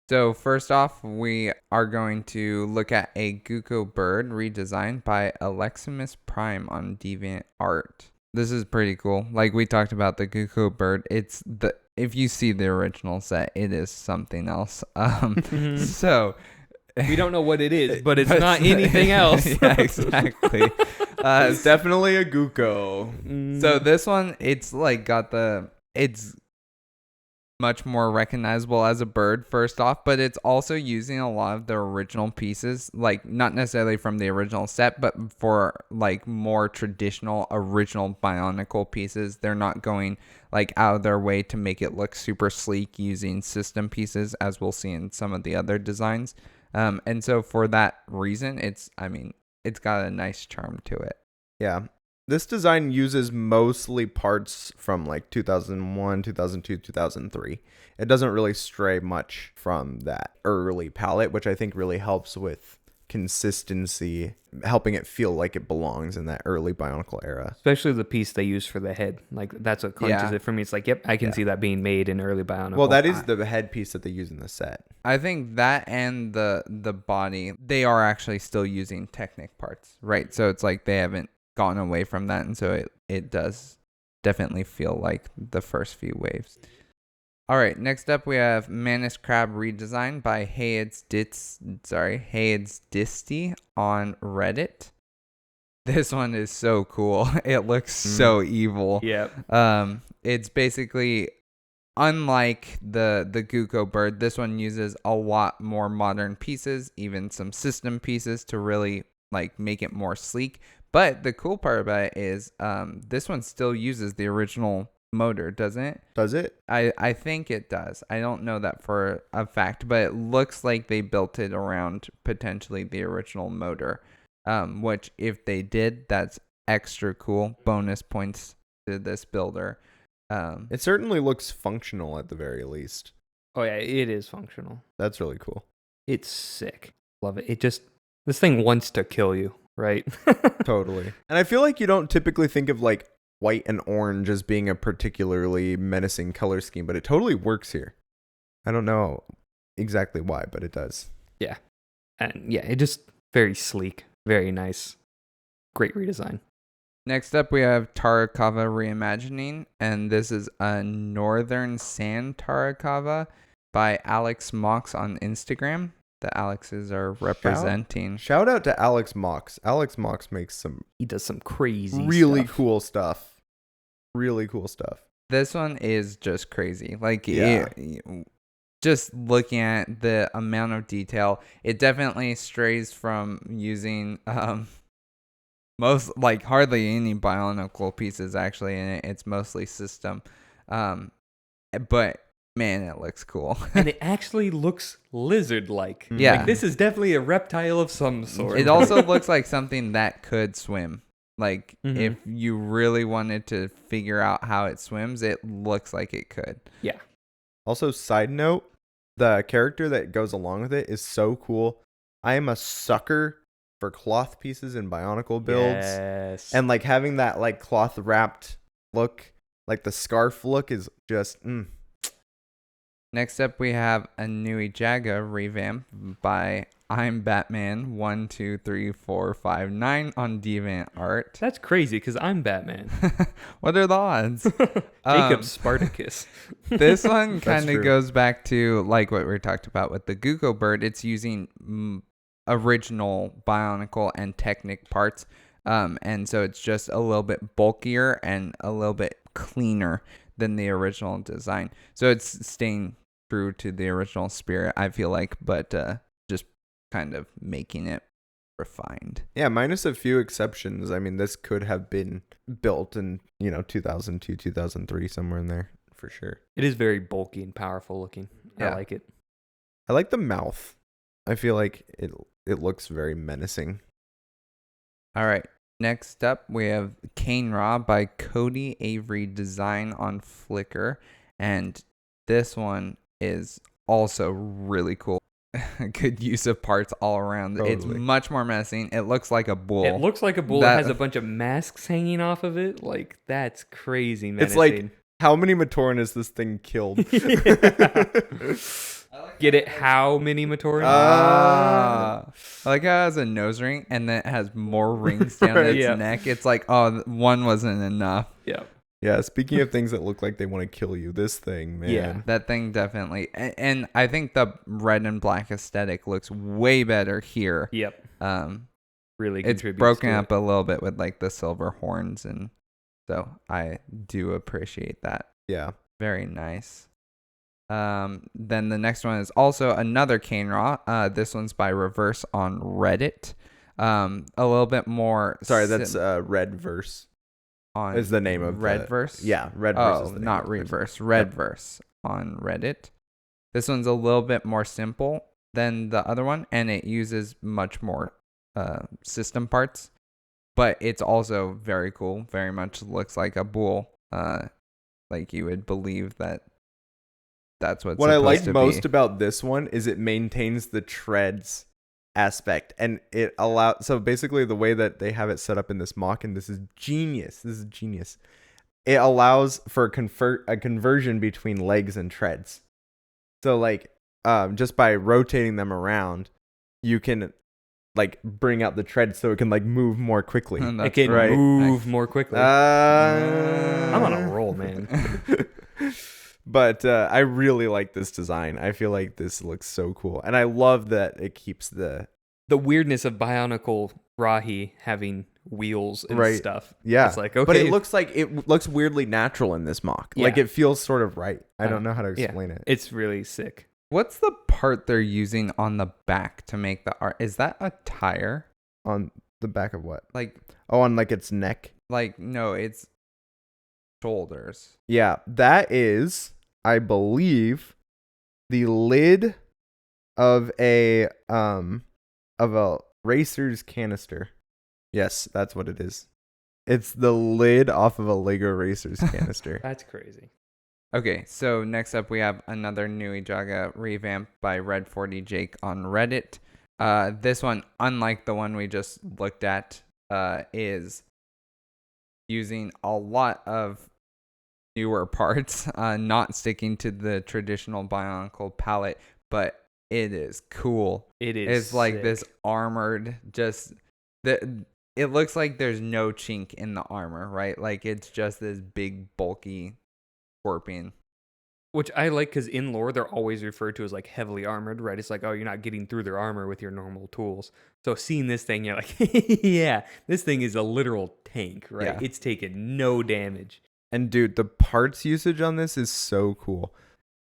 Speaker 3: So first off, we are going to look at a Guko bird redesign by Aleximus Prime on DeviantArt. This is pretty cool. Like we talked about the Guko bird, if you see the original set, it is something else. So
Speaker 1: we don't know what it is, but it's not anything else.
Speaker 3: Yeah, exactly.
Speaker 2: It's definitely a Guko.
Speaker 3: So this one, it's much more recognizable as a bird first off, but it's also using a lot of the original pieces, like not necessarily from the original set, but for like more traditional original Bionicle pieces. They're not going like out of their way to make it look super sleek using system pieces, as we'll see in some of the other designs. And so for that reason, it's got a nice charm to it.
Speaker 2: Yeah. This design uses mostly parts from like 2001, 2002, 2003. It doesn't really stray much from that early palette, which I think really helps with consistency, helping it feel like it belongs in that early Bionicle era.
Speaker 1: Especially the piece they use for the head. Like that's what clinches it for me. It's like, yep, I can see that being made in early Bionicle.
Speaker 2: Well, that is the head piece that they use in the set.
Speaker 3: I think that and the body, they are actually still using Technic parts, right? So it's like they haven't gone away from that, and so it does definitely feel like the first few waves. All right, next up we have Manus Crab redesign by Hayeds Disty on Reddit. This one is so cool. It looks so evil.
Speaker 1: Yep.
Speaker 3: It's basically unlike the Guko bird. This one uses a lot more modern pieces, even some system pieces to really like make it more sleek. But the cool part about it is this one still uses the original motor, doesn't it?
Speaker 2: Does it?
Speaker 3: I think it does. I don't know that for a fact, but it looks like they built it around potentially the original motor, which if they did, that's extra cool. Bonus points to this builder.
Speaker 2: It certainly looks functional at the very least.
Speaker 1: Oh yeah, it is functional.
Speaker 2: That's really cool.
Speaker 1: It's sick. Love it. This thing wants to kill you, right?
Speaker 2: Totally. And I feel like you don't typically think of like white and orange as being a particularly menacing color scheme, but it totally works here. I don't know exactly why, but it does.
Speaker 1: Yeah. And yeah, it just very sleek, very nice. Great redesign.
Speaker 3: Next up, we have Tarakava Reimagining, and this is a Northern Sand Tarakava by Alex Mox on Instagram. The Alexes are representing.
Speaker 2: Shout out to Alex Mox. Alex Mox makes some
Speaker 1: He does some crazy
Speaker 2: really
Speaker 1: stuff.
Speaker 2: cool stuff. Really cool stuff.
Speaker 3: This one is just crazy. Like,
Speaker 2: Yeah.
Speaker 3: just looking at the amount of detail, it definitely strays from using most, like, hardly any Bionicle pieces actually in it. It's mostly system. But man, it looks cool.
Speaker 1: And it actually looks lizard-like.
Speaker 3: Yeah.
Speaker 1: Like, this is definitely a reptile of some sort.
Speaker 3: It also looks like something that could swim. Like,
Speaker 1: Mhm.
Speaker 3: if you really wanted to figure out how it swims, it looks like it could.
Speaker 1: Yeah.
Speaker 2: Also, side note, the character that goes along with it is so cool. I am a sucker for cloth pieces in Bionicle builds.
Speaker 1: Yes.
Speaker 2: And like having that like cloth wrapped look, like the scarf look is just
Speaker 3: Next up, we have a Nui Jaga revamp by I'm Batman 1, 2, 3, 4, 5, 9 on Deviant Art.
Speaker 1: That's crazy because I'm Batman.
Speaker 3: What are the odds?
Speaker 1: Jacob Spartacus.
Speaker 3: This one
Speaker 2: That's
Speaker 3: kind of
Speaker 2: true.
Speaker 3: goes back to like what we talked about with the Gugo bird. It's using original Bionicle and Technic parts. And so it's just a little bit bulkier and a little bit cleaner than the original design. So it's staying true to the original spirit, I feel like, but just kind of making it refined.
Speaker 2: Yeah, minus a few exceptions. I mean, this could have been built in, 2002, 2003, somewhere in there for sure.
Speaker 1: It is very bulky and powerful looking.
Speaker 3: Yeah.
Speaker 1: I like it.
Speaker 2: I like the mouth. I feel like it looks very menacing.
Speaker 3: All right. Next up, we have Cane Raw by Cody Avery Design on Flickr. And this one is also really cool. Good use of parts all around.
Speaker 2: Totally.
Speaker 3: It's much more menacing. It looks like a bull.
Speaker 1: It looks like a bull.
Speaker 3: That-
Speaker 1: It has a bunch of masks hanging off of it. Like, that's crazy menacing.
Speaker 2: It's like, how many Matoran has this thing killed?
Speaker 1: Get it? How many Matoran?
Speaker 3: I like how it has a nose ring and then it has more rings down its
Speaker 1: Yeah.
Speaker 3: neck. It's like, oh, one wasn't enough.
Speaker 1: Yeah.
Speaker 2: Yeah, speaking of things that look like they want to kill you, this thing, man.
Speaker 1: Yeah.
Speaker 3: That thing definitely. And I think the red and black aesthetic looks way better here.
Speaker 1: Yep. Really
Speaker 3: It's
Speaker 1: contributes
Speaker 3: broken
Speaker 1: to
Speaker 3: up a little bit with like the silver horns, and so I do appreciate that.
Speaker 2: Yeah.
Speaker 3: Very nice. Then the next one is also another Cane Raw. This one's by Reverse on Reddit. A little bit more.
Speaker 2: Sorry, that's Redverse
Speaker 3: on
Speaker 2: is the name of
Speaker 3: Redverse.
Speaker 2: Yeah, Redverse is
Speaker 3: Oh,
Speaker 2: the name
Speaker 3: not
Speaker 2: of the person.
Speaker 3: Reverse. Redverse on Reddit. This one's a little bit more simple than the other one, and it uses much more system parts, but it's also very cool. Very much looks like a bull. Like you would believe that's what's
Speaker 2: What I
Speaker 3: supposed
Speaker 2: like
Speaker 3: to
Speaker 2: most
Speaker 3: be.
Speaker 2: about this one is it maintains the treads aspect, and it allows. So basically, the way that they have it set up in this mock, and this is genius. It allows for a conversion between legs and treads. So like, just by rotating them around, you can like bring out the treads so it can like move more quickly.
Speaker 1: It
Speaker 3: That's
Speaker 1: can
Speaker 2: right.
Speaker 1: move more quickly. I'm on a roll, man.
Speaker 2: But I really like this design. I feel like this looks so cool. And I love that it keeps the
Speaker 1: weirdness of Bionicle Rahi having wheels and
Speaker 2: Right.
Speaker 1: stuff.
Speaker 2: Yeah.
Speaker 1: It's like, okay.
Speaker 2: But it looks weirdly natural in this mock. Like
Speaker 1: Yeah.
Speaker 2: it feels sort of right. I don't know how to
Speaker 1: Yeah.
Speaker 2: explain it.
Speaker 1: It's really sick.
Speaker 3: What's the part they're using on the back to make the art? Is that a tire?
Speaker 2: On the back of what?
Speaker 3: Like
Speaker 2: Oh, on like its neck.
Speaker 3: no, it's shoulders.
Speaker 2: Yeah, that is, I believe, the lid of a racer's canister. Yes, that's what it is. It's the lid off of a Lego racer's canister.
Speaker 1: That's crazy.
Speaker 3: Okay, so next up we have another Nui Jaga revamp by Red40 Jake on Reddit. This one, unlike the one we just looked at, is using a lot of newer parts, not sticking to the traditional Bionicle palette, but it is cool.
Speaker 1: It is.
Speaker 3: It's like
Speaker 1: sick.
Speaker 3: this armored, it looks like there's no chink in the armor, right? Like it's just this big bulky scorpion.
Speaker 1: Which I like because in lore, they're always referred to as like heavily armored, right? It's like, oh, you're not getting through their armor with your normal tools. So seeing this thing, you're like, yeah, this thing is a literal tank, right?
Speaker 3: Yeah.
Speaker 1: It's taking no damage.
Speaker 2: And dude, the parts usage on this is so cool.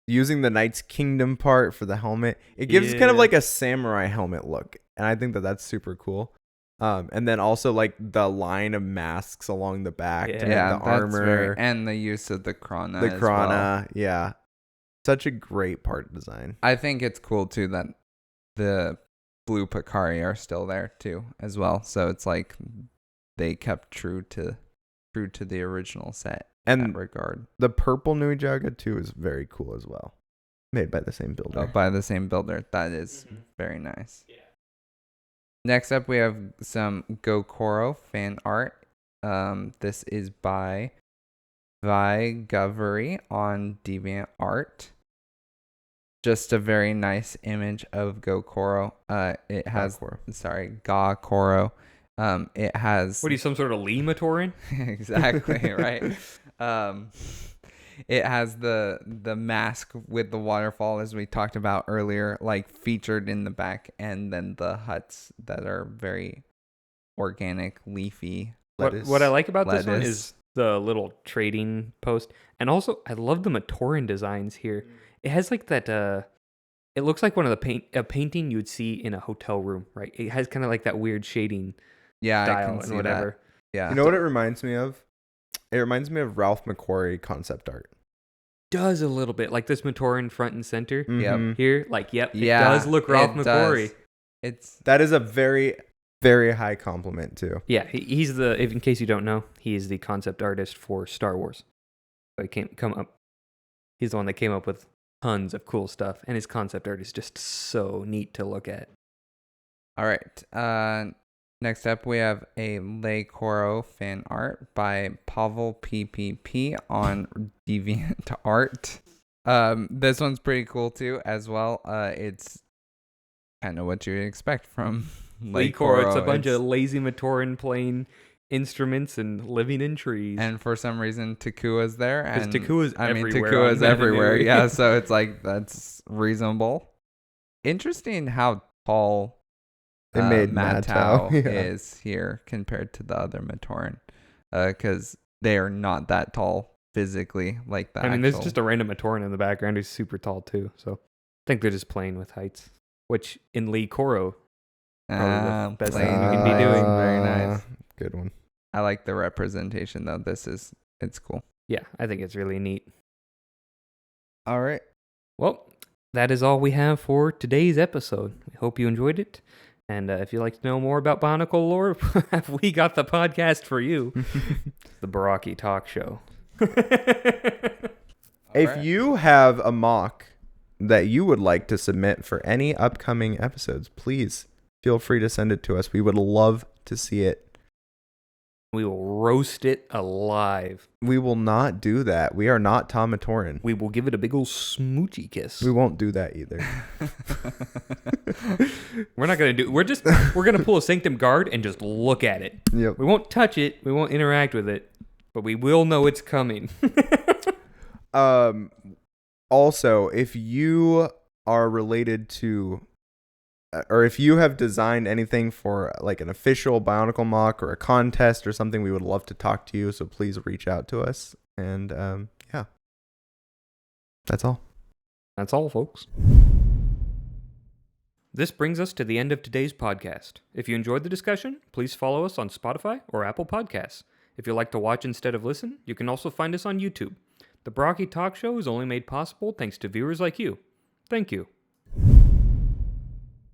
Speaker 2: Using the Knight's Kingdom part for the helmet, it gives kind of
Speaker 1: Yeah.
Speaker 2: like a samurai helmet look, and I think that that's super cool. And then also like the line of masks along the back, to make
Speaker 3: Yeah,
Speaker 2: the armor,
Speaker 3: and the use of the Krana.
Speaker 2: the
Speaker 3: as well.
Speaker 2: Krana, yeah, such a great part design.
Speaker 3: I think it's cool too that the blue Pakari are still there too, as well. So it's like they kept true to the original set in
Speaker 2: And
Speaker 3: that regard.
Speaker 2: the purple Nui Jaga too is very cool as well, made by the same builder.
Speaker 3: Oh, by the same builder. That is very nice. Yeah. Next up, we have some Gokoro fan art. This is by Vi Govery on DeviantArt. Just a very nice image of Gokoro. It has Gakoro. It has
Speaker 1: What are you, some sort of Lematorin?
Speaker 3: exactly right. It has the mask with the waterfall, as we talked about earlier, like featured in the back, and then the huts that are very organic, leafy.
Speaker 1: What I like about this one
Speaker 3: lettuce.
Speaker 1: is the little trading post. And also, I love the Matoran designs here. It has like that, it looks like one of the a painting you would see in a hotel room, right? It has kind of like that weird shading
Speaker 3: Yeah, I
Speaker 1: style
Speaker 3: can see
Speaker 1: and whatever.
Speaker 3: That. Yeah.
Speaker 2: You know what it reminds me of? It reminds me of Ralph McQuarrie concept art.
Speaker 1: Does a little bit like this Matoran front and center
Speaker 2: Mhm.
Speaker 1: here. Like, yep, it
Speaker 3: Yeah,
Speaker 1: does look Ralph
Speaker 3: it
Speaker 1: McQuarrie.
Speaker 3: does. It's
Speaker 2: That is a very, very high compliment too.
Speaker 1: Yeah, he's the. If in case you don't know, he is the concept artist for Star Wars. So he came come up. He's the one that came up with tons of cool stuff, and his concept art is just so neat to look at.
Speaker 3: all right. Next up, we have a Leikoro fan art by Pavel PPP on DeviantArt. This one's pretty cool too, as well. It's kind of what you would expect from
Speaker 1: Leikoro, it's a bunch
Speaker 3: It's-
Speaker 1: of lazy Matoran playing instruments and living in trees.
Speaker 3: And for some reason, Takua's there.
Speaker 1: 'Cause
Speaker 3: And
Speaker 1: Takua's everywhere
Speaker 3: Takua's
Speaker 1: on Mata
Speaker 3: everywhere.
Speaker 1: Nui.
Speaker 3: Yeah, so it's like, that's reasonable. Interesting how tall
Speaker 2: They made
Speaker 3: Matau
Speaker 2: Matau, yeah.
Speaker 3: is here compared to the other Matoran. Because they are not that tall physically like that.
Speaker 1: I mean, there's just a random Matoran in the background who's super tall too. So I think they're just playing with heights, which in Leikoro, probably the best thing you can be doing.
Speaker 3: Very nice.
Speaker 2: Good one.
Speaker 3: I like the representation though. It's cool.
Speaker 1: Yeah, I think it's really neat.
Speaker 2: All right.
Speaker 1: Well, that is all we have for today's episode. We hope you enjoyed it. And if you'd like to know more about Bionicle lore, we got the podcast for you. The Barraki Talk Show.
Speaker 2: If you have a mock that you would like to submit for any upcoming episodes, please feel free to send it to us. We would love to see it.
Speaker 1: We will roast it alive.
Speaker 2: We will not do that. We are not Tom Matoran.
Speaker 1: We will give it a big old smoochy kiss.
Speaker 2: We won't do that either.
Speaker 1: We're not going to do we're going to pull a Sanctum Guard and just look at it.
Speaker 2: Yep.
Speaker 1: We won't touch it. We won't interact with it. But we will know it's coming.
Speaker 2: Also, if you are related to, or if you have designed anything for like an official Bionicle mock or a contest or something, we would love to talk to you. So please reach out to us. And yeah, that's all.
Speaker 1: That's all, folks. This brings us to the end of today's podcast. If you enjoyed the discussion, please follow us on Spotify or Apple Podcasts. If you like to watch instead of listen, you can also find us on YouTube. The Barraki Talk Show is only made possible thanks to viewers like you. Thank you.